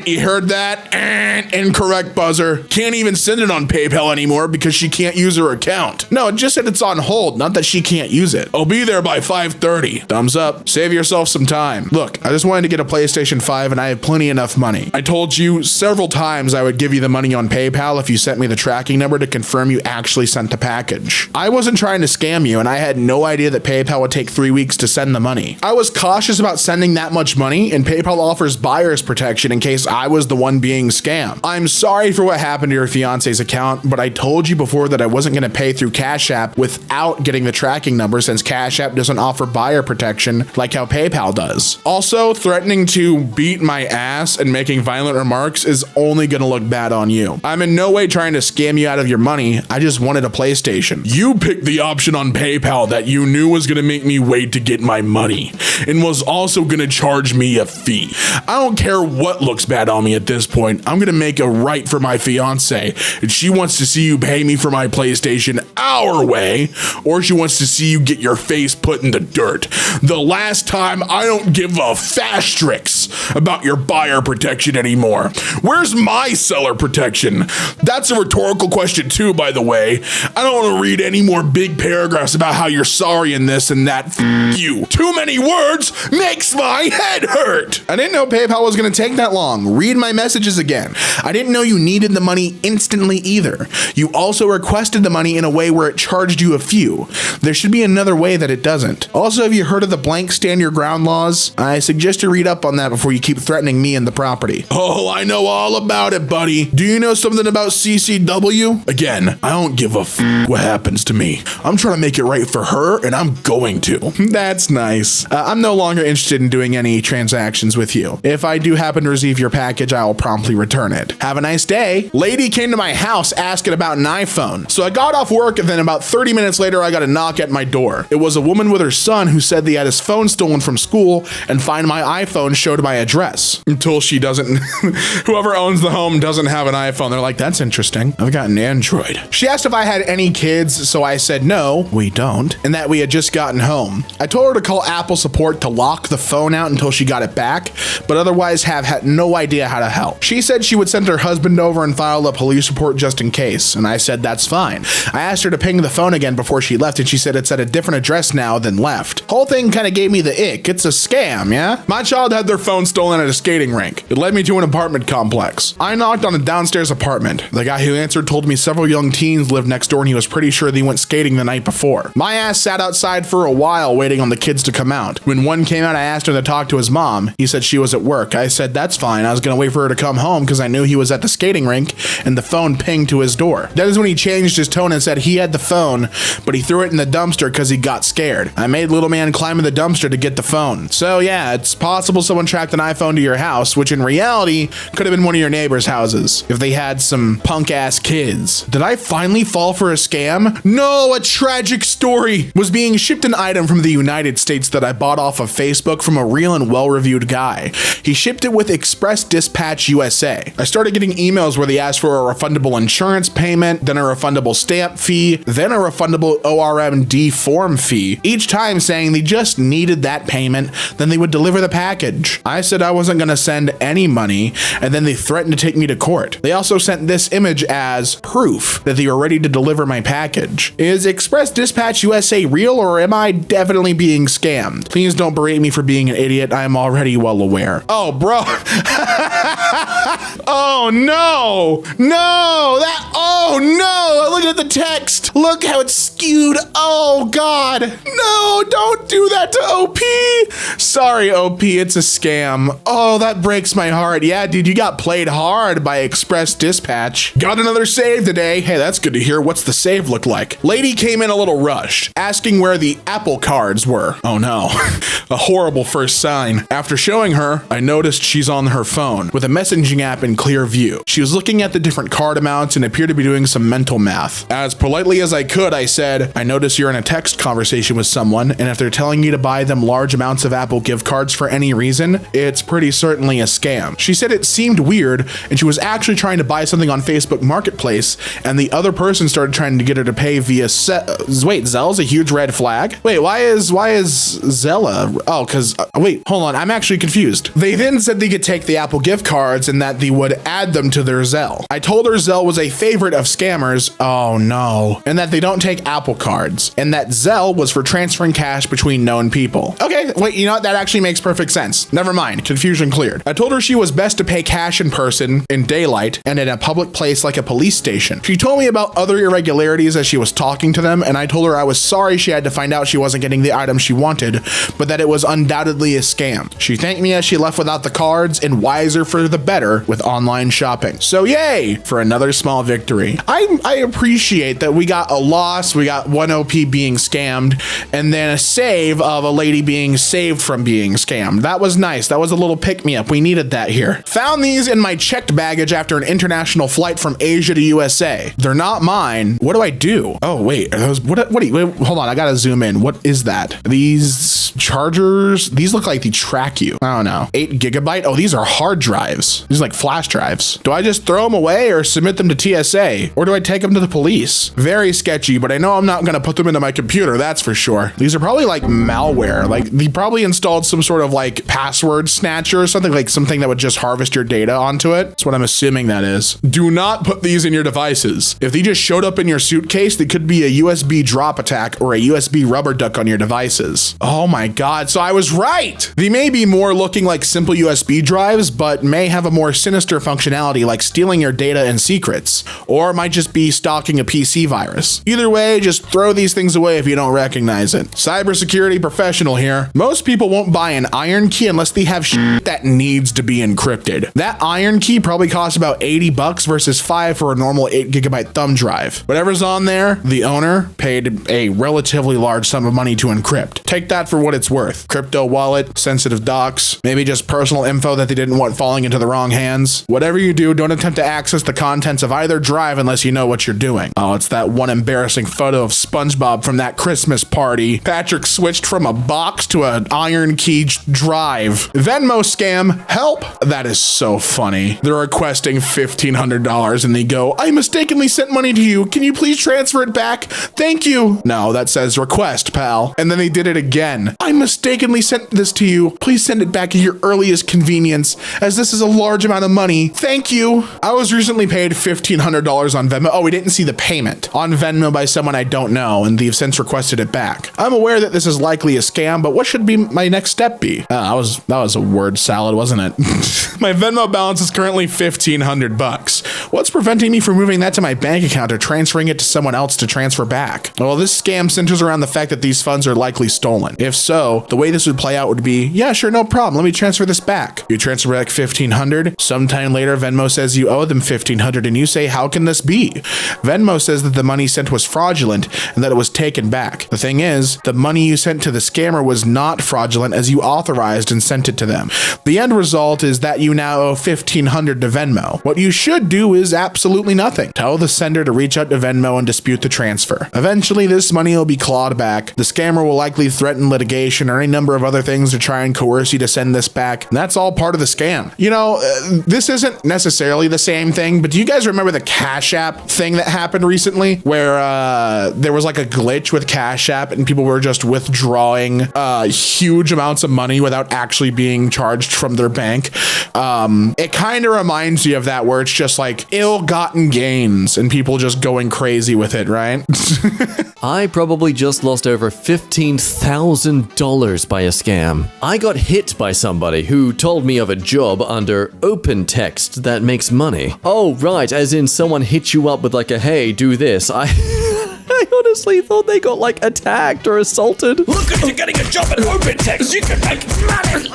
You heard that? Incorrect buzzer. Can't even send it on PayPal anymore because she can't use her account. No, it just said it's on hold, not that she can't use it. I'll be there by 5:30. Thumbs up. Save yourself some time. Look, I just wanted to get a PlayStation 5 and I have plenty enough money. I told you several times I would give you the money on PayPal if you sent me the tracking number to confirm you actually sent the package. I wasn't trying to scam you and I had no idea that PayPal would take 3 weeks to send the money. I was cautious about sending that much money, and PayPal offers buyer's protection in case I was the one being scammed. I'm sorry for what happened to your fiance's account, but I told you before that I wasn't going to pay through Cash App without getting the tracking number since Cash App doesn't offer buyer protection like how PayPal does. Also, threatening to beat my ass and making violent remarks is only going to look bad on you. I'm in no way trying to scam you out of your money. I just wanted a PlayStation. You picked the option on PayPal that you knew was going to make me wait to get my money and was also going to charge me a fee. I don't care what looks bad on me at this point. I'm going to make a right for my fiance, and she wants to see you pay me for my PlayStation our way, or she wants to see you get your face put in the dirt. The last time, I don't give a fastrix about your buyer protection anymore. Where's my seller protection? That's a rhetorical question too, by the way. I don't want to read any more big paragraphs about how you're sorry and this and that. You. Too many words makes my head hurt. I didn't know PayPal was going to take that long. Read my messages again. I didn't know you needed the money instantly either. You also requested the money in a way where it charged you a few. There should be another way that it doesn't. Also, have you heard of the blank stand your ground laws? I suggest you read up on that before you keep threatening me and the property. Oh, I know all about it, buddy. Do you know something about CCW? Again, I don't give a what happens to me. I'm trying to make it right for her, and I'm going to. That's nice. I'm no longer interested in doing any transactions with you. If I do happen to receive your package, I will promptly return it. Have a nice day. Lady came to my house asking about an iPhone. So I got off work, and then about 30 minutes later, I got a knock at my door. It was a woman with her son who said they had his phone stolen from school and find my iPhone showed my address. Until she doesn't, whoever owns the home doesn't have an iPhone. They're like, that's interesting. I've got an Android. She asked if I had any kids, so I said no, we don't, and that we had just gotten home. I told her to call Apple support to lock the phone out until she got it back, but otherwise have had no idea how to help. She said she would send her husband over and file a police report just in case, and I said that's fine. I asked her to ping the phone again before she left, and she said it's at a different address now than left. Whole thing kind of gave me the ick. It's a scam, yeah? My child had their phone stolen at a skating rink. It led me to an apartment complex. I knocked on a downstairs apartment. The guy who answered told me several young teens lived next door and he was pretty sure they went skating the night before. My ass sat outside for a while waiting on the kids to come out. When one came out, I asked her to talk to his mom. He said she was at work. I said that's fine. I was gonna wait for her to come home because I knew he was at the skating rink, and the phone pinged to his door. That is when he changed his tone and said he had the phone, but he threw it in the dumpster because he got scared. I made little man climb in the dumpster to get the phone. So yeah, it's possible someone tracked an iPhone to your house, which in reality could have been one of your neighbor's houses if they had some punk ass kids. Did I finally fall for a scam? No, a tragic story. Was being shipped an item from the United States that I bought off of Facebook from a real and well-reviewed guy. He shipped it with Express Dispatch USA. I started getting emails where they asked for a refundable insurance payment, then a refundable stamp fee, then a refundable ORMD form fee, each time saying they just needed that payment, then they would deliver the package. I said I wasn't going to send any money, and then they threatened to take me to court. They also sent this image as proof that they were ready to deliver my package. Is Express Dispatch USA real, or am I definitely being scammed? Please don't berate me for being an idiot. I am already well aware. Oh, bro. Oh, no. No. Oh, no. Look at the text. Look how it's skewed. Oh, God. No, don't do that to OP. Sorry, OP, it's a scam. Oh, that breaks my heart. Yeah, dude, you got played hard by Express Dispatch. Got another save today. Hey, that's good to hear. What's the save look like? Lady came in a little rushed, asking where the Apple cards were. Oh, no. A horrible first sign. After showing her, I noticed she's on her phone with a messaging app in clear view. She was looking at the different card amounts and appeared to be doing some mental math. As politely as I could, I said, I notice you're in a text conversation with someone, and if they're telling you to buy them large amounts of Apple gift cards for any reason, it's pretty certainly a scam. She said it seemed weird, and she was actually trying to buy something on Facebook Marketplace, and the other person started trying to get her to pay via wait, Zelle's a huge red flag? Wait, why is Zella? Oh, because wait, hold on, I'm actually confused. They then said they could take the Apple gift cards and that they would add them to their Zelle. I told her Zelle was a favorite of scammers. Oh no. And that they don't take Apple cards, and that Zelle was for transferring cash between known people. Okay, wait, you know what? That actually makes perfect sense. Never mind, confusion cleared. I told her she was best to pay cash in person, in daylight, and in a public place like a police station. She told me about other irregularities as she was talking to them, and I told her I was sorry she had to find out she wasn't getting the item she wanted, but that it was undoubtedly a scam. She thanked me as she left without the cards, and wiser for the better with online shopping. So yay for another small victory. I appreciate that we got a loss, we got one OP being scammed, and then a save of a lady being saved from being scammed. That was nice. That was a little pick-me-up. We needed that here. Found these in my checked baggage after an international flight from Asia to USA. They're not mine. What do I do? Oh, wait. Are those, what do you, wait, hold on. I gotta zoom in. What is that? These chargers, these look like they track you. I don't know. 8 gigabyte? Oh, these are hard drives. These are like flash drives. Do I just throw them away or submit them to TSA? Or do I take them to the police? Very sketchy, but I know I'm not gonna put them into my computer, that's for sure. These are probably like malware. Like they probably installed some sort of like password snatcher or something, like something that would just harvest your data onto it. That's what I'm assuming that is. Do not put these in your devices. If they just showed up in your suitcase, they could be a USB drop attack or a USB rubber duck on your devices. Oh my God. So I was right. They may be more looking like simple USB drives, but may have a more sinister functionality like stealing your data and secrets, or might just be stalking a PC virus. Either way, just throw these things away if you don't recognize it. Cybersecurity professional here. Most people won't buy an iron key unless they have shit that needs to be encrypted. That iron key probably costs about $80 versus $5 for a normal 8 gigabyte thumb drive. Whatever's on there, the owner paid a relatively large sum of money to encrypt. Take that for what it's worth. Crypto wallet, sensitive docs, maybe just personal info that they didn't want falling into the wrong hands. Whatever you do, don't attempt to access the contents of either drive unless you know what you're doing. Oh, it's that one embarrassing photo of SpongeBob from that Christmas party. Patrick switched from a box to an iron key drive. Venmo scam, help. That is so funny. They're requesting $1,500 and they go, I mistakenly sent money to you. Can you please transfer it back? Thank you. No, that says request, pal. And then they did it again. I mistakenly sent this to you. Please send it back at your earliest convenience, as this is a large amount of money. Thank you. I was recently paid $1,500 on Venmo. Oh, we didn't see the payment on Venmo by someone I don't know, and they've since requested it back. I'm aware that this is likely a scam, but what should be my next step be? That was a word salad, wasn't it? My Venmo balance is currently $1,500. What's preventing me from moving that to my bank account or transferring it to someone else to transfer back? Well, this scam centers around the fact that these funds are likely stolen. If so, the way this would play out would be, yeah, sure, no problem. Let me transfer this back. You transfer back $1,500. Sometime later, Venmo says you owe them $1,500 and you say, how can this be? Venmo says that the money sent was fraudulent and that it was taken back. The thing is, the money you sent to the scammer was not fraudulent as you authorized and sent it to them. The end result is that you now owe $1,500 to Venmo. What you should do is absolutely nothing. Tell the sender to reach out to Venmo and dispute the transfer. Eventually, this money will be clawed back. The scammer will likely threaten litigation or any number of other things to try and coerce you to send this back. And that's all part of the scam. You know, this isn't necessarily the same thing, but do you guys remember the Cash App thing that happened recently where there was like a glitch with Cash App and people were just withdrawing huge amounts of money without actually being charged from their bank? It kind of reminds you of that, where it's just like ill-gotten gains and people just going crazy with it, right? I probably just lost over $15,000 by a scam. I got hit by somebody who told me of a job under open text that makes money. Oh, right, as in someone hit you up with like a, hey, EmKay do this. I honestly thought they got like attacked or assaulted. Look at you getting a job at OpenText. You can make money.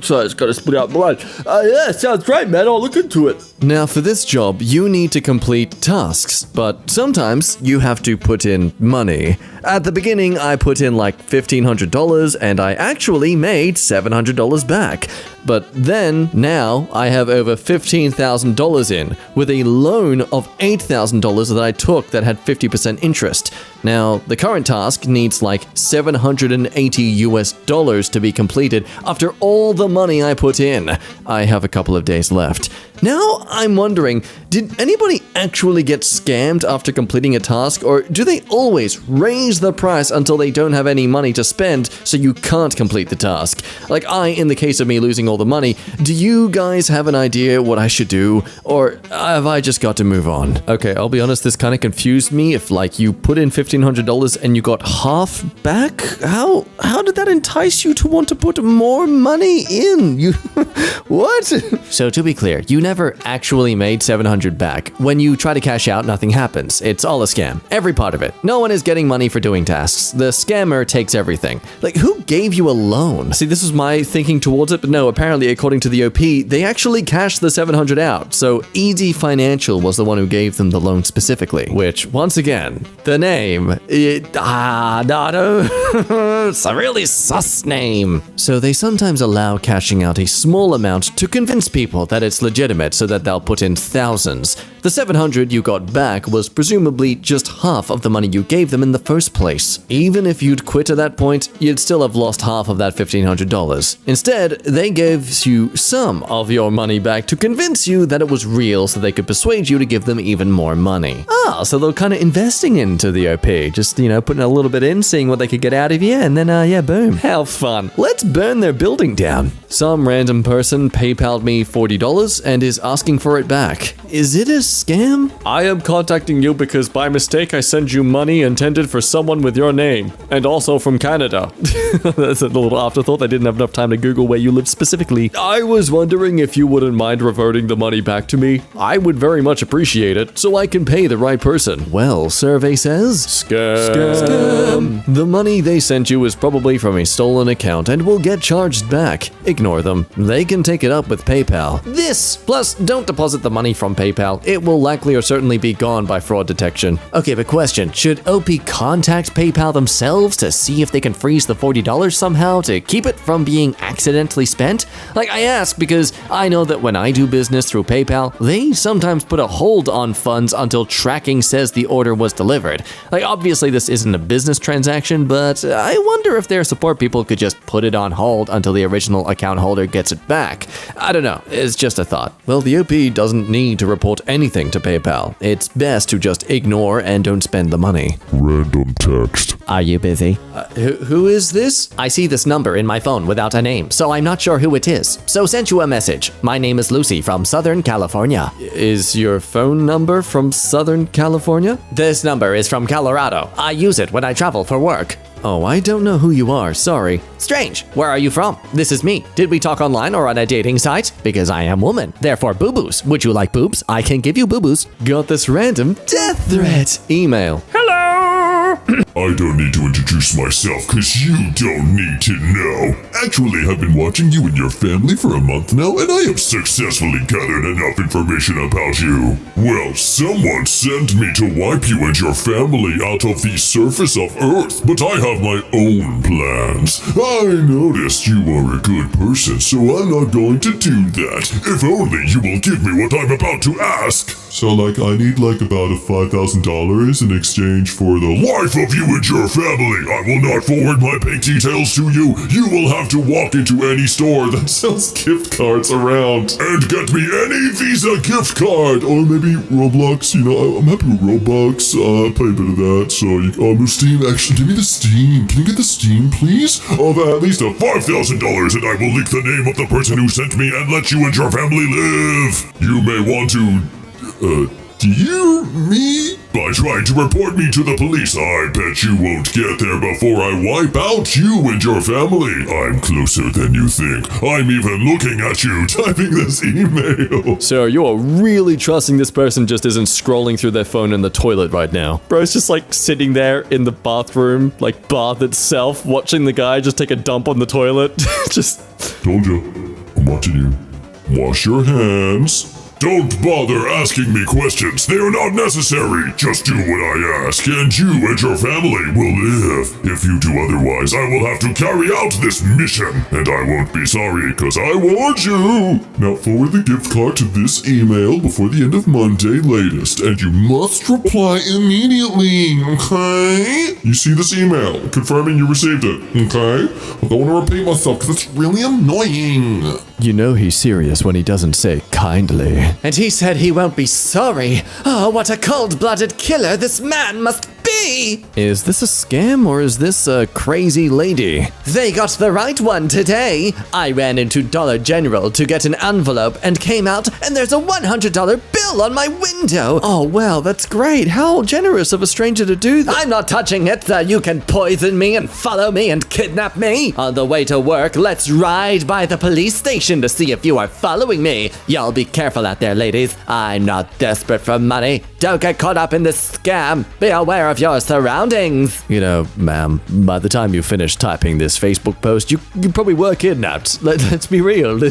Sorry, it's got to spit out blood. Yeah, sounds great, man. I'll look into it. Now for this job, you need to complete tasks, but sometimes you have to put in money. At the beginning, I put in like $1,500 and I actually made $700 back. But then, now, I have over $15,000 in, with a loan of $8,000 that I took that had 50% interest. Now, the current task needs like $780 to be completed after all the money I put in. I have a couple of days left. Now, I'm wondering, did anybody actually get scammed after completing a task, or do they always raise the price until they don't have any money to spend so you can't complete the task? Like in the case of me losing all the money, do you guys have an idea what I should do, or have I just got to move on? Okay, I'll be honest, this kind of confused me. If like you put in $1,500 and you got half back, how did that entice you to want to put more money in? You what? So to be clear, you never actually made $700 back. When you try to cash out, nothing happens. It's all a scam. Every part of it. No one is getting money for doing tasks. The scammer takes everything. Like, who gave you a loan? See, this was my thinking towards it, but no, apparently, according to the OP, they actually cashed the $700 out. So Easy Financial was the one who gave them the loan specifically. Which, once again, the name, it's a really sus name. So they sometimes allow cashing out a small amount to convince people that it's legitimate so that they'll put in thousands. The $700 you got back was presumably just half of the money you gave them in the first place. Even if you'd quit at that point, you'd still have lost half of that $1,500. Instead, they gave you some of your money back to convince you that it was real so they could persuade you to give them even more money. So they're kind of investing into the OP, just, putting a little bit in, seeing what they could get out of you, and then, boom. How fun. Let's burn their building down. Some random person PayPal'd me $40 and is asking for it back. Is it a scam? I am contacting you because by mistake I sent you money intended for someone with your name, and also from Canada. That's a little afterthought. I didn't have enough time to Google where you live specifically. I was wondering if you wouldn't mind reverting the money back to me. I would very much appreciate it, so I can pay the right person. Well, survey says... Scam. The money they sent you is probably from a stolen account and will get charged back. Ignore them. They can take it up with PayPal. Plus, don't deposit the money from PayPal. It will likely or certainly be gone by fraud detection. Okay, but question, should OP contact PayPal themselves to see if they can freeze the $40 somehow to keep it from being accidentally spent? Like, I ask because I know that when I do business through PayPal, they sometimes put a hold on funds until tracking says the order was delivered. Like, obviously this isn't a business transaction, but I wonder if their support people could just put it on hold until the original account holder gets it back. I don't know, it's just a thought. Well, the OP doesn't need to report anything to PayPal. It's best to just ignore and don't spend the money. Random text. Are you busy? Who is this? I see this number in my phone without a name, so I'm not sure who it is. So sent you a message. My name is Lucy from Southern California. Is your phone number from Southern California? This number is from Colorado. I use it when I travel for work. Oh, I don't know who you are, sorry. Strange. Where are you from? This is me. Did we talk online or on a dating site? Because I am woman. Therefore, boo-boos. Would you like boobs? I can give you boo-boos. Got this random death threat email. I don't need to introduce myself, cause you don't need to know. Actually, I've been watching you and your family for a month now, and I have successfully gathered enough information about you. Well, someone sent me to wipe you and your family out of the surface of Earth, but I have my own plans. I noticed you are a good person, so I'm not going to do that. If only you will give me what I'm about to ask. So, I need about $5,000 in exchange for the life of you and your family. I will not forward my bank details to you. You will have to walk into any store that sells gift cards around and get me any Visa gift card. Or maybe Roblox, I'm happy with Robux. Play a bit of that. So, the Steam, actually, give me the Steam. Can you get the Steam, please? Of at least $5,000, and I will leak the name of the person who sent me and let you and your family live. You may want to, dear me? by trying to report me to the police. I bet you won't get there before I wipe out you and your family. I'm closer than you think. I'm even looking at you typing this email. So you're really trusting this person just isn't scrolling through their phone in the toilet right now? Bro's just like sitting there in the bathroom, like bath itself, watching the guy just take a dump on the toilet. Just... Told you. I'm watching you. Wash your hands. Don't bother asking me questions. They are not necessary. Just do what I ask, and you and your family will live. If you do otherwise, I will have to carry out this mission, and I won't be sorry, because I warned you. Now forward the gift card to this email before the end of Monday latest, and you must reply immediately, okay? You see this email, confirming you received it, okay? I don't want to repeat myself, because it's really annoying. You know he's serious when he doesn't say kindly. And he said he won't be sorry. Oh, what a cold-blooded killer this man must be! Is this a scam or is this a crazy lady? They got the right one today. I ran into Dollar General to get an envelope and came out and there's a $100 bill on my window. Oh, well, that's great. How generous of a stranger to do that. I'm not touching it. You can poison me and follow me and kidnap me. On the way to work, let's ride by the police station to see if you are following me. Y'all be careful out there, ladies. I'm not desperate for money. Don't get caught up in this scam. Be aware of your surroundings. You know, ma'am, by the time you finish typing this Facebook post, you probably were kidnapped. Let's be real.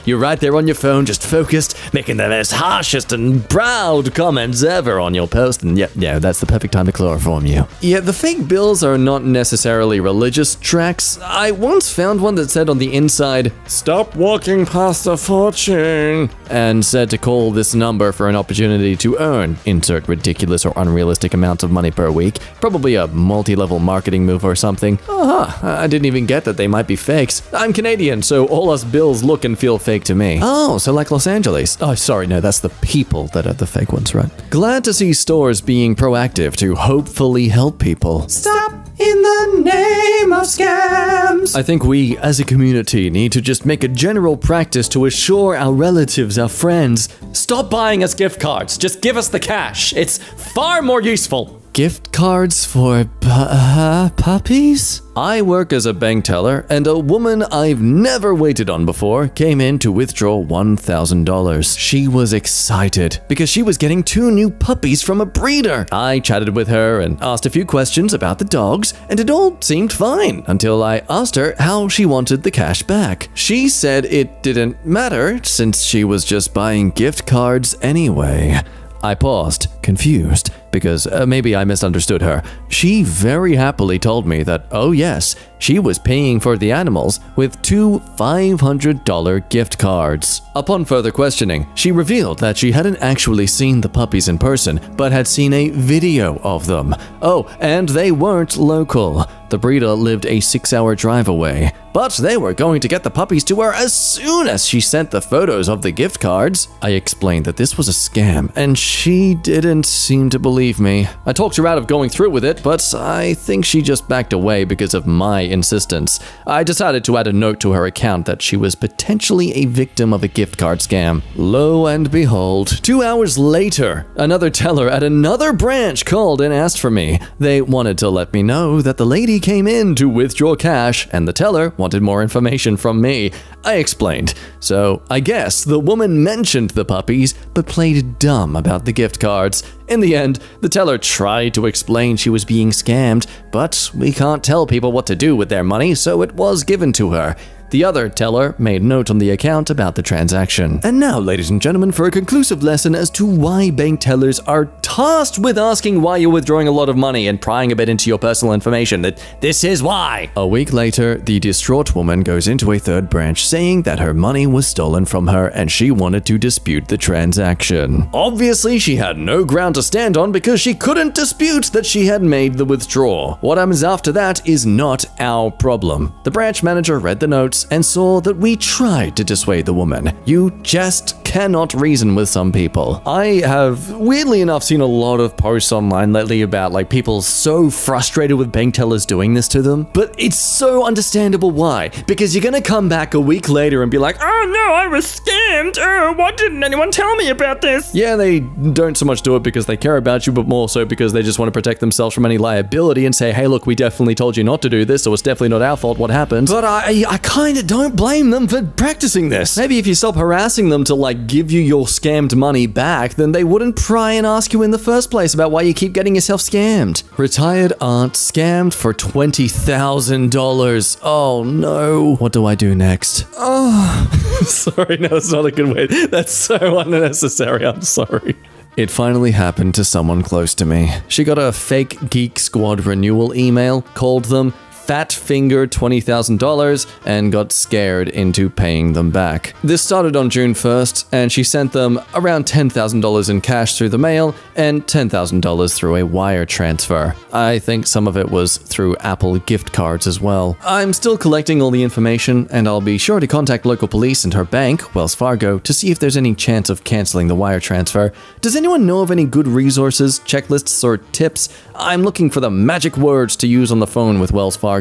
You're right there on your phone, just focused, making the most harshest and proud comments ever on your post. And yeah, that's the perfect time to chloroform you. Yeah, the fake bills are not necessarily religious tracts. I once found one that said on the inside, "Stop walking past a fortune," and said to call this number for an opportunity to earn insert ridiculous or unrealistic amounts of money per week. Probably a multi-level marketing move or something. I didn't even get that they might be fakes. I'm Canadian, so all us bills look and feel fake to me. Oh, so like Los Angeles. Oh, sorry, no, that's the people that are the fake ones, right? Glad to see stores being proactive to hopefully help people. Stop in the name of scams. I think we, as a community, need to just make a general practice to assure our relatives, our friends, stop buying us gift cards. Just give us the cash. It's far more useful. Gift cards for puppies? I work as a bank teller, and a woman I've never waited on before came in to withdraw $1,000. She was excited because she was getting 2 new puppies from a breeder. I chatted with her and asked a few questions about the dogs, and it all seemed fine until I asked her how she wanted the cash back. She said it didn't matter since she was just buying gift cards anyway. I paused, confused, because maybe I misunderstood her. She very happily told me that, oh yes, she was paying for the animals with 2 $500 gift cards. Upon further questioning, she revealed that she hadn't actually seen the puppies in person, but had seen a video of them. Oh, and they weren't local. The breeder lived a 6-hour drive away. But they were going to get the puppies to her as soon as she sent the photos of the gift cards. I explained that this was a scam, and she didn't seem to believe me. I talked her out of going through with it, but I think she just backed away because of my insistence. I decided to add a note to her account that she was potentially a victim of a gift card scam. Lo and behold, 2 hours later, another teller at another branch called and asked for me. They wanted to let me know that the lady came in to withdraw cash, and the teller wanted more information from me. I explained. So I guess the woman mentioned the puppies, but played dumb about the gift cards. In the end, the teller tried to explain she was being scammed, but we can't tell people what to do with their money, so it was given to her. The other teller made note on the account about the transaction. And now, ladies and gentlemen, for a conclusive lesson as to why bank tellers are tasked with asking why you're withdrawing a lot of money and prying a bit into your personal information. This is why. A week later, the distraught woman goes into a third branch saying that her money was stolen from her and she wanted to dispute the transaction. Obviously, she had no ground to stand on because she couldn't dispute that she had made the withdrawal. What happens after that is not our problem. The branch manager read the note, notes and saw that we tried to dissuade the woman. You just cannot reason with some people. I have, weirdly enough, seen a lot of posts online lately about like people so frustrated with bank tellers doing this to them, but it's so understandable why. Because you're gonna come back a week later and be like, Oh no, I was scammed. Why didn't anyone tell me about this? yeah, they don't so much do it because they care about you, but more so because they just want to protect themselves from any liability and say, hey, look, we definitely told you not to do this, so it's definitely not our fault what happened. But I kind of don't blame them for practicing this. Maybe if you stop harassing them to like give you your scammed money back, then they wouldn't pry and ask you in the first place about why you keep getting yourself scammed. Retired aunt scammed for $20,000. Oh no. What do I do next? Oh, sorry, no, that's not a good way. That's so unnecessary. I'm sorry. It finally happened to someone close to me. She got a fake Geek Squad renewal email, called them, fat fingered $20,000 and got scared into paying them back. This started on June 1st, and she sent them around $10,000 in cash through the mail and $10,000 through a wire transfer. I think some of it was through Apple gift cards as well. I'm still collecting all the information, and I'll be sure to contact local police and her bank, Wells Fargo, to see if there's any chance of canceling the wire transfer. Does anyone know of any good resources, checklists, or tips? I'm looking for the magic words to use on the phone with Wells Fargo,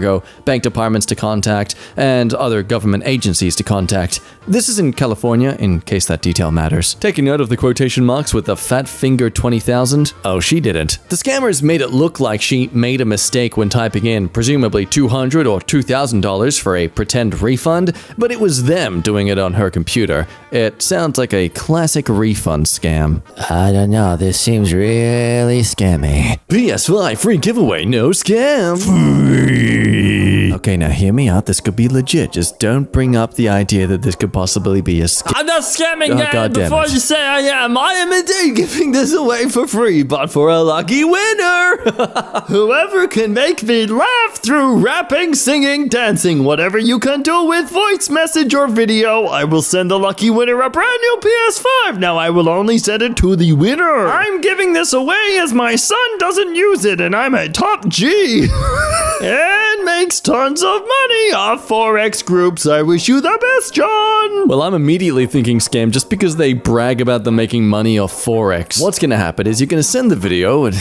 bank departments to contact, and other government agencies to contact. This is in California, in case that detail matters. Taking note of the quotation marks with the fat finger 20,000. Oh, she didn't. The scammers made it look like she made a mistake when typing in presumably $200 or $2,000 for a pretend refund, but it was them doing it on her computer. It sounds like a classic refund scam. I don't know, this seems really scammy. PS5 free giveaway, no scam. Free. Okay, now hear me out. This could be legit. Just don't bring up the idea that this could possibly be a scam. I'm not scamming God damn before it. you say I am. I am Indeed, giving this away for free, but for a lucky winner. Whoever can make me laugh through rapping, singing, dancing, whatever you can do with voice message or video, I will send the lucky winner a brand new PS5. Now I will only send it to the winner. I'm giving this away as my son doesn't use it, and I'm a top G. And makes tons of money off Forex groups. I wish you the best, John. Well, I'm immediately thinking scam just because they brag about them making money off Forex. What's gonna happen is you're gonna send the video, and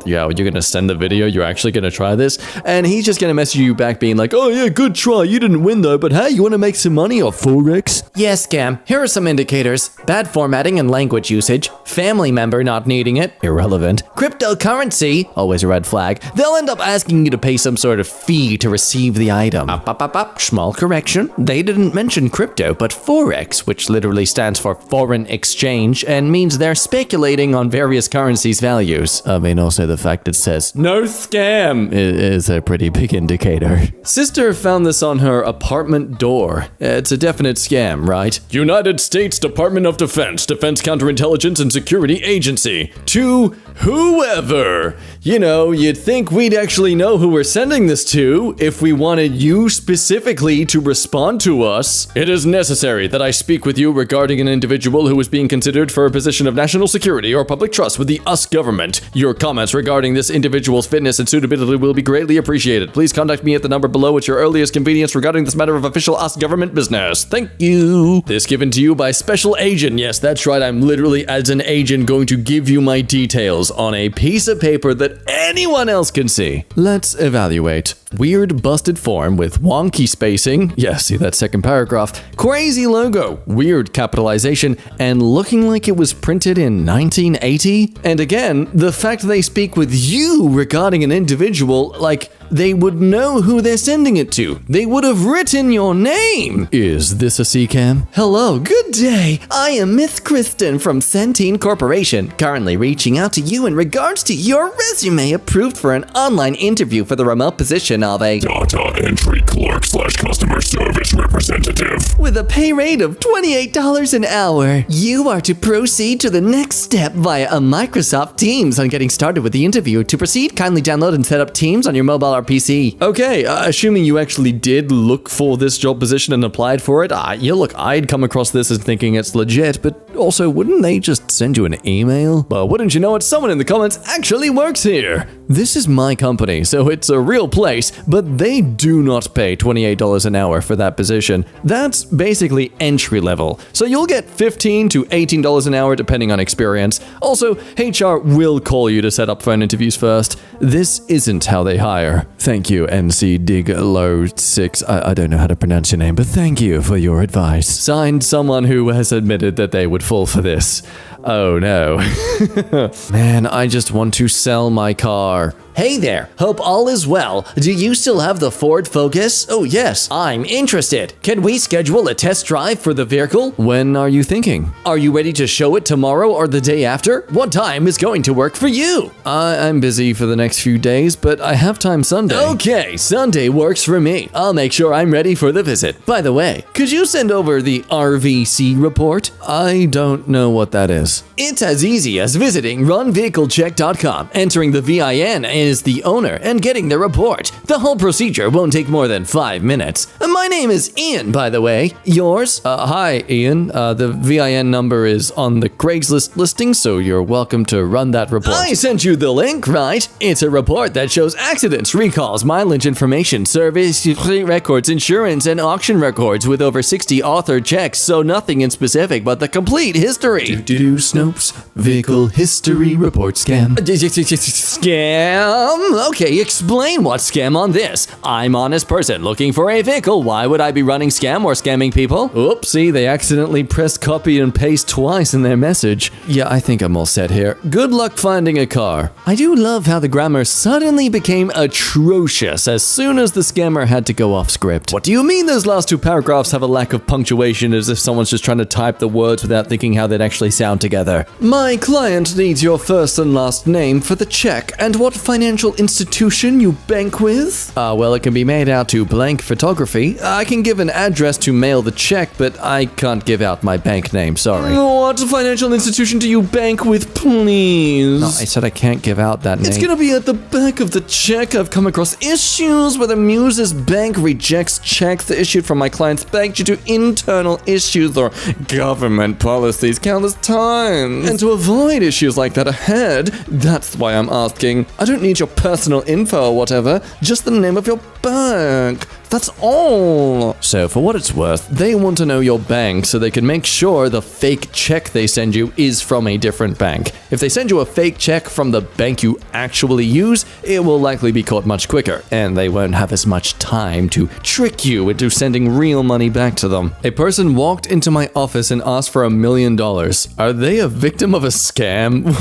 you're gonna send the video, you're actually gonna try this, and he's just gonna message you back being like, oh yeah, good try, you didn't win though, but hey, you wanna make some money off Forex? Yes, scam. Here are some indicators. Bad formatting and language usage. Family member not needing it. Irrelevant. Cryptocurrency. Always a red flag. They'll end up asking you to pay some sort of fee to receive the item. Small correction. They didn't mention crypto, but Forex, which literally stands for foreign exchange and means they're speculating on various currencies' values. I mean, also the fact it says no scam is a pretty big indicator. Sister found this on her apartment door. It's a definite scam, right? United States Department of Defense, Defense Counterintelligence and Security Agency. To whoever. You know, you'd think we'd actually know who we're sending this to if we wanted you specifically to respond to us. It is necessary that I speak with you regarding an individual who is being considered for a position of national security or public trust with the US government. Your comments regarding this individual's fitness and suitability will be greatly appreciated. Please contact me at the number below at your earliest convenience regarding this matter of official US government business. Thank you. This given to you by Special Agent. Yes, that's right. I'm literally, as an agent, going to give you my details on a piece of paper that anyone else can see. Let's evaluate. Weird busted form with wonky spacing. Yeah, see that second paragraph. Crazy logo. Weird capitalization. And looking like it was printed in 1980. And again, the fact they speak with you regarding an individual, like they would know who they're sending it to. They would have written your name. Is this a CCAM? Hello, good day. I am Miss Kristen from Centene Corporation, currently reaching out to you in regards to your resume approved for an online interview for the remote position of a data entry clerk / customer service representative with a pay rate of $28 an hour. You are to proceed to the next step via a Microsoft Teams. On getting started with the interview, to proceed, kindly download and set up Teams on your mobile or $200 PC. Okay, assuming you actually did look for this job position and applied for it, look, I'd come across this as thinking it's legit, but also, wouldn't they just send you an email? But wouldn't you know it, someone in the comments actually works here. This is my company, so it's a real place, but they do not pay $28 an hour for that position. That's basically entry level, so you'll get $15 to $18 an hour depending on experience. Also, HR will call you to set up phone interviews first. This isn't how they hire. Thank you, NC Dig Low 6. I don't know how to pronounce your name, but thank you for your advice. Signed, someone who has admitted that they would fall for this. Oh no. Man, I just want to sell my car. Hey there, hope all is well. Do you still have the Ford Focus? Oh yes. I'm interested. Can we schedule a test drive for the vehicle? When are you thinking? Are you ready to show it tomorrow or the day after? What time is going to work for you? I'm busy for the next few days, but I have time Sunday. Okay, Sunday works for me. I'll make sure I'm ready for the visit. By the way, could you send over the RVC report? I don't know what that is. It's as easy as visiting runvehiclecheck.com, entering the VIN as the owner, and getting the report. The whole procedure won't take more than 5 minutes. My name is Ian, by the way. Yours? Hi, Ian. The VIN number is on the Craigslist listing, so you're welcome to run that report. I sent you the link, right? It's a report that shows accidents, recalls, mileage information, service records, insurance, and auction records with over 60 authored checks, so nothing in specific but the complete history. Snopes, vehicle history report scam. Scam? Okay, explain what's scam on this. I'm honest person looking for a vehicle. Why would I be running scam or scamming people? Oopsie, they accidentally pressed copy and paste twice in their message. Yeah, I think I'm all set here. Good luck finding a car. I do love how the grammar suddenly became atrocious as soon as the scammer had to go off script. What do you mean those last two paragraphs have a lack of punctuation, as if someone's just trying to type the words without thinking how they'd actually sound together? My client needs your first and last name for the check and what financial institution you bank with. Well, it can be made out to Blank Photography. I can give an address to mail the check, but I can't give out my bank name, sorry. What financial institution do you bank with, please? No, I said I can't give out that name. It's gonna be at the back of the check. I've come across issues where the Muse's bank rejects checks issued from my client's bank due to internal issues or government policies countless times. And to avoid issues like that ahead, that's why I'm asking. I don't need your personal info or whatever, just the name of your bank. That's all. So for what it's worth, they want to know your bank so they can make sure the fake check they send you is from a different bank. If they send you a fake check from the bank you actually use, it will likely be caught much quicker, and they won't have as much time to trick you into sending real money back to them. A person walked into my office and asked for $1 million. Are they a victim of a scam?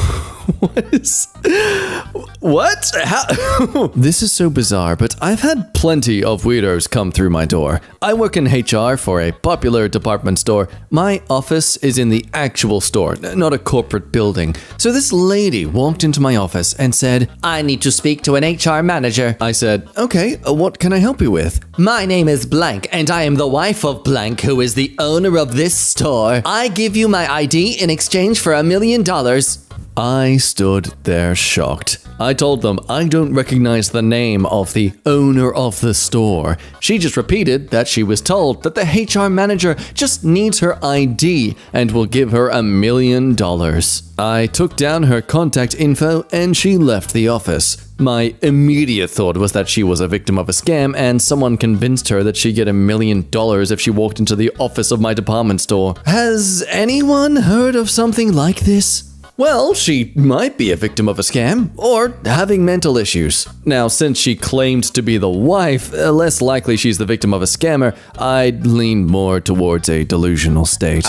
What? How? This is so bizarre, but I've had plenty of weirdos come through my door. I work in HR for a popular department store. My office is in the actual store, not a corporate building. So this lady walked into my office and said, I need to speak to an HR manager. I said, okay, what can I help you with? My name is Blank, and I am the wife of Blank, who is the owner of this store. I give you my ID in exchange for $1 million. I stood there shocked. I told them I don't recognize the name of the owner of the store. She just repeated that she was told that the HR manager just needs her ID and will give her $1 million. I took down her contact info and she left the office. My immediate thought was that she was a victim of a scam and someone convinced her that she'd get $1 million if she walked into the office of my department store. Has anyone heard of something like this? Well, she might be a victim of a scam, or having mental issues. Now, since she claimed to be the wife, less likely she's the victim of a scammer, I'd lean more towards a delusional state.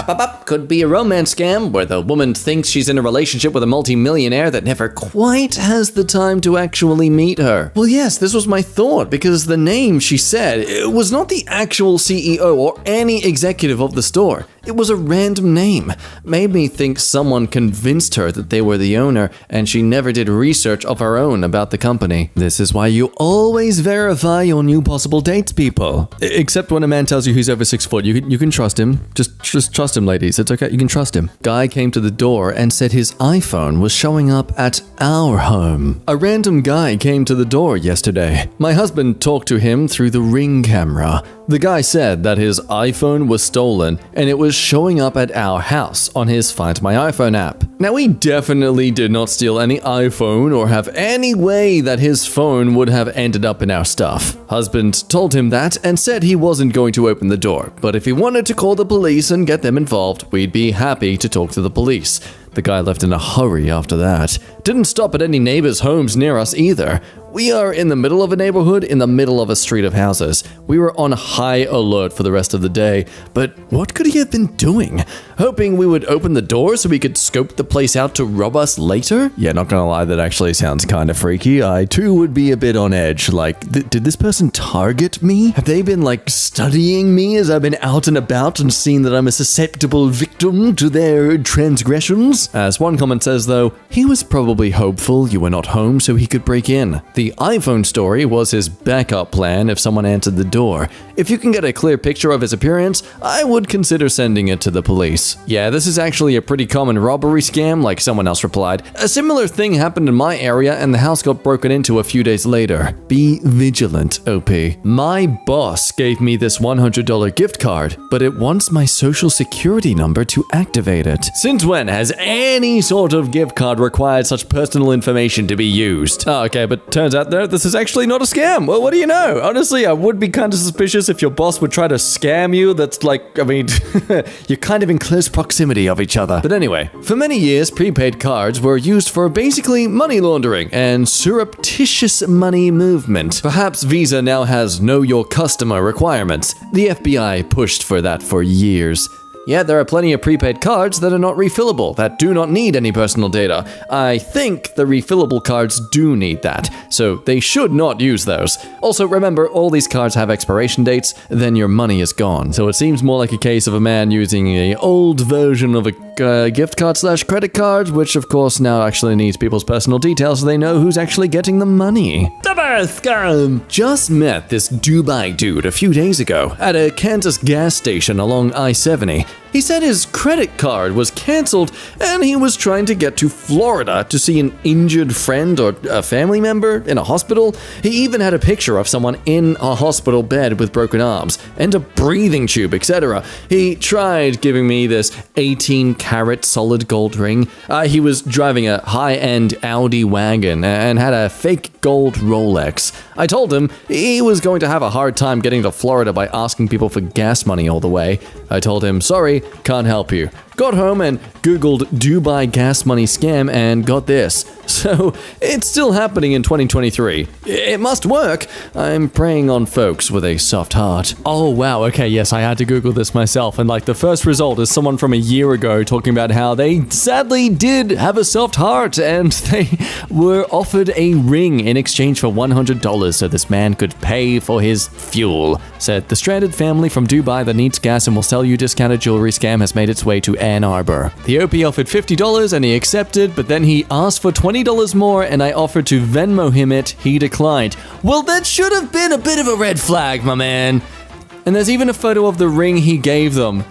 Could be a romance scam, where the woman thinks she's in a relationship with a multi-millionaire that never quite has the time to actually meet her. Well, yes, this was my thought, because the name she said was not the actual CEO or any executive of the store. It was a random name. Made me think someone convinced her that they were the owner and she never did research of her own about the company. This is why you always verify your new possible dates, people. Except when a man tells you he's over 6 foot. You can trust him. Just trust him, ladies. It's okay. You can trust him. Guy came to the door and said his iPhone was showing up at our home. A random guy came to the door yesterday. My husband talked to him through the Ring camera. The guy said that his iPhone was stolen and it was showing up at our house on his Find My iPhone app. Now, he definitely did not steal any iPhone or have any way that his phone would have ended up in our stuff. Husband told him that and said he wasn't going to open the door, but if he wanted to call the police and get them involved, we'd be happy to talk to the police. The guy left in a hurry after that. Didn't stop at any neighbors' homes near us either. We are in the middle of a neighborhood in the middle of a street of houses. We were on high alert for the rest of the day, but what could he have been doing? Hoping we would open the door so we could scope the place out to rob us later? Yeah, not gonna lie, that actually sounds kind of freaky. I too would be a bit on edge. Like, did this person target me? Have they been studying me as I've been out and about and seen that I'm a susceptible victim to their transgressions? As one comment says though, he was probably hopeful you were not home so he could break in. The iPhone story was his backup plan if someone answered the door. If you can get a clear picture of his appearance, I would consider sending it to the police. Yeah, this is actually a pretty common robbery scam, like someone else replied. A similar thing happened in my area and the house got broken into a few days later. Be vigilant, OP. My boss gave me this $100 gift card, but it wants my social security number to activate it. Since when has any sort of gift card required such personal information to be used? Oh, okay, but turns out though, this is actually not a scam. Well, what do you know? Honestly, I would be kind of suspicious if your boss would try to scam you. That's you're kind of in close proximity of each other. But anyway, for many years, prepaid cards were used for basically money laundering and surreptitious money movement. Perhaps Visa now has know your customer requirements. The FBI pushed for that for years. Yeah, there are plenty of prepaid cards that are not refillable, that do not need any personal data. I think the refillable cards do need that, so they should not use those. Also, remember, all these cards have expiration dates, then your money is gone. So it seems more like a case of a man using an old version of a gift card / credit card, which of course now actually needs people's personal details so they know who's actually getting the money. Just met this Dubai dude a few days ago at a Kansas gas station along I-70. He said his credit card was canceled and he was trying to get to Florida to see an injured friend or a family member in a hospital. He even had a picture of someone in a hospital bed with broken arms and a breathing tube, etc. He tried giving me this 18-carat solid gold ring. He was driving a high-end Audi wagon and had a fake gold Rolex. I told him he was going to have a hard time getting to Florida by asking people for gas money all the way. I told him, sorry, can't help you. Got home and Googled Dubai gas money scam and got this. So, it's still happening in 2023. It must work. I'm preying on folks with a soft heart. Oh wow, okay, yes, I had to Google this myself, and the first result is someone from a year ago talking about how they sadly did have a soft heart and they were offered a ring in exchange for $100 so this man could pay for his fuel. Said the stranded family from Dubai that needs gas and will sell you discounted jewelry scam has made its way to Ann Arbor. The OP offered $50 and he accepted, but then he asked for $20 more and I offered to Venmo him it. He declined. Well, that should have been a bit of a red flag, my man. And there's even a photo of the ring he gave them.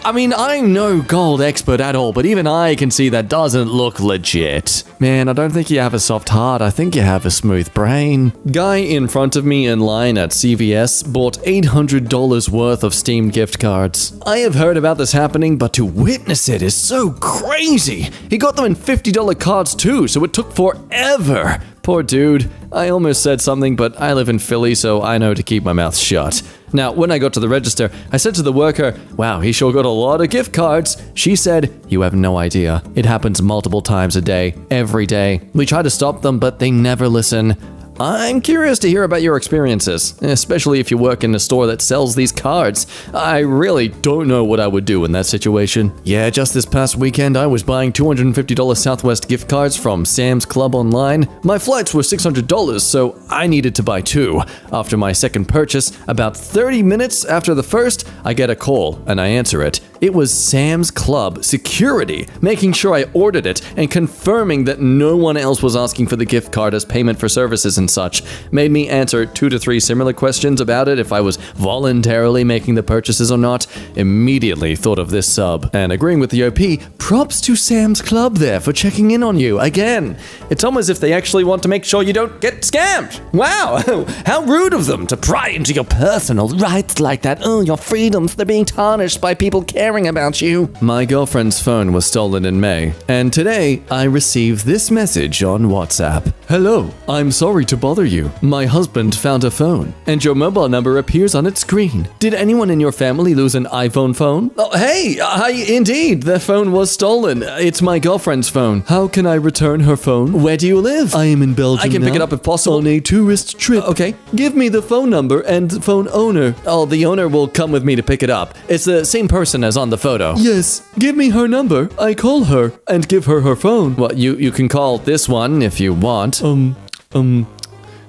I mean, I'm no gold expert at all, but even I can see that doesn't look legit. Man, I don't think you have a soft heart, I think you have a smooth brain. Guy in front of me in line at CVS bought $800 worth of Steam gift cards. I have heard about this happening, but to witness it is so crazy. He got them in $50 cards too, so it took forever. Poor dude. I almost said something, but I live in Philly, so I know to keep my mouth shut. Now, when I got to the register, I said to the worker, wow, he sure got a lot of gift cards. She said, you have no idea. It happens multiple times a day, every day. We try to stop them, but they never listen. I'm curious to hear about your experiences, especially if you work in a store that sells these cards. I really don't know what I would do in that situation. Yeah, just this past weekend, I was buying $250 Southwest gift cards from Sam's Club online. My flights were $600, so I needed to buy 2. After my second purchase, about 30 minutes after the first, I get a call, and I answer it. It was Sam's Club security, making sure I ordered it and confirming that no one else was asking for the gift card as payment for services and such. Made me answer 2 to 3 similar questions about it, if I was voluntarily making the purchases or not. Immediately thought of this sub. And agreeing with the OP, props to Sam's Club there for checking in on you again. It's almost as if they actually want to make sure you don't get scammed. Wow, how rude of them to pry into your personal rights like that. Oh, your freedoms, they're being tarnished by people caring about you. My girlfriend's phone was stolen in May, and today I received this message on WhatsApp. Hello, I'm sorry to bother you. My husband found a phone, and your mobile number appears on its screen. Did anyone in your family lose an iPhone phone? Oh, hey, indeed, the phone was stolen. It's my girlfriend's phone. How can I return her phone? Where do you live? I am in Belgium. I can pick it up if possible. On a tourist trip. Okay, give me the phone number and phone owner. Oh, the owner will come with me to pick it up. It's the same person as on the photo. Yes, give me her number. I call her and give her her phone. Well, you can call this one if you want.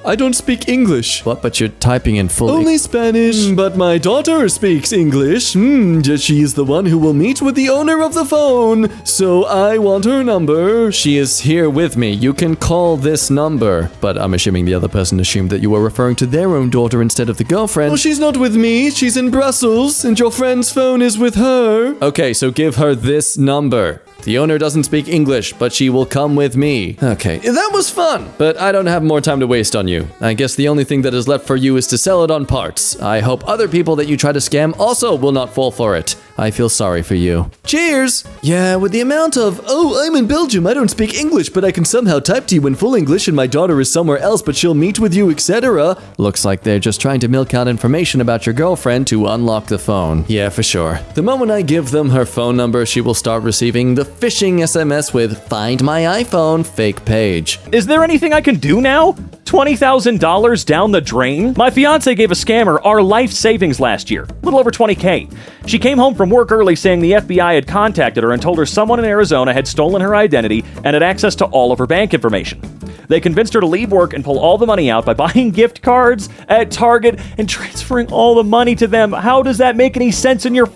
I don't speak English. What, but you're typing in full... Only Spanish. But my daughter speaks English. She is the one who will meet with the owner of the phone. So I want her number. She is here with me. You can call this number. But I'm assuming the other person assumed that you were referring to their own daughter instead of the girlfriend. Well, she's not with me. She's in Brussels, and your friend's phone is with her. Okay, so give her this number. The owner doesn't speak English, but she will come with me. Okay, that was fun, but I don't have more time to waste on you. I guess the only thing that is left for you is to sell it on parts. I hope other people that you try to scam also will not fall for it. I feel sorry for you. Cheers! Yeah, with the amount of, oh, I'm in Belgium, I don't speak English, but I can somehow type to you in full English and my daughter is somewhere else, but she'll meet with you, etc. Looks like they're just trying to milk out information about your girlfriend to unlock the phone. Yeah, for sure. The moment I give them her phone number, she will start receiving the phishing SMS with "Find my iPhone" fake page. Is there anything I can do now? $20,000 down the drain? My fiance gave a scammer our life savings last year, a little over $20K. She came home from work early saying the FBI had contacted her and told her someone in Arizona had stolen her identity and had access to all of her bank information. They convinced her to leave work and pull all the money out by buying gift cards at Target and transferring all the money to them. How does that make any sense in your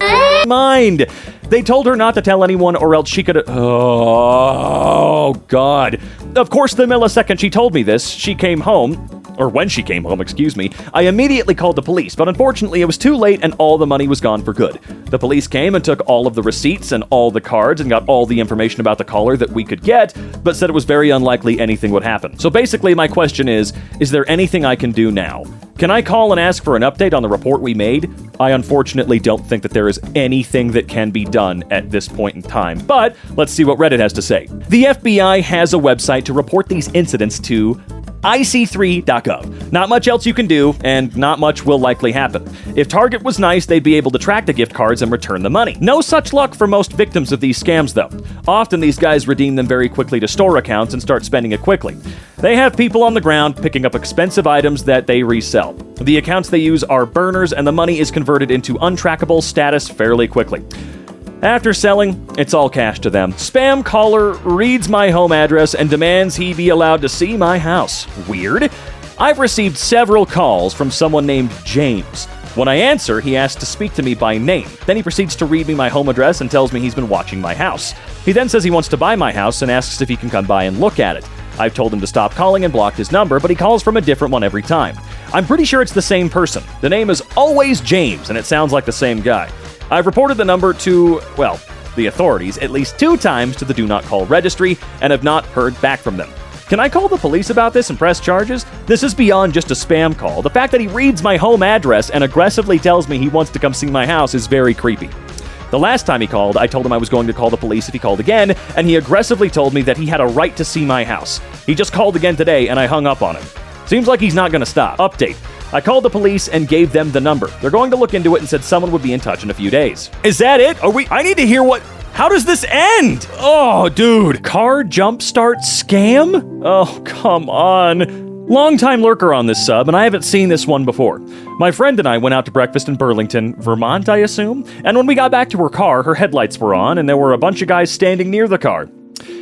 mind? They told her not to tell anyone or else she could... Oh, God. Of course, the millisecond she told me this, she came home... Or when she came home, excuse me, I immediately called the police, but unfortunately it was too late and all the money was gone for good. The police came and took all of the receipts and all the cards and got all the information about the caller that we could get, but said it was very unlikely anything would happen. So basically my question is there anything I can do now? Can I call and ask for an update on the report we made? I unfortunately don't think that there is anything that can be done at this point in time, but let's see what Reddit has to say. The FBI has a website to report these incidents to IC3.gov. Not much else you can do, and not much will likely happen. If Target was nice, they'd be able to track the gift cards and return the money. No such luck for most victims of these scams, though. Often these guys redeem them very quickly to store accounts and start spending it quickly. They have people on the ground picking up expensive items that they resell. The accounts they use are burners, and the money is converted into untrackable status fairly quickly. After selling, it's all cash to them. Spam caller reads my home address and demands he be allowed to see my house. Weird. I've received several calls from someone named James. When I answer, he asks to speak to me by name. Then he proceeds to read me my home address and tells me he's been watching my house. He then says he wants to buy my house and asks if he can come by and look at it. I've told him to stop calling and blocked his number, but he calls from a different one every time. I'm pretty sure it's the same person. The name is always James, and it sounds like the same guy. I've reported the number to, well, the authorities at least 2 times to the Do Not Call registry and have not heard back from them. Can I call the police about this and press charges? This is beyond just a spam call. The fact that he reads my home address and aggressively tells me he wants to come see my house is very creepy. The last time he called, I told him I was going to call the police if he called again, and he aggressively told me that he had a right to see my house. He just called again today, and I hung up on him. Seems like he's not going to stop. Update. I called the police and gave them the number. They're going to look into it and said someone would be in touch in a few days. Is that it? I need to hear what... How does this end? Oh, dude. Car jumpstart scam? Oh, come on. Long-time lurker on this sub, and I haven't seen this one before. My friend and I went out to breakfast in Burlington, Vermont, I assume, and when we got back to her car, her headlights were on, and there were a bunch of guys standing near the car.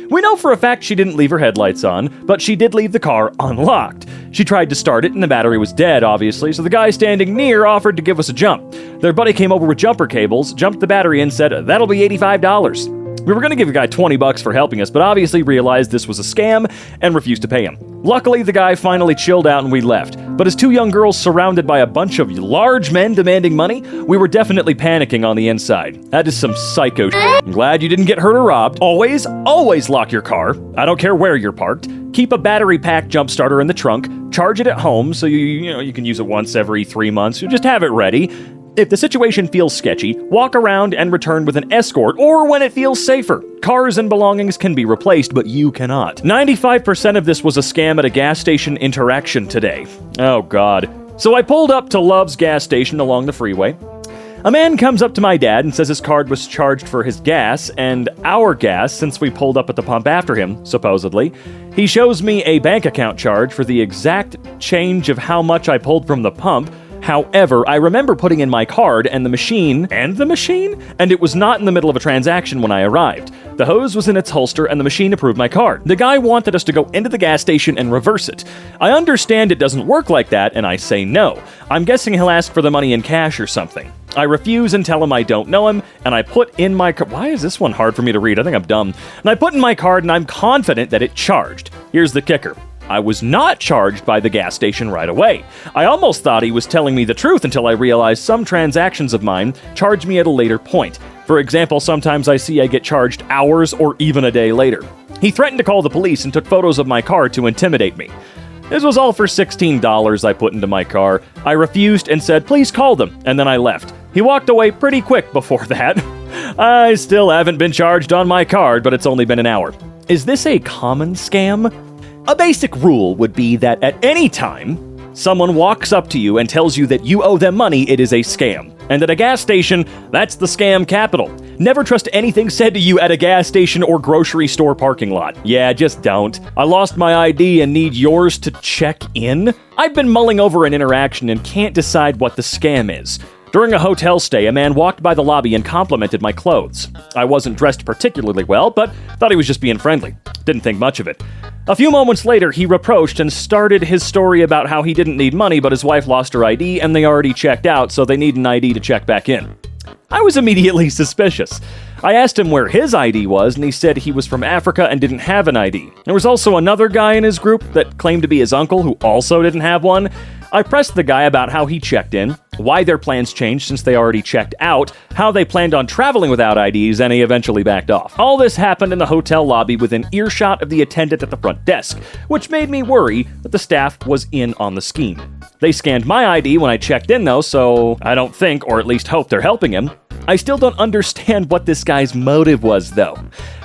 We know for a fact she didn't leave her headlights on, but she did leave the car unlocked. She tried to start it, and the battery was dead, obviously, so the guy standing near offered to give us a jump. Their buddy came over with jumper cables, jumped the battery, and said, "That'll be $85. We were going to give the guy $20 for helping us, but obviously realized this was a scam and refused to pay him. Luckily, the guy finally chilled out and we left. But as two young girls surrounded by a bunch of large men demanding money, we were definitely panicking on the inside. That is some psycho shit. I'm glad you didn't get hurt or robbed. Always lock your car. I don't care where you're parked. Keep a battery pack jump starter in the trunk. Charge it at home so you can use it once every 3 months. You just have it ready. If the situation feels sketchy, walk around and return with an escort, or when it feels safer. Cars and belongings can be replaced, but you cannot. 95% of this was a scam at a gas station interaction today. Oh god. So I pulled up to Love's gas station along the freeway. A man comes up to my dad and says his card was charged for his gas and our gas since we pulled up at the pump after him, supposedly. He shows me a bank account charge for the exact change of how much I pulled from the pump. However, I remember putting in my card and the machine, and it was not in the middle of a transaction when I arrived. The hose was in its holster and the machine approved my card. The guy wanted us to go into the gas station and reverse it. I understand it doesn't work like that, and I say no. I'm guessing he'll ask for the money in cash or something. I refuse and tell him I don't know him, and I put in my card. Why is this one hard for me to read? I think I'm dumb. And I put in my card, and I'm confident that it charged. Here's the kicker. I was not charged by the gas station right away. I almost thought he was telling me the truth until I realized some transactions of mine charge me at a later point. For example, sometimes I see I get charged hours or even a day later. He threatened to call the police and took photos of my car to intimidate me. This was all for $16 I put into my car. I refused and said, "Please call them," and then I left. He walked away pretty quick before that. I still haven't been charged on my card, but it's only been an hour. Is this a common scam? A basic rule would be that at any time someone walks up to you and tells you that you owe them money, it is a scam. And at a gas station, that's the scam capital. Never trust anything said to you at a gas station or grocery store parking lot. Yeah, just don't. I lost my ID and need yours to check in? I've been mulling over an interaction and can't decide what the scam is. During a hotel stay, a man walked by the lobby and complimented my clothes. I wasn't dressed particularly well, but thought he was just being friendly. Didn't think much of it. A few moments later, he reproached and started his story about how he didn't need money, but his wife lost her ID and they already checked out, so they need an ID to check back in. I was immediately suspicious. I asked him where his ID was, and he said he was from Africa and didn't have an ID. There was also another guy in his group that claimed to be his uncle who also didn't have one. I pressed the guy about how he checked in, why their plans changed since they already checked out, how they planned on traveling without IDs, and he eventually backed off. All this happened in the hotel lobby within earshot of the attendant at the front desk, which made me worry that the staff was in on the scheme. They scanned my ID when I checked in though, so I don't think, or at least hope, they're helping him. I still don't understand what this guy's motive was though.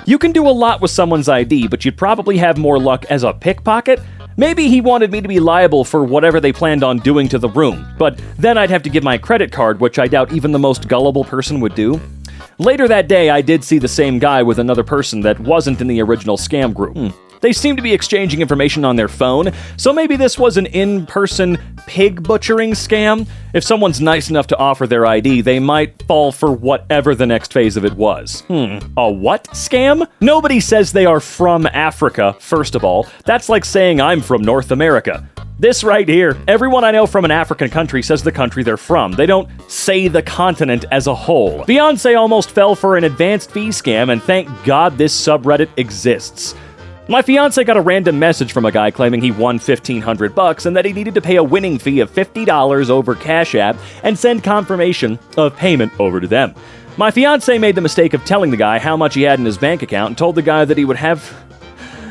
You can do a lot with someone's ID, but you'd probably have more luck as a pickpocket. Maybe he wanted me to be liable for whatever they planned on doing to the room, but then I'd have to give my credit card, which I doubt even the most gullible person would do. Later that day, I did see the same guy with another person that wasn't in the original scam group. They seemed to be exchanging information on their phone, so maybe this was an in-person pig butchering scam. If someone's nice enough to offer their ID, they might fall for whatever the next phase of it was. A what scam? Nobody says they are from Africa, first of all. That's like saying I'm from North America. This right here, everyone I know from an African country says the country they're from. They don't say the continent as a whole. Beyonce almost fell for an advanced fee scam, and thank God this subreddit exists. My fiance got a random message from a guy claiming he won $1,500 and that he needed to pay a winning fee of $50 over Cash App and send confirmation of payment over to them. My fiance made the mistake of telling the guy how much he had in his bank account and told the guy that he would have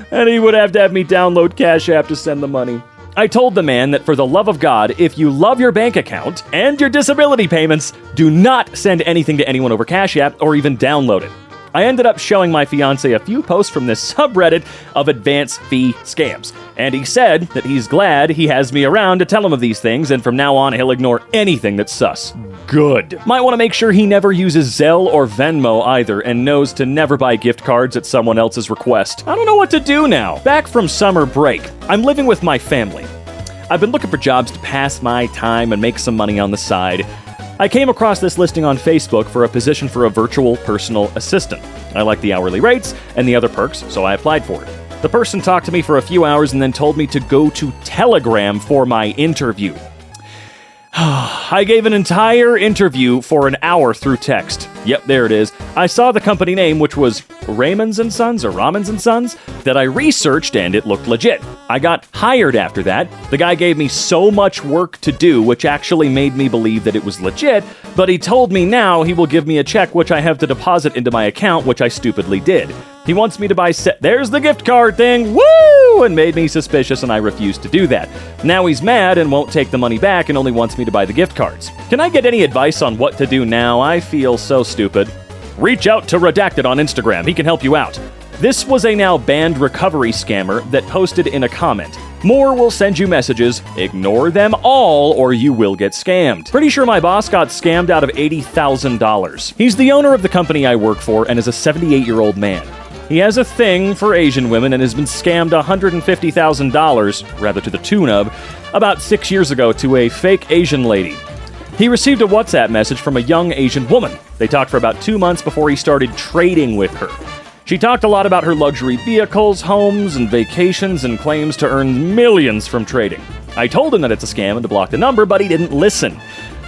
to have me download Cash App to send the money. I told the man that for the love of God, if you love your bank account and your disability payments, do not send anything to anyone over Cash App or even download it. I ended up showing my fiance a few posts from this subreddit of advance fee scams, and he said that he's glad he has me around to tell him of these things, and from now on he'll ignore anything that's sus. Good. Might want to make sure he never uses Zelle or Venmo either, and knows to never buy gift cards at someone else's request. I don't know what to do now. Back from summer break, I'm living with my family. I've been looking for jobs to pass my time and make some money on the side. I came across this listing on Facebook for a position for a virtual personal assistant. I like the hourly rates and the other perks, so I applied for it. The person talked to me for a few hours and then told me to go to Telegram for my interview. I gave an entire interview for an hour through text. Yep, there it is. I saw the company name, which was Raymond's & Sons or Ramon's & Sons, that I researched and it looked legit. I got hired after that. The guy gave me so much work to do, which actually made me believe that it was legit, but he told me now he will give me a check which I have to deposit into my account, which I stupidly did. He wants me to buy there's the gift card thing, woo! And made me suspicious and I refused to do that. Now he's mad and won't take the money back and only wants me to buy the gift cards. Can I get any advice on what to do now? I feel so stupid. Reach out to Redacted on Instagram, he can help you out. This was a now banned recovery scammer that posted in a comment. More will send you messages, ignore them all or you will get scammed. Pretty sure my boss got scammed out of $80,000. He's the owner of the company I work for and is a 78-year-old man. He has a thing for Asian women and has been scammed $150,000, rather to the tune of, about 6 years ago to a fake Asian lady. He received a WhatsApp message from a young Asian woman. They talked for about 2 months before he started trading with her. She talked a lot about her luxury vehicles, homes, and vacations and claims to earn millions from trading. I told him that it's a scam and to block the number, but he didn't listen.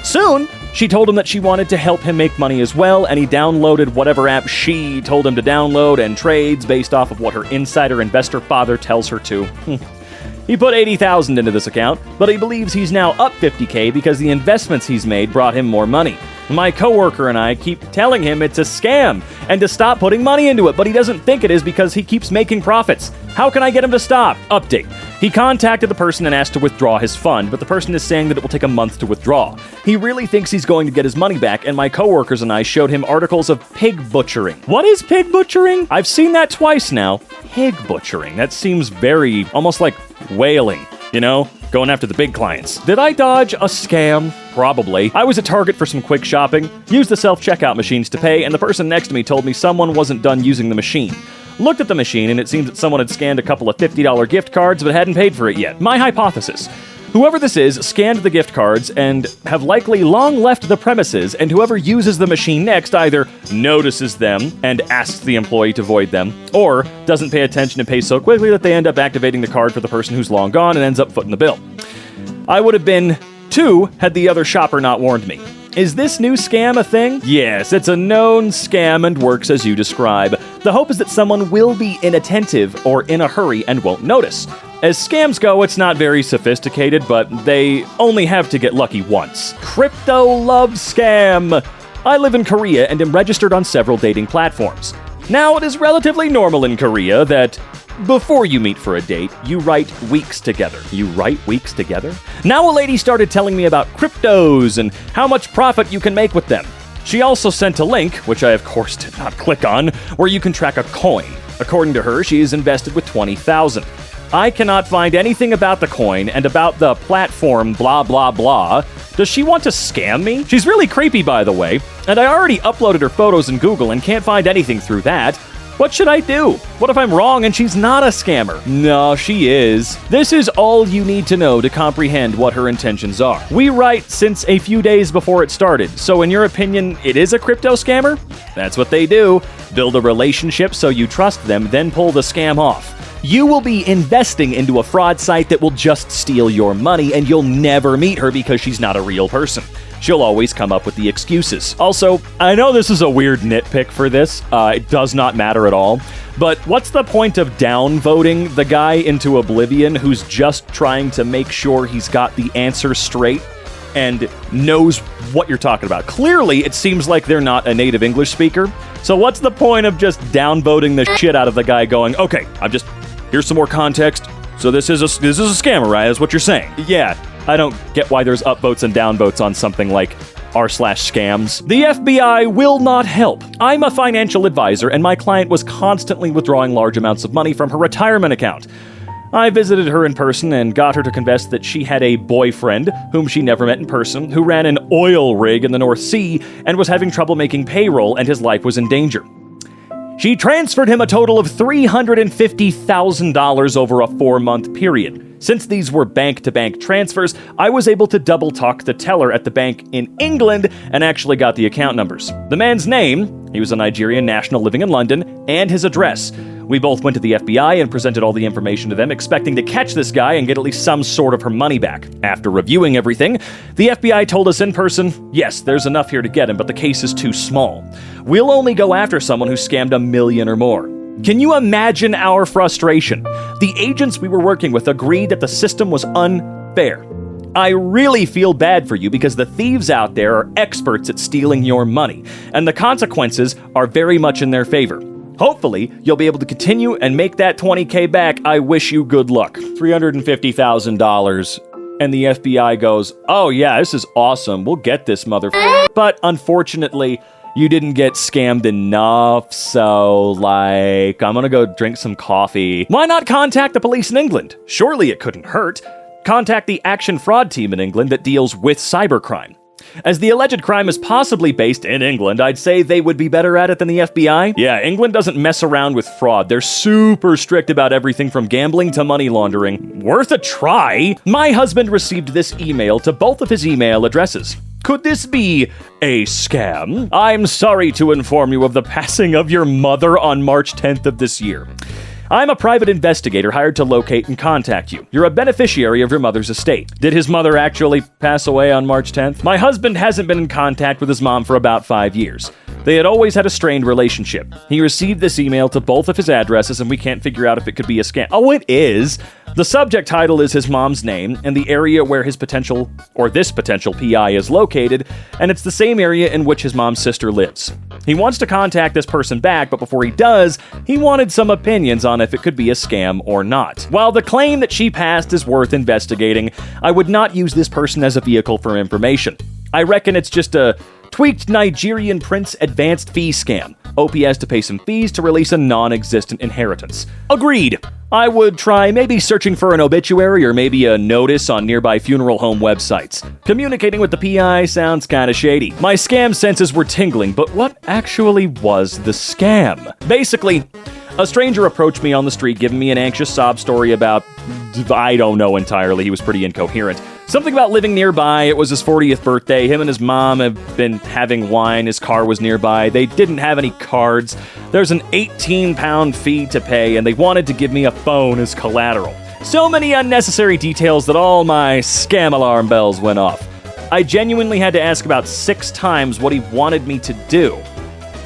Soon, she told him that she wanted to help him make money as well, and he downloaded whatever app she told him to download and trades based off of what her insider investor father tells her to. He put $80,000 into this account, but he believes he's now up $50K because the investments he's made brought him more money. My coworker and I keep telling him it's a scam and to stop putting money into it, but he doesn't think it is because he keeps making profits. How can I get him to stop? Update. He contacted the person and asked to withdraw his fund, but the person is saying that it will take a month to withdraw. He really thinks he's going to get his money back, and my coworkers and I showed him articles of pig butchering. What is pig butchering? I've seen that twice now. Pig butchering. That seems very, almost like whaling, you know? Going after the big clients. Did I dodge a scam? Probably. I was a target for some quick shopping, used the self-checkout machines to pay, and the person next to me told me someone wasn't done using the machine. Looked at the machine, and it seems that someone had scanned a couple of $50 gift cards but hadn't paid for it yet. My hypothesis. Whoever this is scanned the gift cards and have likely long left the premises, and whoever uses the machine next either notices them and asks the employee to void them, or doesn't pay attention and pays so quickly that they end up activating the card for the person who's long gone and ends up footing the bill. I would have been 2 had the other shopper not warned me. Is this new scam a thing? Yes, it's a known scam and works as you describe. The hope is that someone will be inattentive or in a hurry and won't notice. As scams go, it's not very sophisticated, but they only have to get lucky once. Crypto love scam! I live in Korea and am registered on several dating platforms. Now, it is relatively normal in Korea that before you meet for a date, you write weeks together. You write weeks together? Now a lady started telling me about cryptos and how much profit you can make with them. She also sent a link, which I of course did not click on, where you can track a coin. According to her, she is invested with $20,000. I cannot find anything about the coin and about the platform blah blah blah. Does she want to scam me? She's really creepy, by the way, and I already uploaded her photos in Google and can't find anything through that. What should I do? What if I'm wrong and she's not a scammer? No, she is. This is all you need to know to comprehend what her intentions are. We write since a few days before it started, so in your opinion, it is a crypto scammer? That's what they do. Build a relationship so you trust them, then pull the scam off. You will be investing into a fraud site that will just steal your money, and you'll never meet her because she's not a real person. She'll always come up with the excuses. Also, I know this is a weird nitpick for this. It does not matter at all. But what's the point of downvoting the guy into oblivion who's just trying to make sure he's got the answer straight and knows what you're talking about? Clearly, it seems like they're not a native English speaker. So what's the point of just downvoting the shit out of the guy going, okay, here's some more context. So this is a scammer, right? Is what you're saying. Yeah, I don't get why there's upvotes and downvotes on something like r/scams. The FBI will not help. I'm a financial advisor, and my client was constantly withdrawing large amounts of money from her retirement account. I visited her in person and got her to confess that she had a boyfriend, whom she never met in person, who ran an oil rig in the North Sea and was having trouble making payroll, and his life was in danger. She transferred him a total of $350,000 over a 4-month period. Since these were bank-to-bank transfers, I was able to double-talk the teller at the bank in England and actually got the account numbers. The man's name, he was a Nigerian national living in London, and his address. We both went to the FBI and presented all the information to them, expecting to catch this guy and get at least some sort of her money back. After reviewing everything, the FBI told us in person, yes, there's enough here to get him, but the case is too small. We'll only go after someone who scammed $1 million or more. Can you imagine our frustration? The agents we were working with agreed that the system was unfair. I really feel bad for you because the thieves out there are experts at stealing your money, and the consequences are very much in their favor. Hopefully, you'll be able to continue and make that $20K back. I wish you good luck. $350,000. And the FBI goes, oh yeah, this is awesome. We'll get this motherfucker. But unfortunately, you didn't get scammed enough, so I'm gonna go drink some coffee. Why not contact the police in England? Surely it couldn't hurt. Contact the Action Fraud Team in England that deals with cybercrime. As the alleged crime is possibly based in England, I'd say they would be better at it than the FBI. Yeah, England doesn't mess around with fraud. They're super strict about everything from gambling to money laundering. Worth a try. My husband received this email to both of his email addresses. Could this be a scam? I'm sorry to inform you of the passing of your mother on March 10th of this year. I'm a private investigator hired to locate and contact you. You're a beneficiary of your mother's estate. Did his mother actually pass away on March 10th? My husband hasn't been in contact with his mom for about 5 years. They had always had a strained relationship. He received this email to both of his addresses, and we can't figure out if it could be a scam. Oh, it is! The subject title is his mom's name and the area where this potential PI is located, and it's the same area in which his mom's sister lives. He wants to contact this person back, but before he does, he wanted some opinions on if it could be a scam or not. While the claim that she passed is worth investigating, I would not use this person as a vehicle for information. I reckon it's just a tweaked Nigerian prince advanced fee scam. OPS to pay some fees to release a non-existent inheritance. Agreed. I would try maybe searching for an obituary or maybe a notice on nearby funeral home websites. Communicating with the PI sounds kinda shady. My scam senses were tingling, but what actually was the scam? Basically, a stranger approached me on the street giving me an anxious sob story about, I don't know entirely, he was pretty incoherent. Something about living nearby, it was his 40th birthday, him and his mom have been having wine, his car was nearby, they didn't have any cards, there's an 18-pound fee to pay, and they wanted to give me a phone as collateral. So many unnecessary details that all my scam alarm bells went off. I genuinely had to ask about 6 times what he wanted me to do.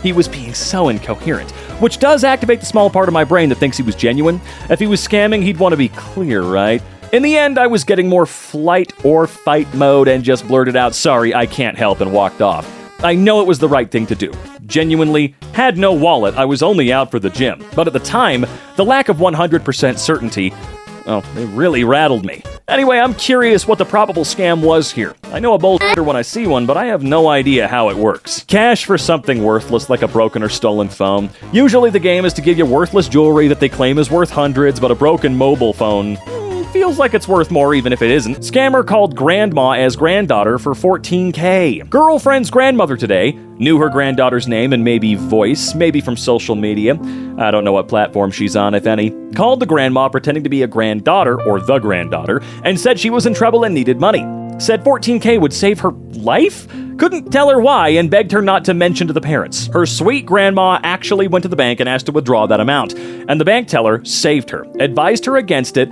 He was being so incoherent, which does activate the small part of my brain that thinks he was genuine. If he was scamming, he'd want to be clear, right? In the end, I was getting more flight or fight mode and just blurted out, sorry, I can't help, and walked off. I know it was the right thing to do. Genuinely, had no wallet, I was only out for the gym. But at the time, the lack of 100% certainty, it really rattled me. Anyway, I'm curious what the probable scam was here. I know a bullshitter when I see one, but I have no idea how it works. Cash for something worthless like a broken or stolen phone. Usually the game is to give you worthless jewelry that they claim is worth hundreds, but a broken mobile phone feels like it's worth more even if it isn't. Scammer called grandma as granddaughter for $14K. Girlfriend's grandmother today knew her granddaughter's name and maybe voice, maybe from social media. I don't know what platform she's on, if any. Called the grandma pretending to be a granddaughter, or the granddaughter, and said she was in trouble and needed money. Said $14K would save her life? Couldn't tell her why and begged her not to mention to the parents. Her sweet grandma actually went to the bank and asked to withdraw that amount, and the bank teller saved her, advised her against it.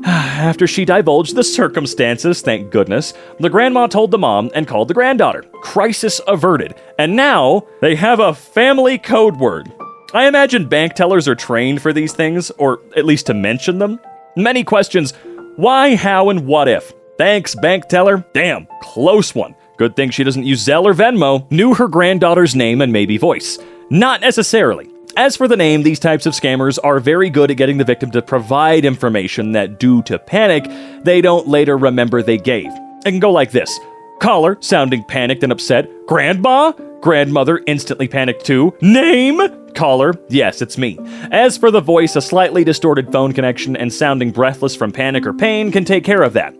After she divulged the circumstances, thank goodness, the grandma told the mom and called the granddaughter. Crisis averted. And now, they have a family code word. I imagine bank tellers are trained for these things, or at least to mention them. Many questions. Why, how, and what if? Thanks, bank teller. Damn, close one. Good thing she doesn't use Zelle or Venmo. Knew her granddaughter's name and maybe voice. Not necessarily. As for the name, these types of scammers are very good at getting the victim to provide information that, due to panic, they don't later remember they gave. It can go like this. Caller, sounding panicked and upset. Grandma? Grandmother, instantly panicked too. Name? Caller, yes, it's me. As for the voice, a slightly distorted phone connection and sounding breathless from panic or pain can take care of that.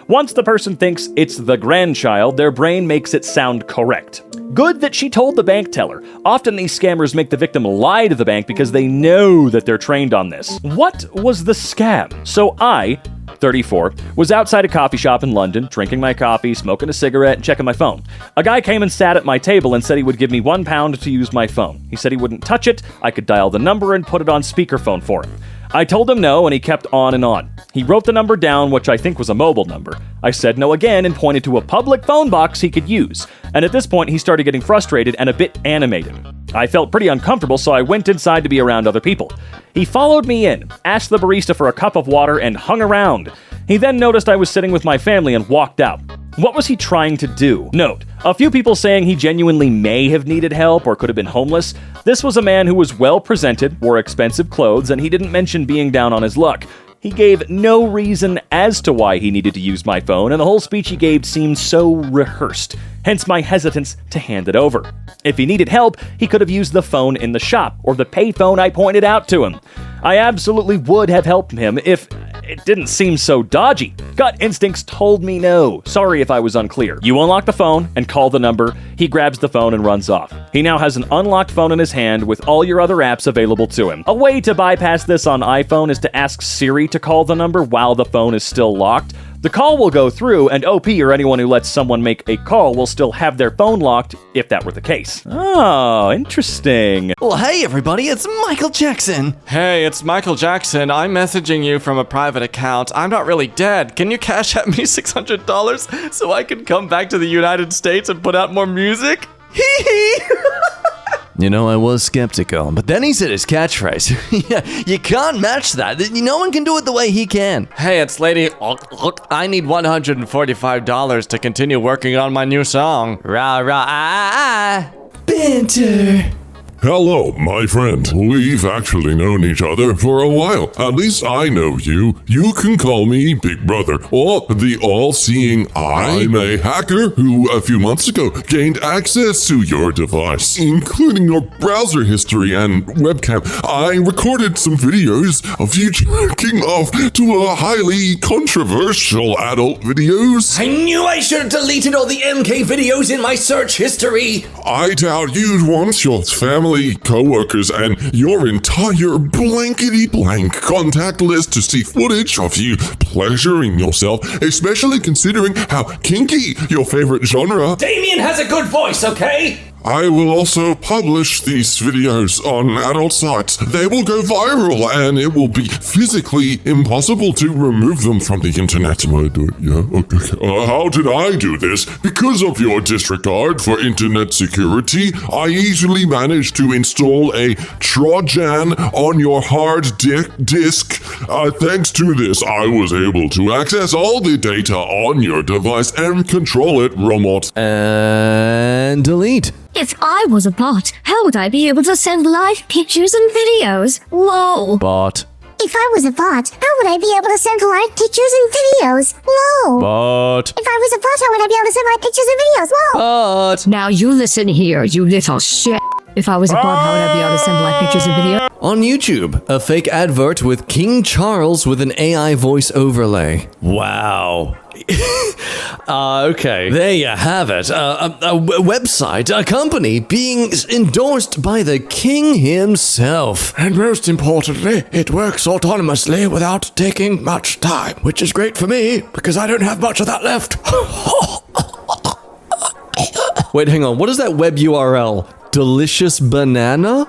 Once the person thinks it's the grandchild, their brain makes it sound correct. Good that she told the bank teller. Often these scammers make the victim lie to the bank because they know that they're trained on this. What was the scam? So I 34, was outside a coffee shop in London, drinking my coffee, smoking a cigarette, and checking my phone. A guy came and sat at my table and said he would give me £1 to use my phone. He said he wouldn't touch it, I could dial the number and put it on speakerphone for him. I told him no, and he kept on and on. He wrote the number down, which I think was a mobile number. I said no again and pointed to a public phone box he could use. And at this point, he started getting frustrated and a bit animated. I felt pretty uncomfortable, so I went inside to be around other people. He followed me in, asked the barista for a cup of water, and hung around. He then noticed I was sitting with my family and walked out. What was he trying to do? Note, a few people saying he genuinely may have needed help or could have been homeless. This was a man who was well presented, wore expensive clothes, and he didn't mention being down on his luck. He gave no reason as to why he needed to use my phone, and the whole speech he gave seemed so rehearsed, hence my hesitance to hand it over. If he needed help, he could have used the phone in the shop, or the payphone I pointed out to him. I absolutely would have helped him if it didn't seem so dodgy. Gut instincts told me no. Sorry if I was unclear. You unlock the phone and call the number. He grabs the phone and runs off. He now has an unlocked phone in his hand with all your other apps available to him. A way to bypass this on iPhone is to ask Siri to call the number while the phone is still locked. The call will go through, and OP or anyone who lets someone make a call will still have their phone locked if that were the case. Oh, interesting. Well, hey everybody, it's Michael Jackson. Hey, it's Michael Jackson. I'm messaging you from a private account. I'm not really dead. Can you cash at me $600 so I can come back to the United States and put out more music? Hee hee! You know, I was skeptical, but then he said his catchphrase. Yeah, you can't match that. No one can do it the way he can. Hey, it's Lady. I need $145 to continue working on my new song. Rah, rah, banter. Hello, my friend. We've actually known each other for a while. At least I know you. You can call me Big Brother or the all-seeing eye. I'm a hacker who, a few months ago, gained access to your device, including your browser history and webcam. I recorded some videos of you jerking off to a highly controversial adult videos. I knew I should have deleted all the EmKay videos in my search history. I doubt you'd want your family, co-workers, and your entire blankety-blank contact list to see footage of you pleasuring yourself, especially considering how kinky your favorite genre. Damien has a good voice, okay? I will also publish these videos on adult sites. They will go viral, and it will be physically impossible to remove them from the internet. Will I do it? Yeah? Okay. How did I do this? Because of your disregard for internet security, I easily managed to install a Trojan on your hard disk. Thanks to this, I was able to access all the data on your device and control it remote. And delete. If I was a bot, how would I be able to send live pictures and videos? Whoa. Bot. If I was a bot, how would I be able to send live pictures and videos? Whoa. Bot. If I was a bot, how would I be able to send live pictures and videos? Whoa. Bot. Now you listen here, you little shit. If I was a bot, how would I be able to send live pictures and videos? On YouTube, a fake advert with King Charles with an AI voice overlay. Wow. Okay. There you have it. A website, a company being endorsed by the king himself. And most importantly, it works autonomously without taking much time, which is great for me because I don't have much of that left. Wait, hang on. What is that web URL? Delicious banana?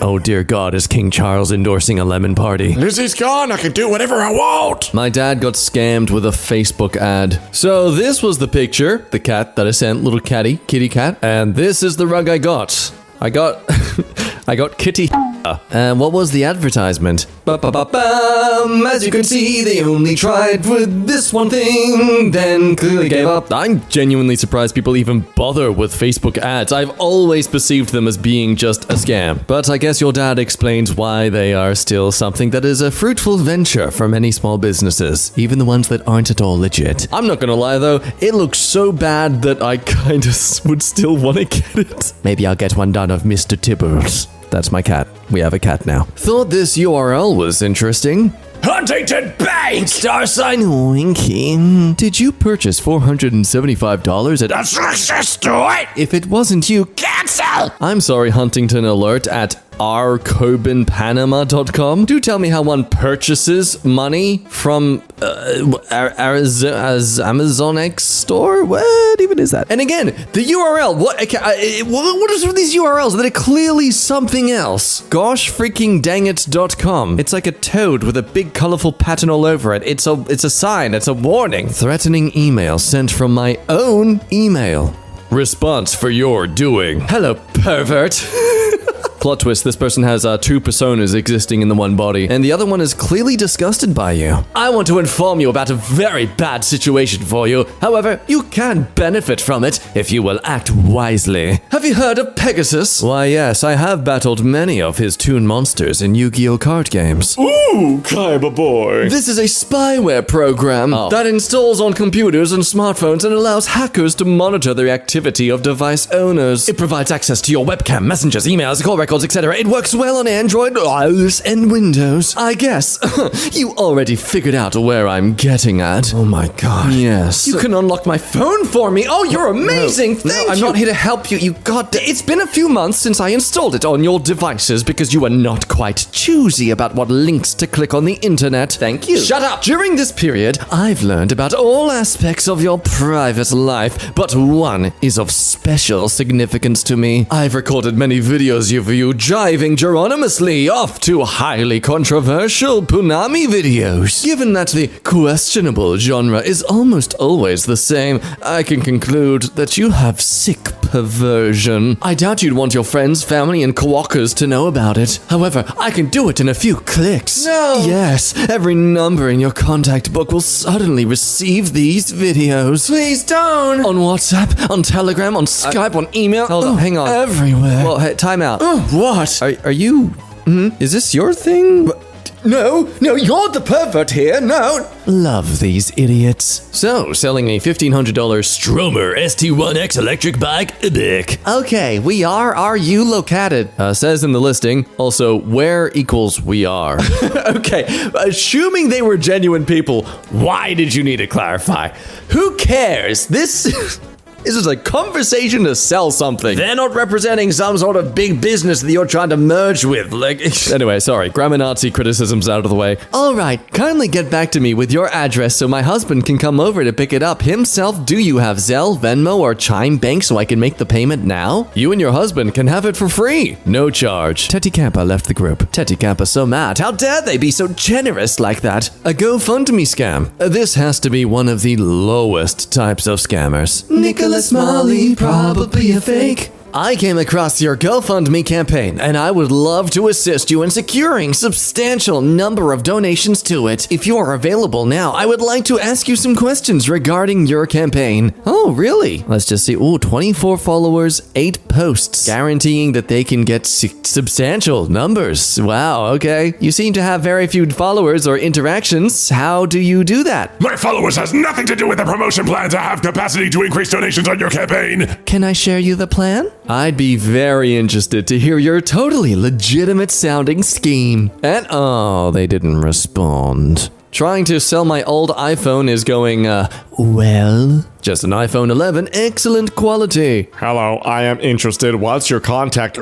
Oh dear God, is King Charles endorsing a lemon party? Lizzie's gone, I can do whatever I want. My dad got scammed with a Facebook ad. So this was the picture, the cat that I sent, little kitty cat. And this is the rug I got. I got kitty. And what was the advertisement? Ba-ba-ba-bam. As you can see, they only tried with this one thing, then clearly gave up. I'm genuinely surprised people even bother with Facebook ads. I've always perceived them as being just a scam. But I guess your dad explains why they are still something that is a fruitful venture for many small businesses, even the ones that aren't at all legit. I'm not gonna lie though, it looks so bad that I kinda would still want to get it. Maybe I'll get one done of Mr. Tibbles. That's my cat. We have a cat now. Thought this URL was interesting. Huntington Bank! $! Winky. Did you purchase $475 at... Let's do it! If it wasn't you... Cancel! I'm sorry, Huntington Alert at rcobinpanama.com. Do tell me how one purchases money from Amazon X store? What even is that? And again, the URL. What is with these URLs that are clearly something else? Gosh freaking dang it.com. It's like a toad with a big colorful pattern all over it. It's a sign. It's a warning. Threatening email sent from my own email. Response for your doing. Hello, pervert. Plot twist, this person has two personas existing in the one body, and the other one is clearly disgusted by you. I want to inform you about a very bad situation for you. However, you can benefit from it if you will act wisely. Have you heard of Pegasus? Why, yes, I have battled many of his toon monsters in Yu-Gi-Oh! Card games. Ooh, Kaiba boy. This is a spyware program that installs on computers and smartphones and allows hackers to monitor the activity of device owners. It provides access to your webcam, messengers, emails, call records, etc. It works well on Android, iOS, and Windows. I guess you already figured out where I'm getting at. Oh my gosh. Yes. You can unlock my phone for me. Oh, you're amazing. Thank you. I'm not here to help you. It's been a few months since I installed it on your devices because you are not quite choosy about what links to click on the internet. Thank you. Shut up. During this period, I've learned about all aspects of your private life, but one is of special significance to me. I've recorded many videos of you jiving Geronimously off to highly controversial Punami videos. Given that the questionable genre is almost always the same, I can conclude that you have sick perversion. I doubt you'd want your friends, family, and co-workers to know about it. However, I can do it in a few clicks. No! Yes, every number in your contact book will suddenly receive these videos. Please don't! On WhatsApp, on Telegram, on Skype, on email. Hold on, hang on. Everywhere. Well, hey, time out. What? Are you... Is this your thing? No, you're the pervert here, no. Love these idiots. So, selling a $1,500 Stromer ST1X electric bike, epic. Okay, are you located? Says in the listing. Also, where equals we are. Okay, assuming they were genuine people, why did you need to clarify? Who cares? This is a conversation to sell something. They're not representing some sort of big business that you're trying to merge with. Anyway, sorry, grammar Nazi criticism's out of the way. All right, kindly get back to me with your address so my husband can come over to pick it up himself. Do you have Zelle, Venmo, or Chime Bank so I can make the payment now? You and your husband can have it for free. No charge. Teddy Kappa left the group. Teddy Kappa so mad. How dare they be so generous like that? A GoFundMe scam. This has to be one of the lowest types of scammers. Nicholas Molly, probably a fake. I came across your GoFundMe campaign, and I would love to assist you in securing substantial number of donations to it. If you are available now, I would like to ask you some questions regarding your campaign. Oh, really? Let's just see. Ooh, 24 followers, 8 posts, guaranteeing that they can get substantial numbers. Wow, okay. You seem to have very few followers or interactions. How do you do that? My followers has nothing to do with the promotion plans. I have capacity to increase donations on your campaign. Can I share you the plan? I'd be very interested to hear your totally legitimate sounding scheme. And oh, they didn't respond. Trying to sell my old iPhone is going, well, just an iPhone 11, excellent quality. Hello, I am interested. What's your contact?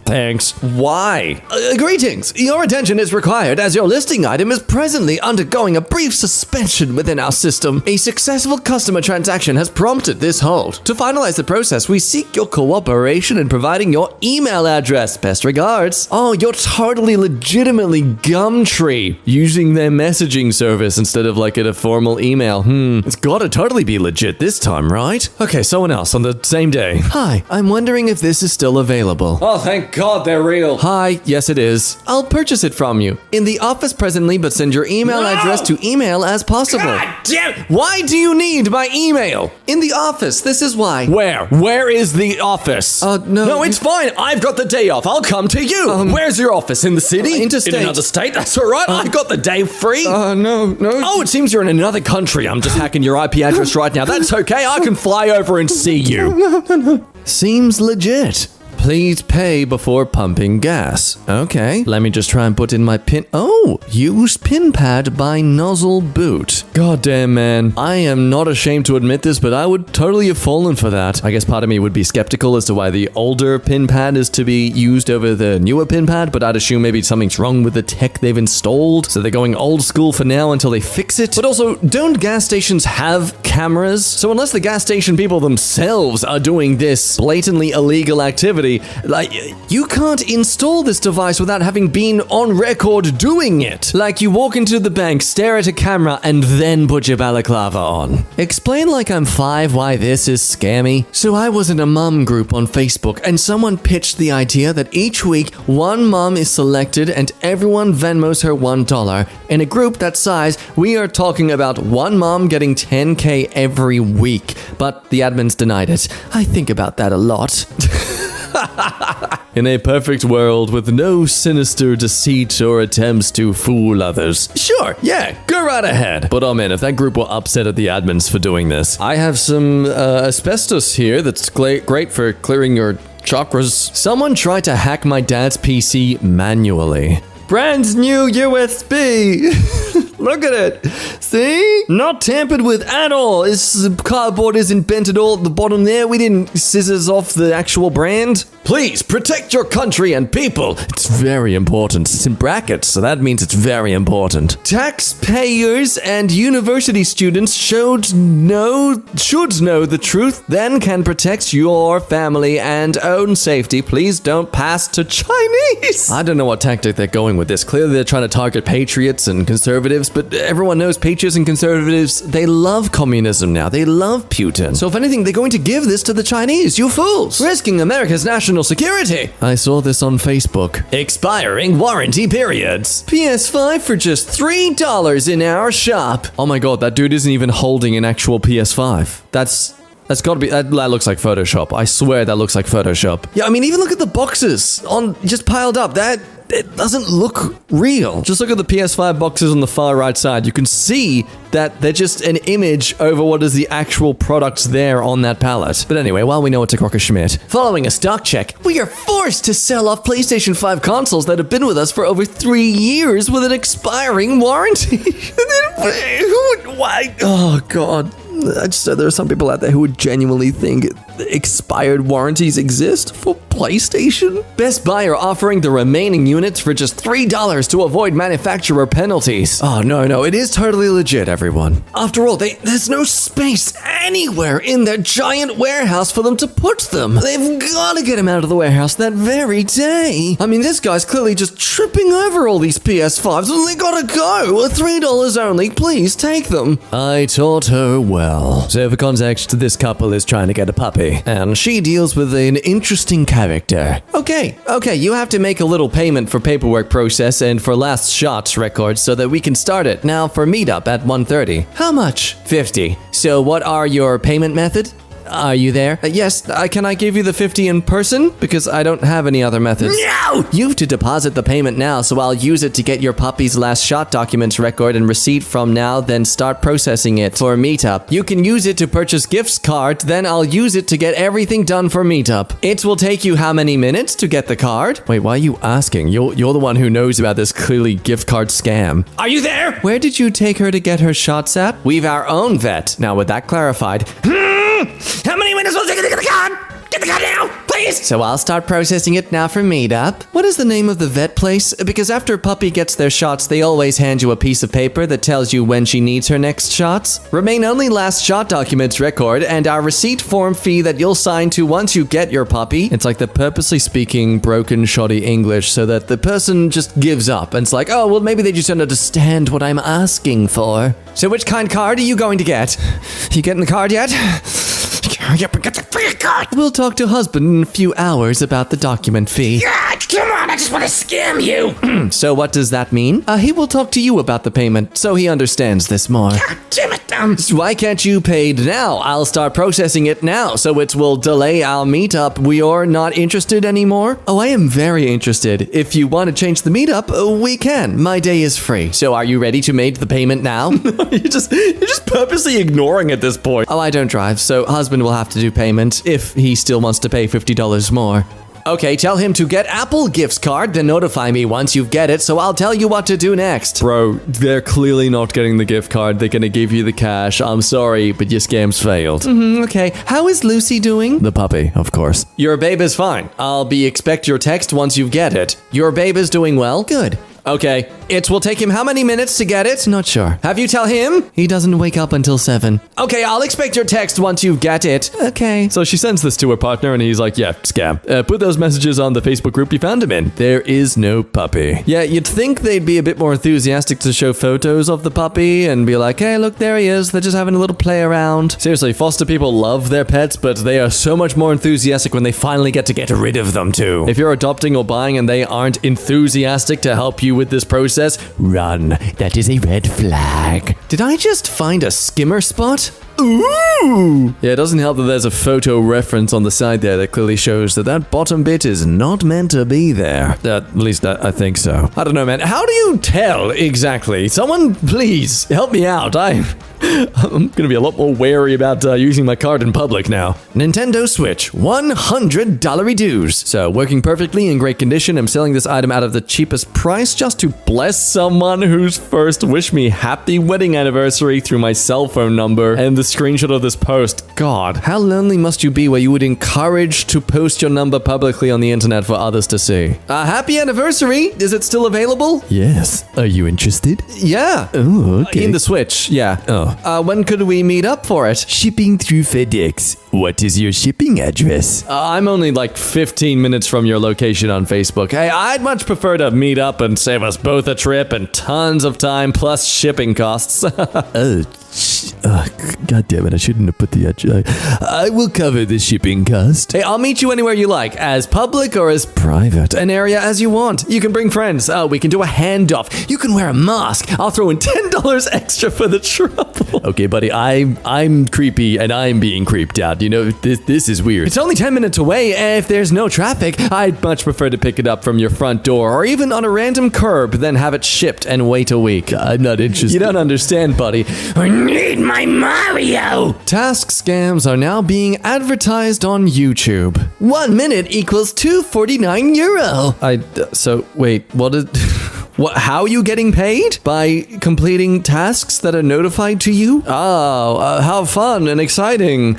Thanks. Why? Greetings. Your attention is required as your listing item is presently undergoing a brief suspension within our system. A successful customer transaction has prompted this hold. To finalize the process, we seek your cooperation in providing your email address. Best regards. Oh, you're totally legitimately Gumtree, using their messaging service instead of like a formal email. It's gotta totally be legit this time, right? Okay, someone else on the same day. Hi, I'm wondering if this is still available. Oh, thank God they're real. Hi, yes it is. I'll purchase it from you. In the office presently, but send your email address to email as possible. God damn it! Why do you need my email? In the office, this is why. Where? Where is the office? No. No, it's fine. I've got the day off. I'll come to you. Where's your office? In the city? Interstate. In another state? That's all right. I've got the day free. No. Oh, it seems you're in another country. I'm just hacking your IP address right now. That's okay. I can fly over and see you. No. Seems legit. Please pay before pumping gas. Okay, let me just try and put in my pin. Oh, use pin pad by nozzle boot. God damn, man. I am not ashamed to admit this, but I would totally have fallen for that. I guess part of me would be skeptical as to why the older pin pad is to be used over the newer pin pad, but I'd assume maybe something's wrong with the tech they've installed, so they're going old school for now until they fix it. But also, don't gas stations have cameras? So unless the gas station people themselves are doing this blatantly illegal activity, like, you can't install this device without having been on record doing it. Like, you walk into the bank, stare at a camera, and then put your balaclava on. Explain like I'm 5 why this is scammy. So I was in a mom group on Facebook, and someone pitched the idea that each week, one mom is selected and everyone Venmos her $1. In a group that size, we are talking about one mom getting $10K every week. But the admins denied it. I think about that a lot. In a perfect world with no sinister deceit or attempts to fool others. Sure, yeah, go right ahead. But oh man, if that group were upset at the admins for doing this. I have some asbestos here that's great for clearing your chakras. Someone tried to hack my dad's PC manually. Brand new USB. Look at it. See? Not tampered with at all. This cardboard isn't bent at all at the bottom there. We didn't scissors off the actual brand. Please protect your country and people. It's very important. It's in brackets, so that means it's very important. Taxpayers and university students should know the truth, then can protect your family and own safety. Please don't pass to Chinese. I don't know what tactic they're going with this. Clearly they're trying to target patriots and conservatives, but everyone knows patriots and conservatives, they love communism now. They love Putin. So if anything, they're going to give this to the Chinese, you fools, risking America's national security. I saw this on Facebook. Expiring warranty periods. PS5 for just $3 in our shop. Oh my god, that dude isn't even holding an actual PS5. That's gotta be, that looks like Photoshop. I swear that looks like Photoshop. Yeah, I mean, even look at the boxes on just piled up. It doesn't look real. Just look at the PS5 boxes on the far right side. You can see that they're just an image over what is the actual products there on that pallet. But anyway, while we know it's a crock of Schmidt, following a stock check, we are forced to sell off PlayStation 5 consoles that have been with us for over 3 years with an expiring warranty. Why? Oh, God. I just said there are some people out there who would genuinely think expired warranties exist for PlayStation. Best Buy are offering the remaining units for just $3 to avoid manufacturer penalties. Oh, no, it is totally legit, everyone. After all, there's no space anywhere in their giant warehouse for them to put them. They've got to get them out of the warehouse that very day. I mean, this guy's clearly just tripping over all these PS5s, and they gotta go. $3 only, please take them. I taught her well. So for context, this couple is trying to get a puppy, and she deals with an interesting character. Okay, you have to make a little payment for paperwork process and for last shots records so that we can start it. Now for meetup at 1:30. How much? 50. So what are your payment method? Are you there? Yes, can I give you the 50 in person? Because I don't have any other methods. No! You have to deposit the payment now, so I'll use it to get your puppy's last shot documents record and receipt from now, then start processing it for Meetup. You can use it to purchase gift cards, then I'll use it to get everything done for Meetup. It will take you how many minutes to get the card? Wait, why are you asking? You're the one who knows about this clearly gift card scam. Are you there? Where did you take her to get her shots at? We've our own vet. Now with that clarified, how many minutes will it take to get the card? Get the card now, please! So I'll start processing it now for Meetup. What is the name of the vet place? Because after puppy gets their shots, they always hand you a piece of paper that tells you when she needs her next shots. Remain only last shot documents record and our receipt form fee that you'll sign to once you get your puppy. It's like they're purposely speaking broken, shoddy English so that the person just gives up and it's like, oh, well, maybe they just don't understand what I'm asking for. So which kind card are you going to get? You getting the card yet? We'll talk to husband in a few hours about the document fee. God, come on, I just want to scam you. So what does that mean? He will talk to you about the payment, so he understands this more. God damn it, Why can't you pay now? I'll start processing it now, so it will delay our meetup. We are not interested anymore? Oh, I am very interested. If you want to change the meetup, we can. My day is free. So are you ready to make the payment now? You're just purposely ignoring at this point. Oh, I don't drive, so husband will have to do payment if he still wants to pay $50 more. Okay, tell him to get Apple gift card, then notify me once you get it, so I'll tell you what to do next. Bro, they're clearly not getting the gift card. They're gonna give you the cash. I'm sorry, but your scam's failed. Okay, how is Lucy doing? The puppy, of course. Your babe is fine. I'll expect your text once you get it. Your babe is doing well? Good. Okay, it will take him how many minutes to get it? Not sure. Have you tell him? He doesn't wake up until 7. Okay, I'll expect your text once you get it. Okay. So she sends this to her partner and he's like, yeah, scam. Put those messages on the Facebook group you found him in. There is no puppy. Yeah, you'd think they'd be a bit more enthusiastic to show photos of the puppy and be like, hey, look, there he is. They're just having a little play around. Seriously, foster people love their pets, but they are so much more enthusiastic when they finally get to get rid of them too. If you're adopting or buying and they aren't enthusiastic to help you with this process, run. That is a red flag. Did I just find a skimmer spot? Ooh! Yeah, it doesn't help that there's a photo reference on the side there that clearly shows that bottom bit is not meant to be there. At least I think so. I don't know, man. How do you tell exactly? Someone, please, help me out. I'm gonna be a lot more wary about using my card in public now. Nintendo Switch, $100 dues. So, working perfectly in great condition, I'm selling this item out of the cheapest price just to bless someone who's first wished me happy wedding anniversary through my cell phone number and the screenshot of this post. God, how lonely must you be where you would encourage to post your number publicly on the internet for others to see? Happy anniversary! Is it still available? Yes. Are you interested? Yeah. Oh, okay. In the Switch, yeah. Oh. When could we meet up for it? Shipping through FedEx. What is your shipping address? I'm only like 15 minutes from your location on Facebook. Hey, I'd much prefer to meet up and save us both a trip and tons of time plus shipping costs. God damn it, I shouldn't have put the address. I will cover the shipping cost. Hey, I'll meet you anywhere you like, as public or as private. An area as you want. You can bring friends. We can do a handoff. You can wear a mask. I'll throw in $10 extra for the trouble. Okay, buddy, I'm creepy and I'm being creeped out. You know, this is weird. It's only 10 minutes away. If there's no traffic, I'd much prefer to pick it up from your front door or even on a random curb than have it shipped and wait a week. I'm not interested. You don't understand, buddy. I need my Mario! Task scams are now being advertised on YouTube. 1 minute equals €249. So, wait, what is... How are you getting paid? By completing tasks that are notified to you? Oh, how fun and exciting.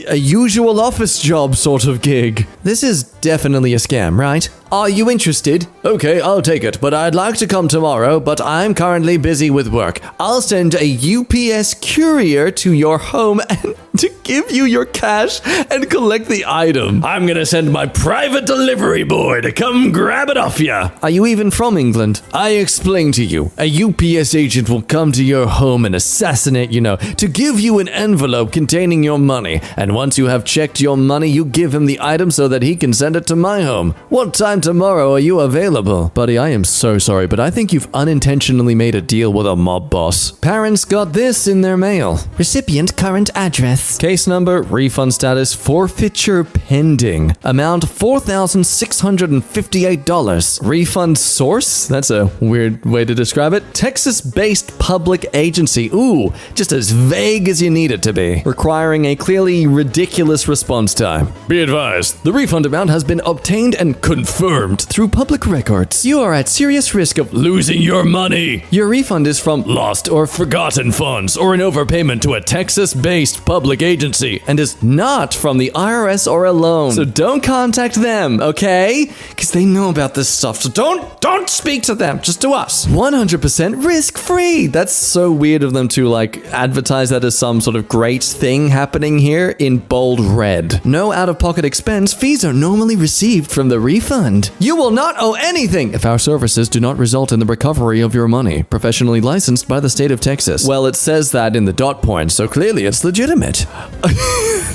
A usual office job sort of gig. This is definitely a scam, right? Are you interested? Okay, I'll take it, but I'd like to come tomorrow, but I'm currently busy with work. I'll send a UPS courier to your home and to give you your cash and collect the item. I'm gonna send my private delivery boy to come grab it off ya. Are you even from England? I explain to you. A UPS agent will come to your home and assassinate you, to give you an envelope containing your money. And once you have checked your money, you give him the item so that he can send it to my home. What time tomorrow are you available? Buddy, I am so sorry, but I think you've unintentionally made a deal with a mob boss. Parents got this in their mail. Recipient current address. Case number, refund status, forfeiture pending. Amount $4,658. Refund source? That's a weird way to describe it. Texas-based public agency. Ooh, just as vague as you need it to be. Requiring a clearly ridiculous response time. Be advised, the refund amount has been obtained and confirmed through public records. You are at serious risk of losing your money. Your refund is from lost or forgotten funds or an overpayment to a Texas-based public agency and is not from the IRS or a loan. So don't contact them, okay? Because they know about this stuff. So don't speak to them. Just to us. 100% risk-free. That's so weird of them to advertise that as some sort of great thing happening here in bold red. No out-of-pocket expense. Fees are normally received from the refund. You will not owe anything if our services do not result in the recovery of your money. Professionally licensed by the state of Texas. Well, it says that in the dot point, so clearly it's legitimate.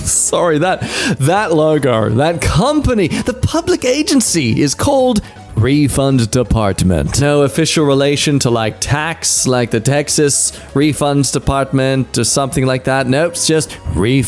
Sorry, that logo, that company, the public agency is called Refund Department. No official relation to tax, like the Texas Refunds Department or something like that. Nope, it's just Refund